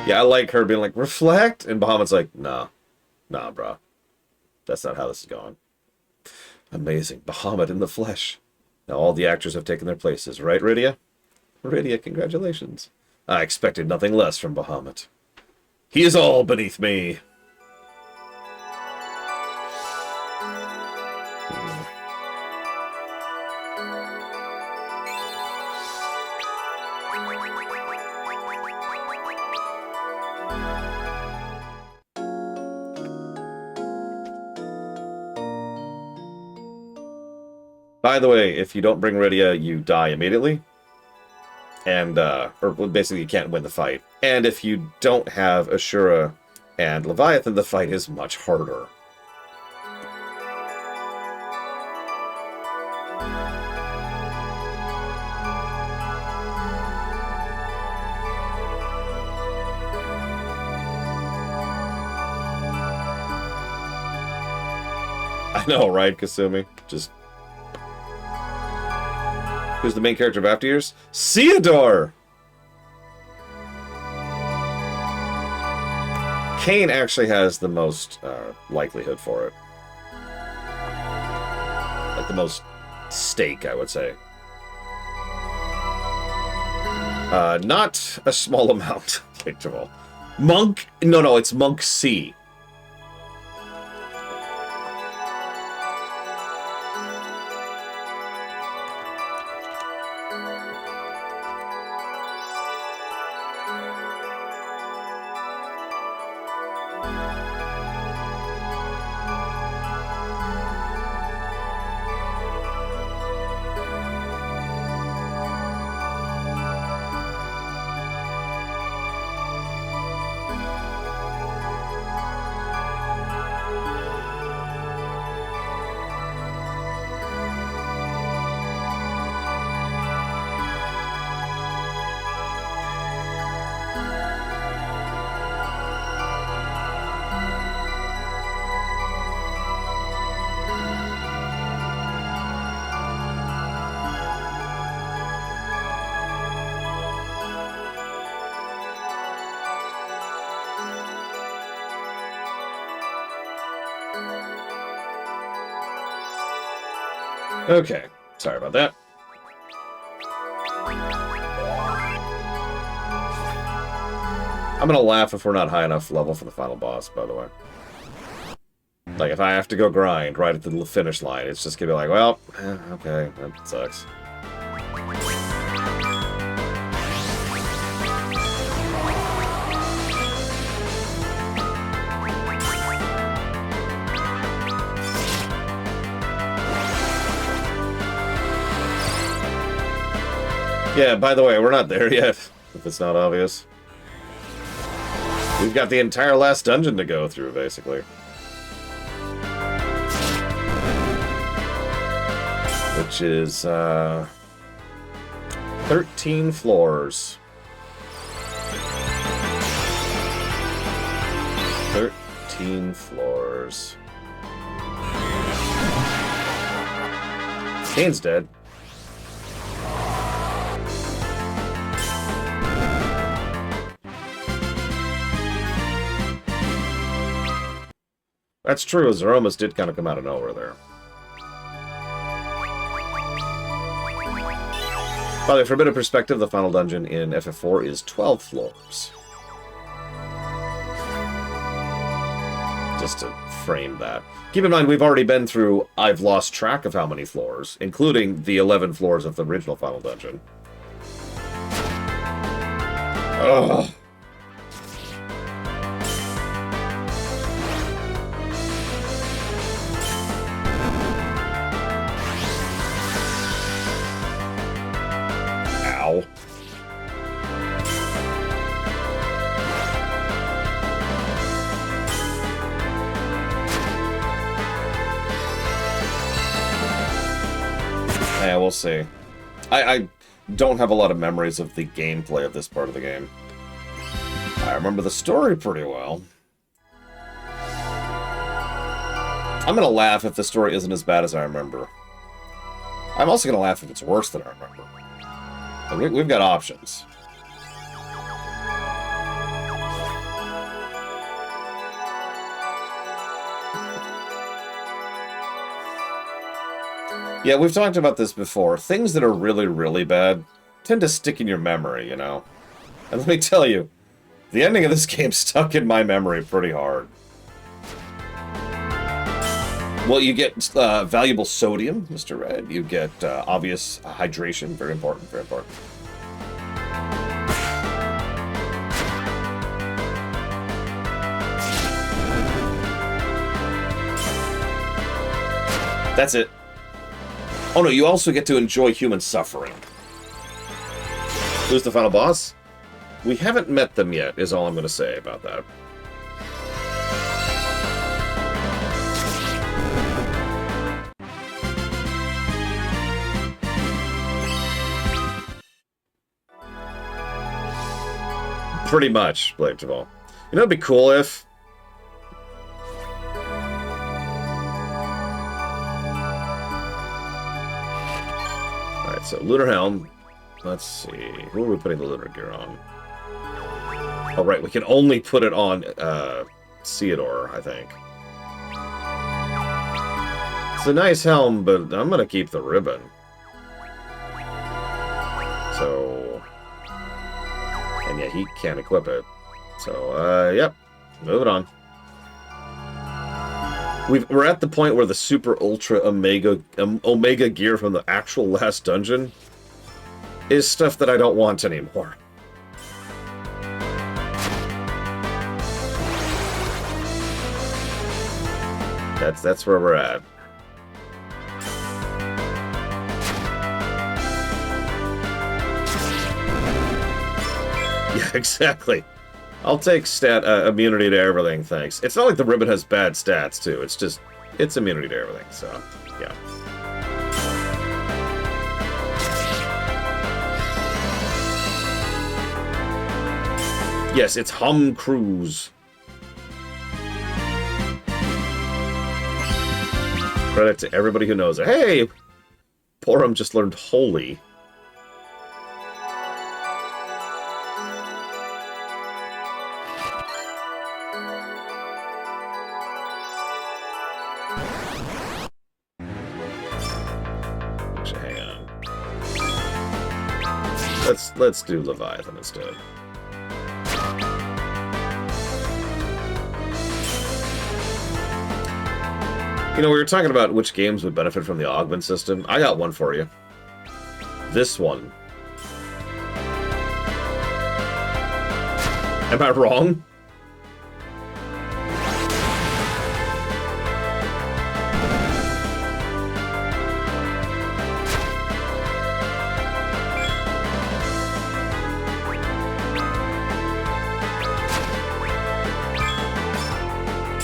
Yeah, I like her being like, reflect, and Bahamut's like, nah, bro. That's not how this is going. Amazing. Bahamut in the flesh. Now all the actors have taken their places, right, Rydia? Rydia, congratulations. I expected nothing less from Bahamut. He is all beneath me. By the way, if you don't bring Rydia, you die immediately. And, or basically you can't win the fight. And if you don't have Ashura and Leviathan, the fight is much harder. I know, right, Kasumi? Just... Who's the main character of After Years? Theodore! Kane actually has the most likelihood for it. Like the most stake, I would say. Not a small amount, first of all. Monk? No, it's Monk C. Okay, sorry about that. I'm gonna laugh if we're not high enough level for the final boss, by the way. Like, if I have to go grind right at the finish line, it's just gonna be like, well, okay, that sucks. Yeah, by the way, we're not there yet, if it's not obvious. We've got the entire last dungeon to go through, basically. Which is, 13 floors. 13 floors. Kane's dead. That's true, Zeromus did kind of come out of nowhere there. By the way, for a bit of perspective, the final dungeon in FF4 is 12 floors. Just to frame that. Keep in mind, we've already been through, I've lost track of how many floors, including the 11 floors of the original final dungeon. Ugh. Ow. Yeah, we'll see. I don't have a lot of memories of the gameplay of this part of the game. I remember the story pretty well. I'm gonna laugh if the story isn't as bad as I remember. I'm also gonna laugh if it's worse than I remember. But we've got options. Yeah, we've talked about this before. Things that are really, really bad tend to stick in your memory, you know? And let me tell you, the ending of this game stuck in my memory pretty hard. Well, you get valuable sodium, Mr. Red. You get obvious hydration. Very important, very important. That's it. Oh no, you also get to enjoy human suffering. Who's the final boss? We haven't met them yet, is all I'm going to say about that. Pretty much, Blade Javal. You know, it'd be cool if... Alright, so Lunar Helm. Let's see. Who are we putting the Lunar Gear on? Oh, right, we can only put it on Theodore, I think. It's a nice helm, but I'm going to keep the ribbon. So... And yeah, he can't equip it. So, yep. Moving on. We're at the point where the Super Ultra Omega gear from the actual last dungeon is stuff that I don't want anymore. That's where we're at. Yeah, exactly. I'll take immunity to everything, thanks. It's not like the ribbon has bad stats, too. It's just, it's immunity to everything, so, yeah. Yes, it's Hum Cruise. Credit to everybody who knows it. Hey! Porum just learned Holy. Let's do Leviathan instead. You know, we were talking about which games would benefit from the augment system. I got one for you. This one. Am I wrong?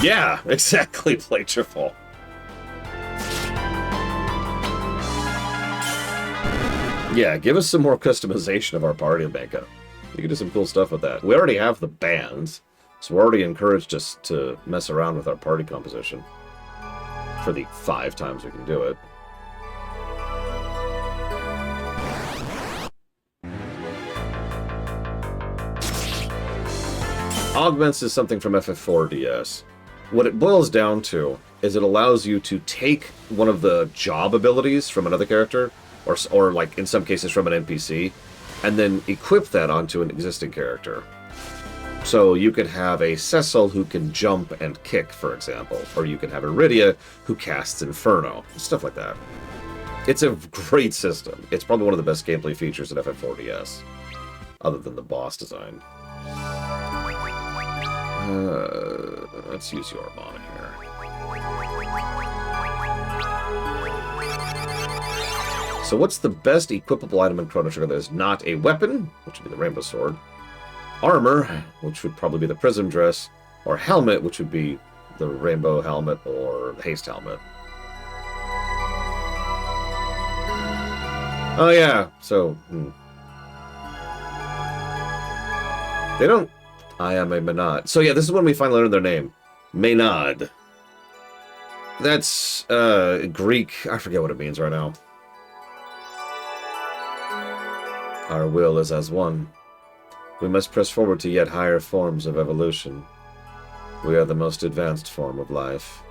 Yeah, exactly, Playful. Yeah, give us some more customization of our party makeup. You can do some cool stuff with that. We already have the bands, so we're already encouraged us to mess around with our party composition for the 5 times we can do it. Augments is something from FF4DS. What it boils down to is it allows you to take one of the job abilities from another character, or like in some cases from an NPC, and then equip that onto an existing character. So you could have a Cecil who can jump and kick, for example, or you can have Iridia who casts Inferno, stuff like that. It's a great system. It's probably one of the best gameplay features in FF4DS, other than the boss design. Let's use your mana here. So what's the best equipable item in Chrono Trigger that is not a weapon, which would be the Rainbow Sword, armor, which would probably be the Prism Dress, or helmet, which would be the Rainbow Helmet or the Haste Helmet. Oh yeah, so... They don't... I am a Maynard. So yeah, this is when we finally learn their name. Maynard. That's, Greek. I forget what it means right now. Our will is as one. We must press forward to yet higher forms of evolution. We are the most advanced form of life.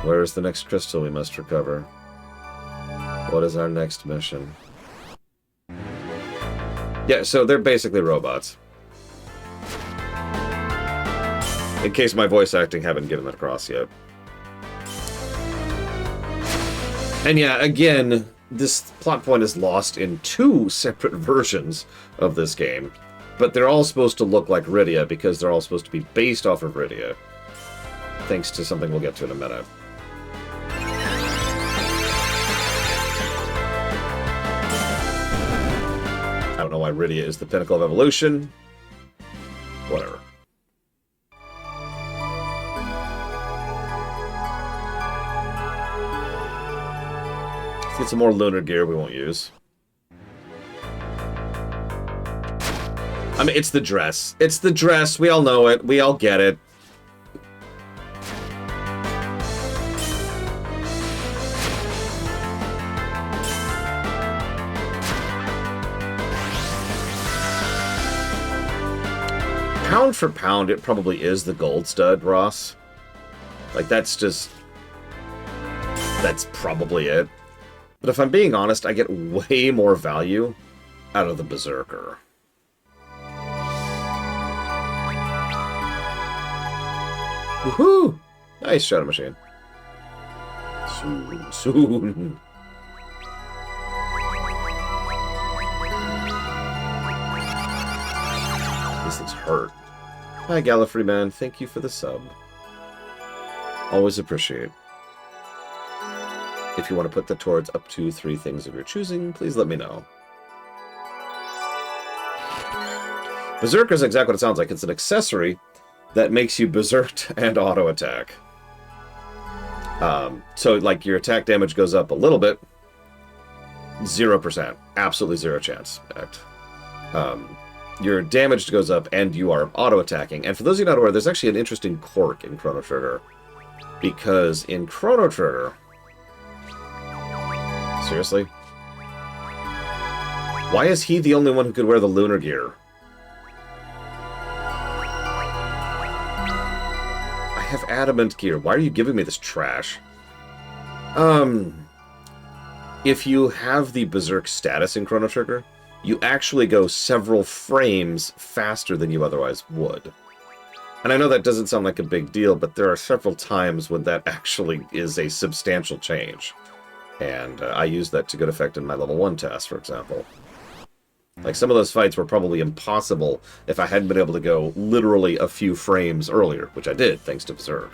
Where is the next crystal we must recover? What is our next mission? Yeah, so they're basically robots. In case my voice acting haven't given that across yet. And yeah, again, this plot point is lost in 2 separate versions of this game. But they're all supposed to look like Rydia because they're all supposed to be based off of Rydia. Thanks to something we'll get to in a minute. I don't know why Rydia is the pinnacle of evolution. Whatever. Let's get some more lunar gear we won't use. I mean, it's the dress. It's the dress. We all know it. We all get it. Pound for pound, it probably is the gold stud, Ross. Like, that's probably it. But if I'm being honest, I get way more value out of the Berserker. Woohoo! Nice Shadow Machine. Soon. These things hurt. Hi, Gallifrey Man. Thank you for the sub. Always appreciate. If you want to put that towards up to 3 things of your choosing, please let me know. Berserker is exactly what it sounds like. It's an accessory that makes you berserked and auto-attack. So, like, your attack damage goes up a little bit. 0%. Absolutely 0 chance. Your damage goes up and you are auto-attacking. And for those of you not aware, there's actually an interesting quirk in Chrono Trigger. Because in Chrono Trigger... Seriously? Why is he the only one who could wear the lunar gear? I have adamant gear. Why are you giving me this trash? If you have the Berserk status in Chrono Trigger, you actually go several frames faster than you otherwise would. And I know that doesn't sound like a big deal, but there are several times when that actually is a substantial change. And I used that to good effect in my level 1 test, for example. Like, some of those fights were probably impossible if I hadn't been able to go literally a few frames earlier, which I did, thanks to Berserk.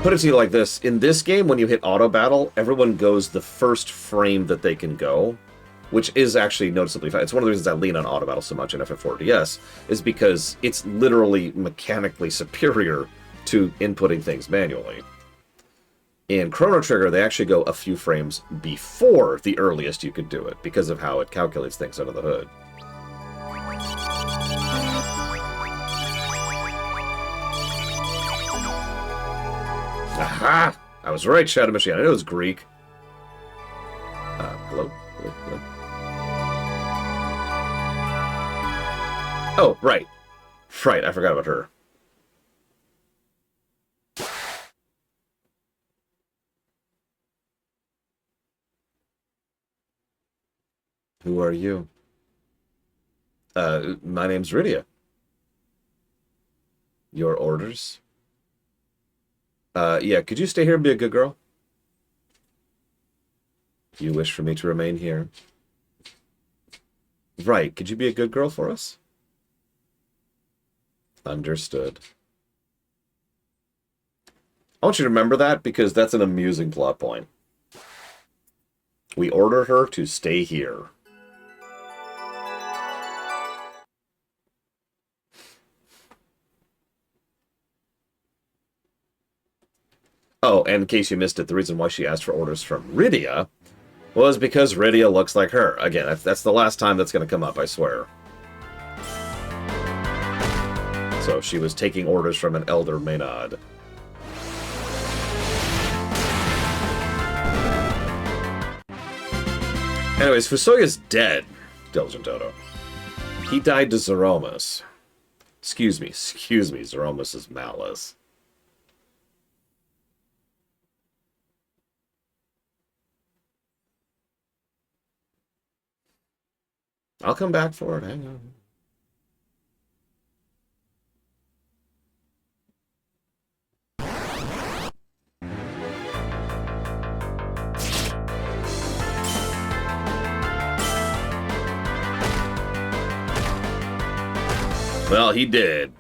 Put it to you like this. In this game, when you hit auto battle, everyone goes the first frame that they can go, which is actually noticeably fast. It's one of the reasons I lean on auto battle so much in FF4DS, is because it's literally mechanically superior to inputting things manually. In Chrono Trigger, they actually go a few frames before the earliest you could do it, because of how it calculates things under the hood. Aha! I was right, Shadow Machine. I knew it was Greek. Hello? Hello? Oh, right. Right, I forgot about her. Who are you? My name's Rydia. Your orders? Yeah, could you stay here and be a good girl? Do you wish for me to remain here? Right, could you be a good girl for us? Understood. I want you to remember that, because that's an amusing plot point. We order her to stay here. Oh, and in case you missed it, the reason why she asked for orders from Rydia was because Rydia looks like her. Again, that's the last time that's going to come up, I swear. So she was taking orders from an elder Maynard. Anyways, Fusoya's dead, Diligent Dodo. He died to Zeromus. Excuse me, Zeromus' malice. I'll come back for it, hang on. Well, he did.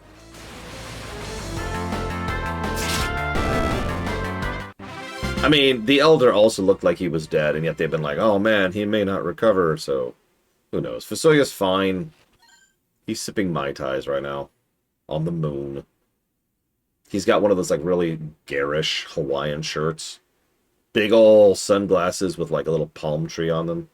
I mean, the Elder also looked like he was dead, and yet they've been like, oh man, he may not recover, so who knows. Fusoya's fine. He's sipping Mai Tais right now. On the moon. He's got one of those, like, really garish Hawaiian shirts. Big ol' sunglasses with, like, a little palm tree on them.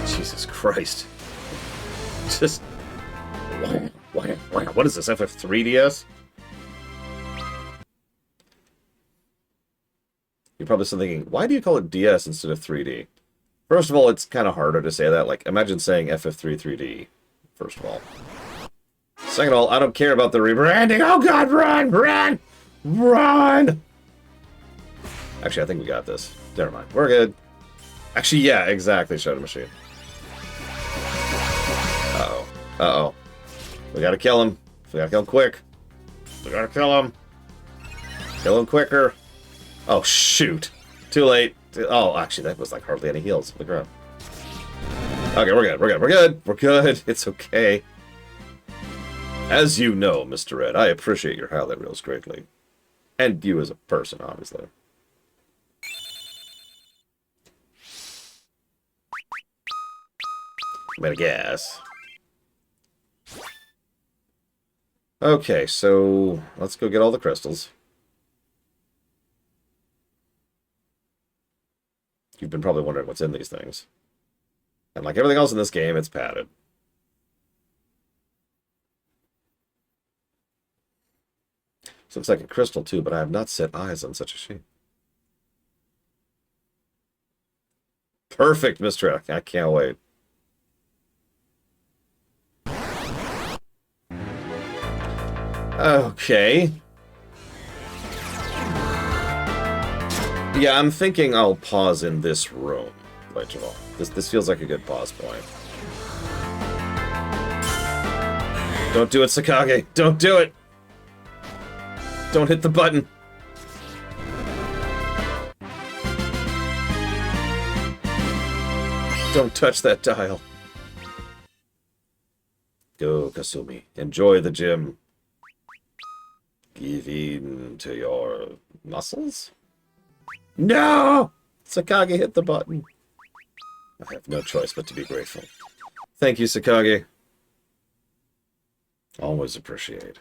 Jesus Christ. Just... What is this, FF3DS? You're probably still thinking, why do you call it DS instead of 3D? First of all, it's kind of harder to say that. Like, imagine saying FF3 3D, first of all. Second of all, I don't care about the rebranding. Oh god, run! Run! Run! Actually, I think we got this. Never mind. We're good. Actually, yeah, exactly, Shadow Machine. Uh-oh. Uh-oh. We gotta kill him. We gotta kill him quick. We gotta kill him. Kill him quicker. Oh, shoot. Too late. Oh, actually, that was like hardly any heals. Look around. Okay, we're good. We're good. We're good. We're good. It's okay. As you know, Mr. Red, I appreciate your highlight reels greatly. And you as a person, obviously. I'm gonna guess. Okay, so let's go get all the crystals. You've been probably wondering what's in these things. And like everything else in this game, it's padded. This looks like a crystal too, but I have not set eyes on such a shape. Perfect, Mr. I can't wait. Okay. Yeah, I'm thinking I'll pause in this room, later on. This feels like a good pause point. Don't do it, Sakage! Don't do it! Don't hit the button! Don't touch that dial. Go, Kasumi. Enjoy the gym. Give in to your muscles? No! Sakage hit the button. I have no choice but to be grateful. Thank you, Sakage. Always appreciate.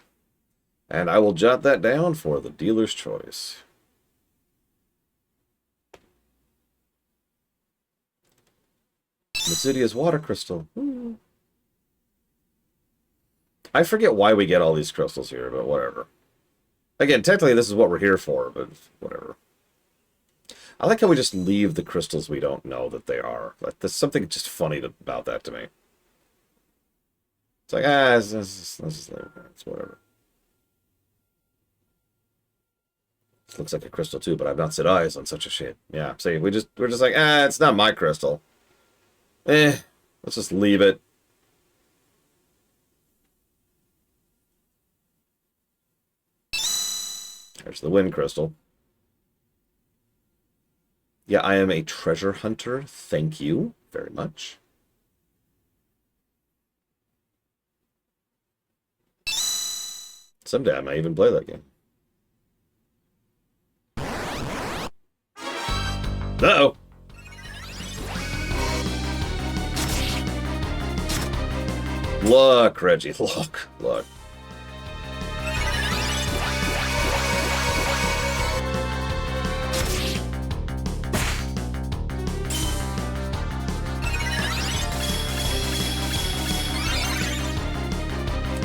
And I will jot that down for the dealer's choice. Mitsudia's water crystal. Ooh. I forget why we get all these crystals here, but whatever. Again, technically this is what we're here for, but whatever. I like how we just leave the crystals we don't know that they are. Like, there's something just funny about that to me. It's like, let's just leave it. It's whatever. It looks like a crystal too, but I've not set eyes on such a shit. Yeah, see, we're just like, it's not my crystal. Let's just leave it. There's the wind crystal. Yeah, I am a treasure hunter. Thank you very much. Someday I might even play that game. Uh-oh! Look, Reggie, look.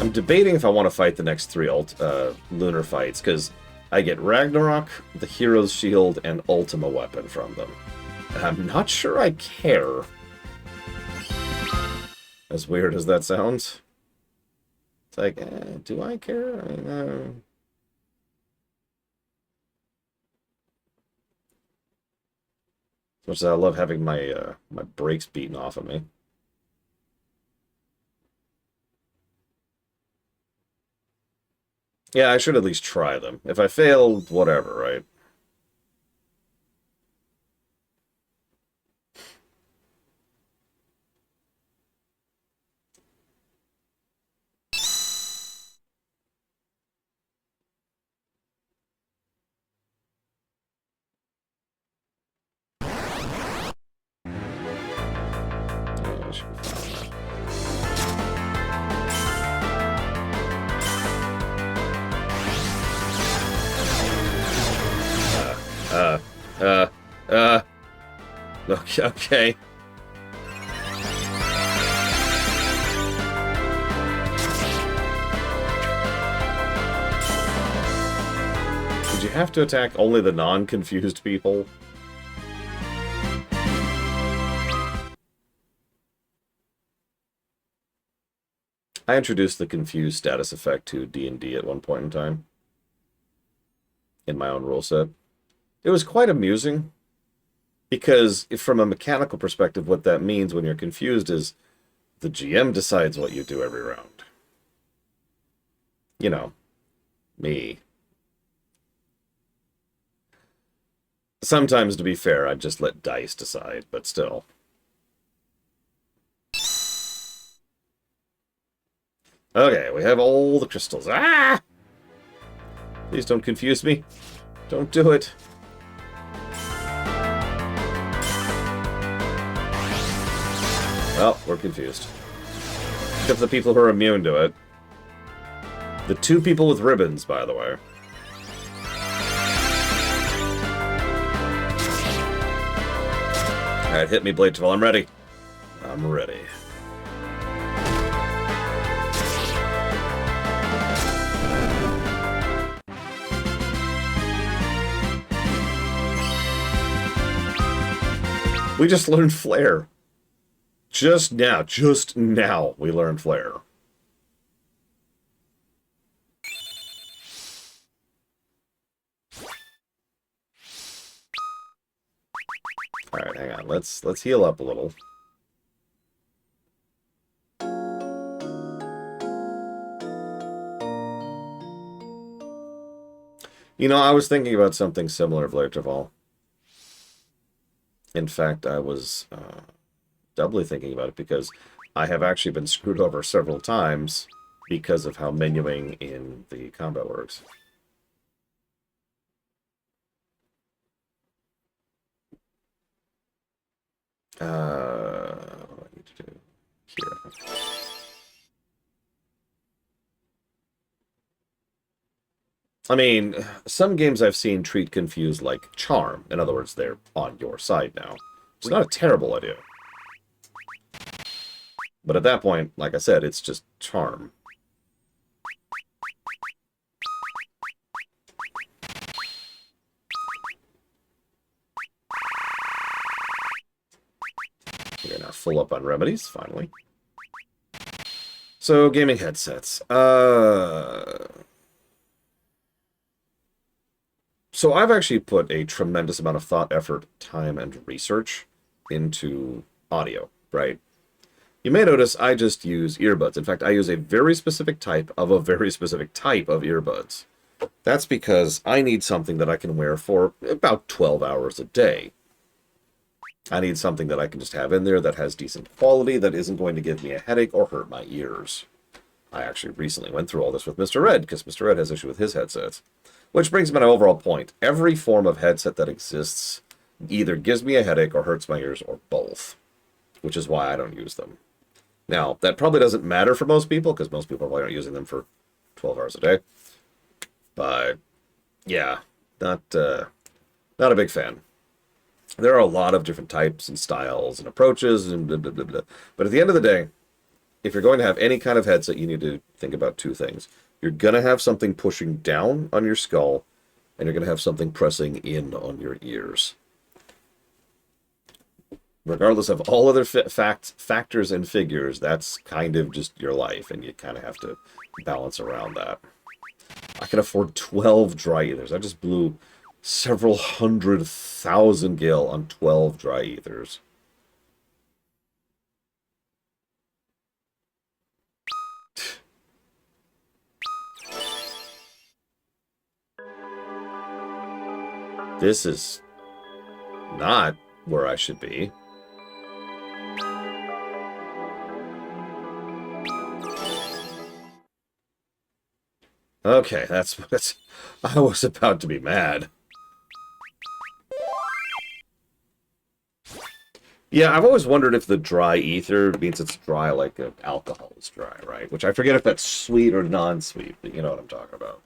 I'm debating if I want to fight the next three lunar fights, because I get Ragnarok, the Hero's Shield, and Ultima Weapon from them. And I'm not sure I care. As weird as that sounds. It's like, do I care? I mean, as much as I love having my my brakes beaten off of me. Yeah, I should at least try them. If I fail, whatever, right? I should be fine. Okay. Did you have to attack only the non-confused people? I introduced the confused status effect to D&D at one point in time. In my own rule set. It was quite amusing. Because from a mechanical perspective, what that means when you're confused is the GM decides what you do every round. You know, me. Sometimes, to be fair, I'd just let dice decide, but still. Okay, we have all the crystals. Ah! Please don't confuse me. Don't do it. Well, we're confused. Except for the people who are immune to it. The two people with ribbons, by the way. Alright, hit me, Blade Twirl. I'm ready. I'm ready. We just learned flare. Just now, we learned flare. All right, hang on. Let's heal up a little. You know, I was thinking about something similar, Vlair Taval. In fact, I was doubly thinking about it because I have actually been screwed over several times because of how menuing in the combat works. What do I need to do here? I mean, some games I've seen treat confuse like charm. In other words, they're on your side now. It's not a terrible idea. But at that point, like I said, it's just charm. We're now full up on remedies, finally. So, gaming headsets. So I've actually put a tremendous amount of thought, effort, time, and research into audio, right? You may notice I just use earbuds. In fact, I use a very specific type of earbuds. That's because I need something that I can wear for about 12 hours a day. I need something that I can just have in there that has decent quality, that isn't going to give me a headache or hurt my ears. I actually recently went through all this with Mr. Red, because Mr. Red has issue with his headsets. Which brings me to my overall point. Every form of headset that exists either gives me a headache or hurts my ears or both. Which is why I don't use them. Now, that probably doesn't matter for most people, because most people probably aren't using them for 12 hours a day. But, yeah, not a big fan. There are a lot of different types and styles and approaches and blah, blah, blah, blah. But at the end of the day, if you're going to have any kind of headset, you need to think about two things. You're going to have something pushing down on your skull, and you're going to have something pressing in on your ears. Regardless of all other factors and figures, that's kind of just your life, and you kind of have to balance around that. I can afford 12 dry ethers. I just blew several 100,000 gil on 12 dry ethers. This is not where I should be. Okay, that's what I was about to be mad. Yeah, I've always wondered if the dry ether means it's dry like alcohol is dry, right? Which I forget if that's sweet or non-sweet, but you know what I'm talking about.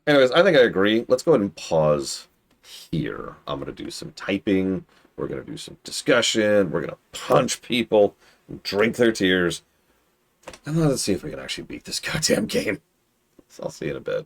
Anyways, I think I agree. Let's go ahead and pause here. I'm going to do some typing. We're going to do some discussion. We're going to punch people, drink their tears. And let's see if we can actually beat this goddamn game. So I'll see you in a bit.